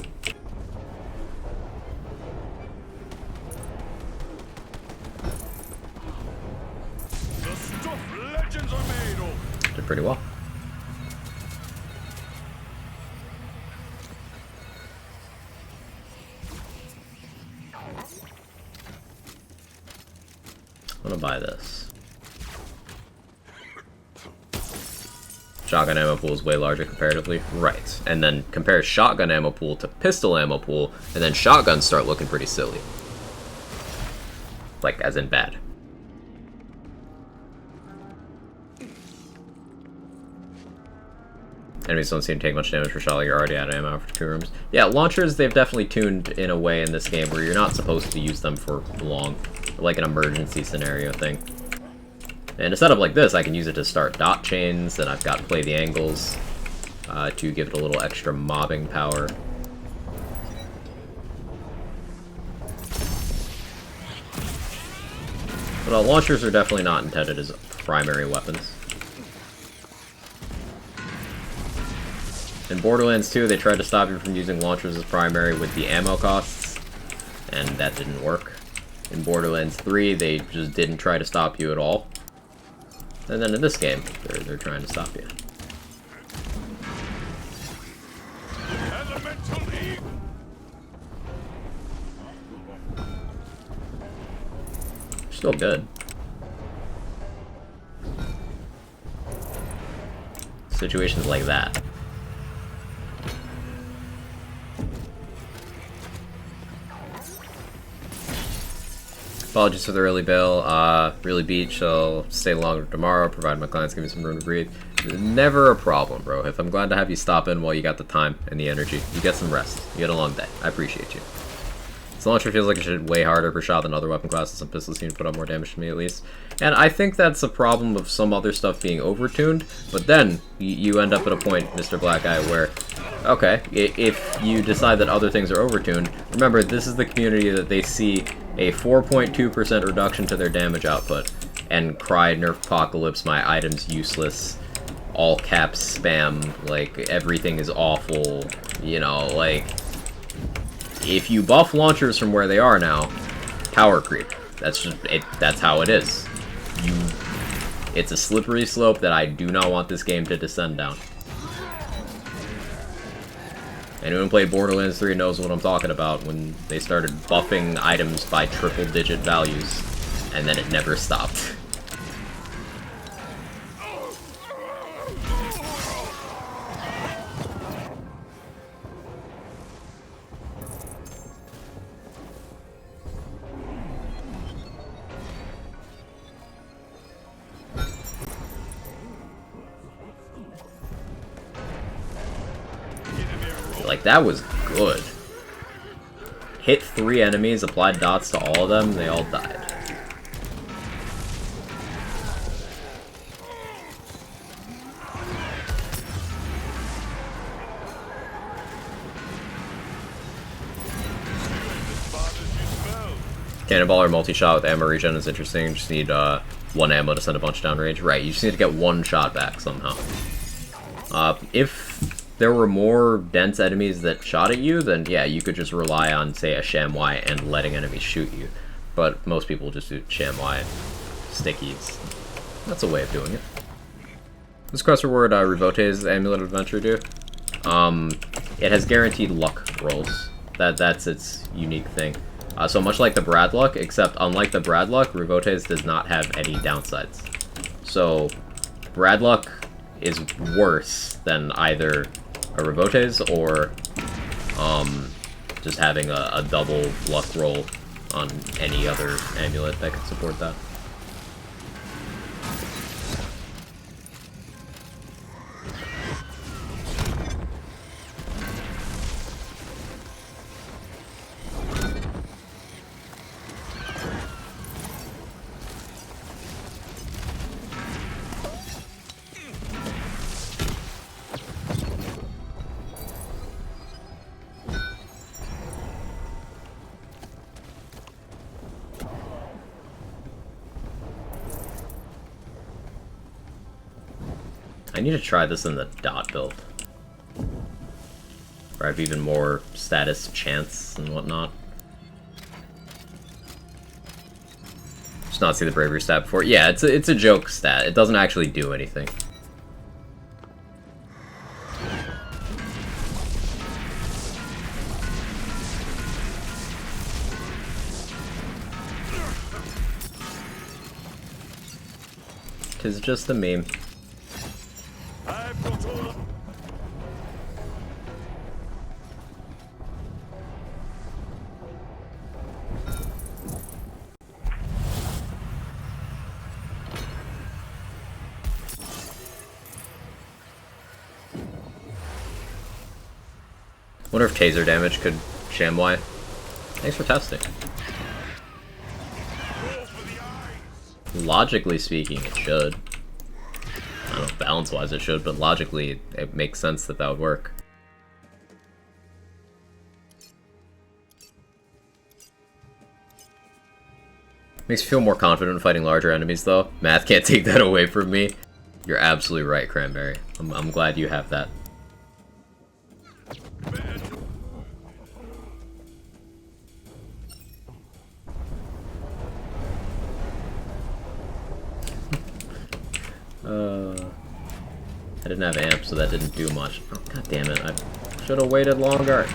Did pretty well. I'm gonna buy this. Shotgun ammo pool is way larger comparatively. Right. And then compare shotgun ammo pool to pistol ammo pool, and then shotguns start looking pretty silly. Like, as in bad. Enemies don't seem to take much damage for shot, like you're already out of ammo for 2 rooms. Yeah, launchers, they've definitely tuned in a way in this game where you're not supposed to use them for long. Like an emergency scenario thing. And a setup like this, I can use it to start dot chains, and I've got play the angles to give it a little extra mobbing power. But launchers are definitely not intended as primary weapons. In Borderlands 2, they tried to stop you from using launchers as primary with the ammo costs, and that didn't work. In Borderlands 3, they just didn't try to stop you at all. And then in this game, they're trying to stop you. Still good. Situations like that. Apologies for the early bail. Really beat. Shall stay longer tomorrow, provided my clients give me some room to breathe. Never a problem, bro. If I'm glad to have you stop in while you got the time and the energy. You get some rest. You get a long day. I appreciate you. This launcher feels like it should hit way harder per shot than other weapon classes. Some pistols seem to put up more damage to me, at least. And I think that's a problem of some other stuff being overtuned. But then, you end up at a point, Mr. Black Eye, where, okay, if you decide that other things are overtuned, remember, this is the community that they see a 4.2% reduction to their damage output, and cry, nerf apocalypse, my item's useless, all caps spam, like, everything is awful, you know, like, if you buff launchers from where they are now, power creep. That's just, that's how it is. It's a slippery slope that I do not want this game to descend down. Anyone who played Borderlands 3 knows what I'm talking about when they started buffing items by triple-digit values, and then it never stopped. Like, that was good. Hit 3 enemies, applied dots to all of them, they all died. Cannonball or multi-shot with ammo regen is interesting. You just need one ammo to send a bunch down range. Right, you just need to get one shot back somehow. If there were more dense enemies that shot at you, then yeah, you could just rely on, say, a ShamY and letting enemies shoot you. But most people just do ShamY and stickies. That's a way of doing it. This quest reward, Revote's Amulet Adventure do. It has guaranteed luck rolls. That's its unique thing. So much like the Bradluck, except unlike the Bradluck, Revote's does not have any downsides. So Bradluck is worse than either a Revote's or just having a double luck roll on any other amulet that could support that. I need to try this in the dot build, where I have even more status chance and whatnot. Just not see the bravery stat before. Yeah, it's a joke stat. It doesn't actually do anything. Tis just a meme. I've got all. Wonder if taser damage could ShamY. Thanks for testing. Logically speaking, it should. I don't know, balance-wise it should, but logically it makes sense that that would work. Makes you feel more confident in fighting larger enemies, though. Math can't take that away from me. You're absolutely right, Cranberry. I'm glad you have that. I didn't have amp, so that didn't do much. Oh, god damn it, I should have waited longer.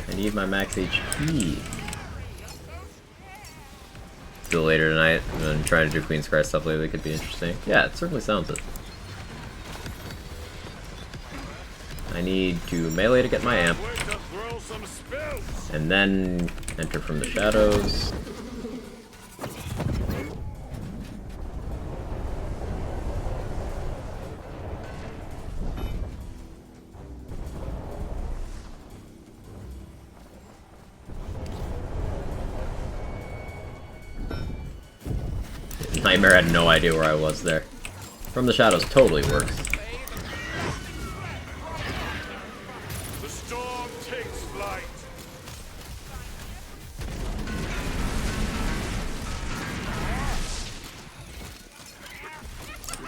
I need my max HP. Still later tonight, I've been trying to do Queen's Cry stuff lately, could be interesting. Yeah, it certainly sounds it. I need to melee to get my amp, and then enter from the shadows. Nightmare had no idea where I was there. From the shadows totally works. The storm takes flight.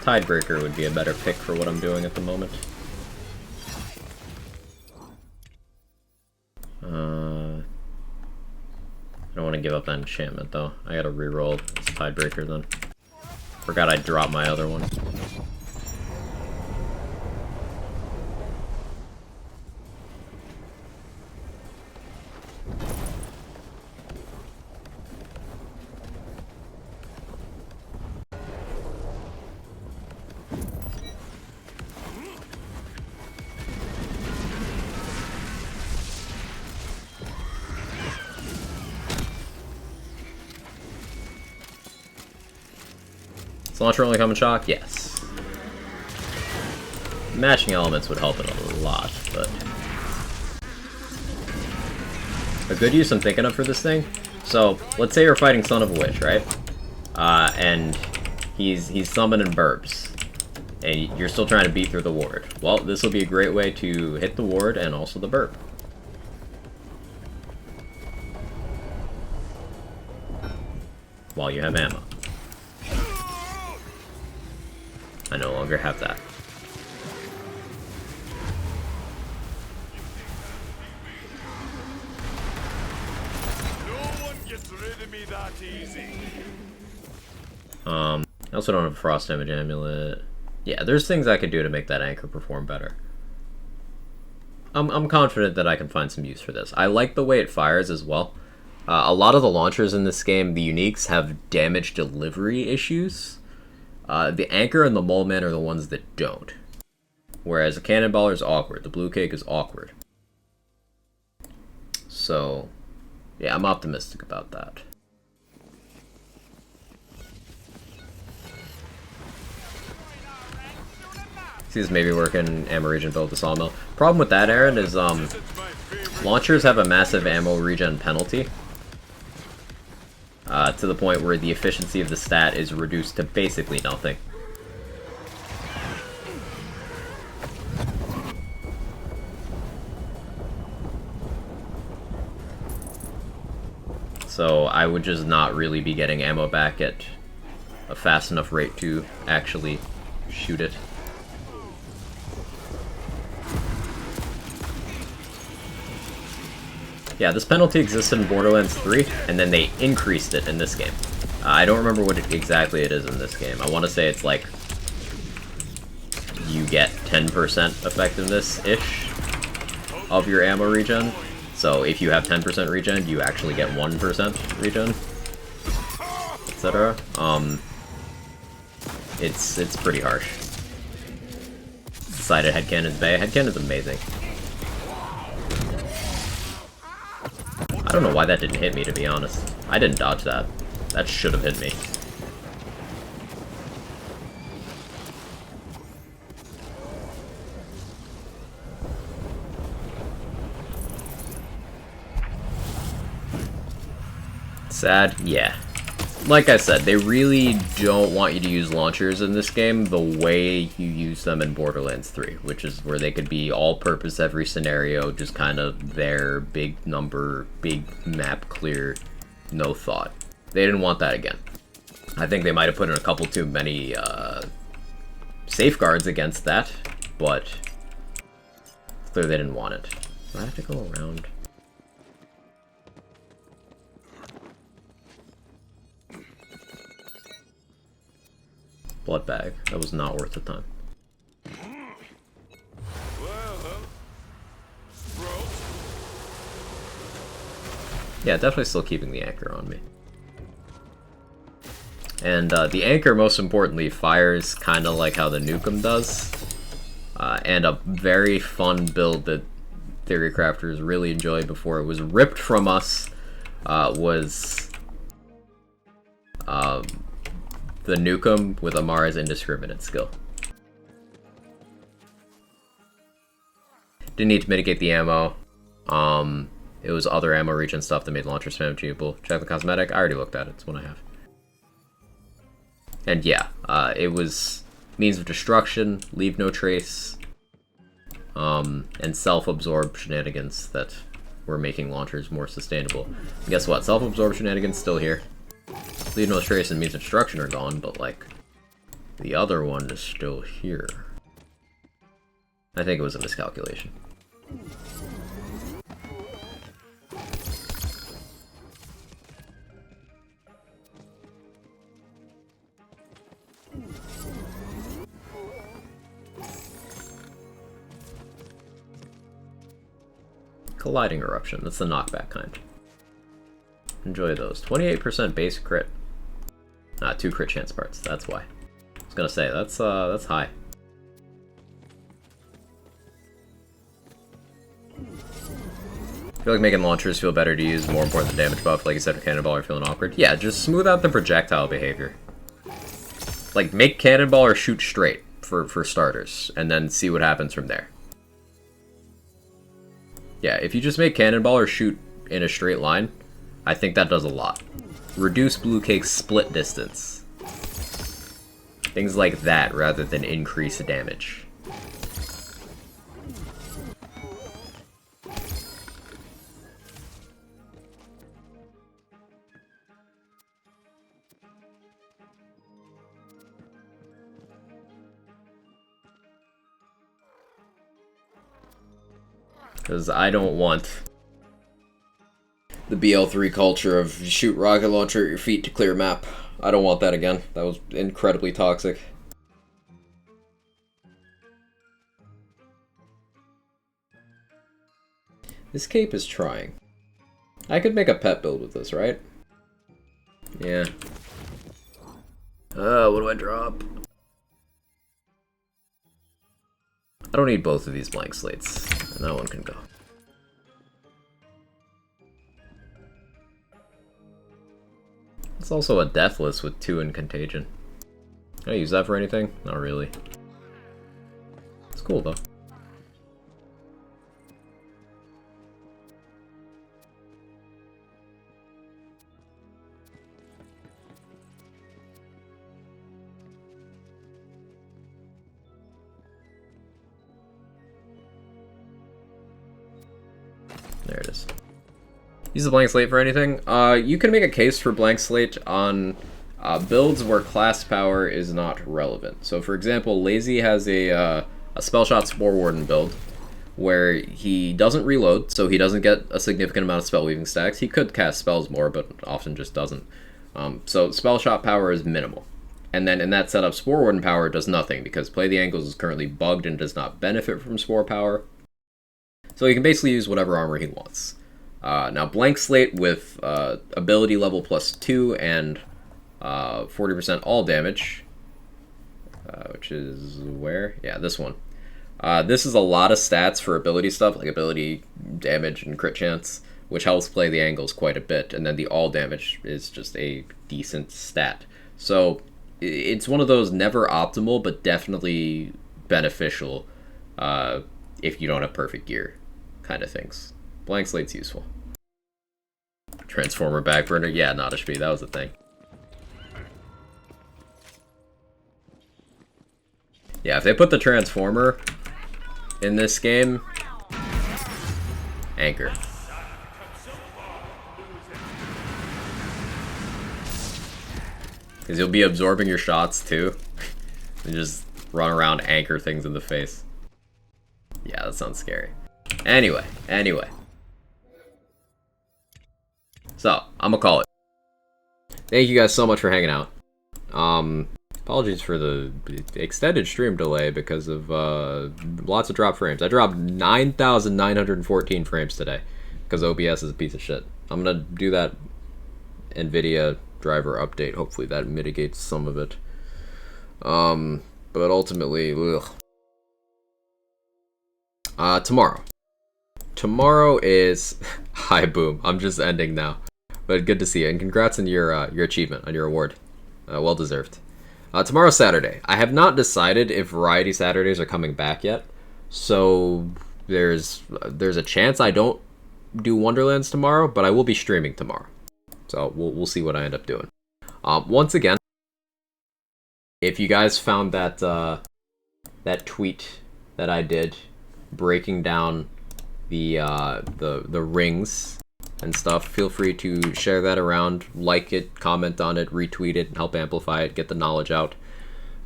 Tidebreaker would be a better pick for what I'm doing at the moment. I don't want to give up that enchantment though. I gotta reroll this Tidebreaker then. Forgot I dropped my other one. Is launcher only common shock? Yes. Matching elements would help it a lot, but... A good use I'm thinking of for this thing? So, let's say you're fighting Son of a Witch, right? And he's summoning burbs. And you're still trying to beat through the ward. Well, this will be a great way to hit the ward and also the burb. While you have ammo. I no longer have that. No one gets rid of me that easy. I also don't have a frost damage amulet. Yeah, there's things I could do to make that anchor perform better. I'm confident that I can find some use for this. I like the way it fires as well. A lot of the launchers in this game, the uniques, have damage delivery issues. The anchor and the mole man are the ones that don't. Whereas a cannonballer is awkward. The blue cake is awkward. So, yeah, I'm optimistic about that. See this maybe working ammo regen build the sawmill. Problem with that, Aaron, is launchers have a massive ammo regen penalty. To the point where the efficiency of the stat is reduced to basically nothing. So I would just not really be getting ammo back at a fast enough rate to actually shoot it. Yeah, this penalty existed in Borderlands 3, and then they increased it in this game. I don't remember what exactly it is in this game. I want to say it's like you get 10% effectiveness-ish of your ammo regen. So if you have 10% regen, you actually get 1% regen, etc. It's pretty harsh. Sided headcannon's bay. Headcannon's amazing. I don't know why that didn't hit me, to be honest. I didn't dodge that. That should have hit me. Sad? Yeah. Like I said, they really don't want you to use launchers in this game the way you use them in Borderlands 3, which is where they could be all-purpose every scenario, just kind of there, big number, big map clear, no thought. They didn't want that again. I think they might have put in a couple too many safeguards against that, but it's clear they didn't want it. Do I have to go around? Blood bag. That was not worth the time. Yeah, definitely still keeping the anchor on me. And the anchor, most importantly, fires kind of like how the Nukem does. And a very fun build that Theory Crafters really enjoyed before it was ripped from us was the Nukem with Amara's indiscriminate skill. Didn't need to mitigate the ammo. It was other ammo regen stuff that made launcher spam achievable. Check the cosmetic. I already looked at it. It's one I have. And yeah, it was means of destruction, leave no trace, and self-absorbed shenanigans that were making launchers more sustainable. And guess what? Self-absorbed shenanigans still here. Leave no trace and means of destruction are gone, but like the other one is still here. I think it was a miscalculation. Colliding eruption, that's the knockback kind. Enjoy those. 28% base crit. 2 crit chance parts, that's why. I was gonna say, that's high. I feel like making launchers feel better to use, more important than damage buff, like you said for Cannonball or feeling awkward. Yeah, just smooth out the projectile behavior. Like, make Cannonball or shoot straight, for starters, and then see what happens from there. Yeah, if you just make Cannonball or shoot in a straight line, I think that does a lot. Reduce blue cake's split distance. Things like that rather than increase damage. Because I don't want the BL3 culture of shoot rocket launcher at your feet to clear map. I don't want that again. That was incredibly toxic. This cape is trying. I could make a pet build with this, right? Yeah. What do I drop? I don't need both of these blank slates. And that one can go. It's also a deathless with 2 in Contagion. Can I use that for anything? Not really. It's cool though. There it is. Use the blank slate for anything. You can make a case for blank slate on builds where class power is not relevant. So for example, Lazy has a spell shot Spore Warden build where he doesn't reload, so he doesn't get a significant amount of spell weaving stacks. He could cast spells more, but often just doesn't. So spell shot power is minimal. And then in that setup, Spore Warden power does nothing because Play the Angles is currently bugged and does not benefit from Spore power. So he can basically use whatever armor he wants. Now, Blank Slate with ability level +2 and 40% all damage, which is where? Yeah, this one. This is a lot of stats for ability stuff, like ability damage and crit chance, which helps Play the Angles quite a bit. And then the all damage is just a decent stat. So it's one of those never optimal, but definitely beneficial if you don't have perfect gear kind of things. Blank Slate's useful. Transformer backburner, yeah, not a speed, that was the thing. Yeah, if they put the Transformer in this game, anchor. Because you'll be absorbing your shots too. And just run around, anchor things in the face. Yeah, that sounds scary. Anyway. So, I'm gonna call it. Thank you guys so much for hanging out. Apologies for the extended stream delay because of lots of drop frames. I dropped 9,914 frames today because OBS is a piece of shit. I'm gonna do that NVIDIA driver update. Hopefully that mitigates some of it. But ultimately, ugh. Tomorrow is hi Boom. I'm just ending now, but good to see you and congrats on your achievement, on your award. Well deserved. Tomorrow's Saturday. I have not decided if Variety Saturdays are coming back yet, so there's a chance I don't do Wonderlands tomorrow, but I will be streaming tomorrow. So we'll see what I end up doing. Once again, if you guys found that that tweet that I did breaking down the rings and stuff, feel free to share that around, like it, comment on it, retweet it, help amplify it, get the knowledge out.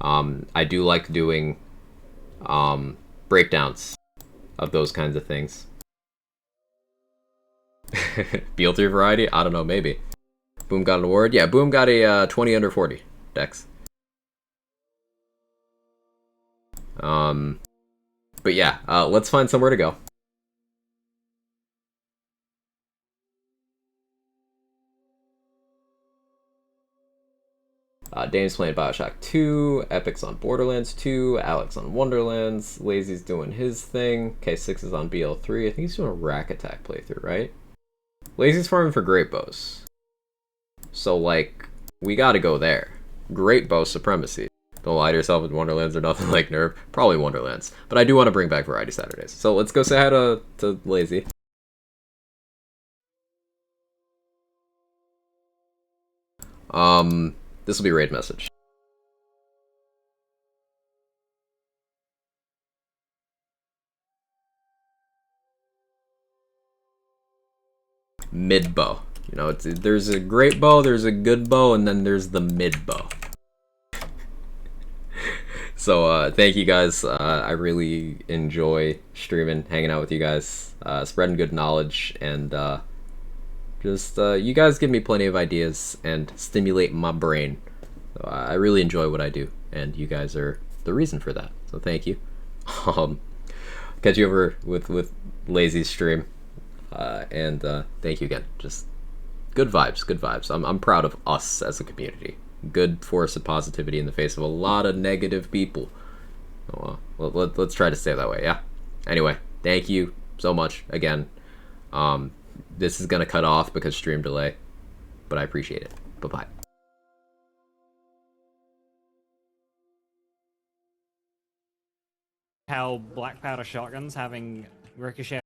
I do like doing breakdowns of those kinds of things. BL3 Variety? I don't know, maybe. Boom got an award? Yeah, Boom got a 20 under 40 dex. But yeah, let's find somewhere to go. Dame's playing Bioshock 2, Epic's on Borderlands 2, Alex on Wonderlands, Lazy's doing his thing, K6 is on BL3, I think he's doing a Rack Attack playthrough, right? Lazy's farming for Great Bows. So, like, we gotta go there. Great Bow Supremacy. Don't lie to yourself with Wonderlands or nothing like Nerve. Probably Wonderlands. But I do want to bring back Variety Saturdays. So let's go say hi to Lazy. This will be raid message. Mid bow. You know, there's a great bow, there's a good bow, and then there's the mid bow. So thank you guys. I really enjoy streaming, hanging out with you guys, spreading good knowledge, and just you guys give me plenty of ideas and stimulate my brain. So, I really enjoy what I do, and you guys are the reason for that. So thank you. Catch you over with Lazy's stream. And thank you again. Just good vibes, good vibes. I'm proud of us as a community. Good force of positivity in the face of a lot of negative people. Oh, well, let's try to stay that way, yeah? Anyway, thank you so much again. This is gonna cut off because stream delay, but I appreciate it. Bye-bye. How black powder shotguns having ricochet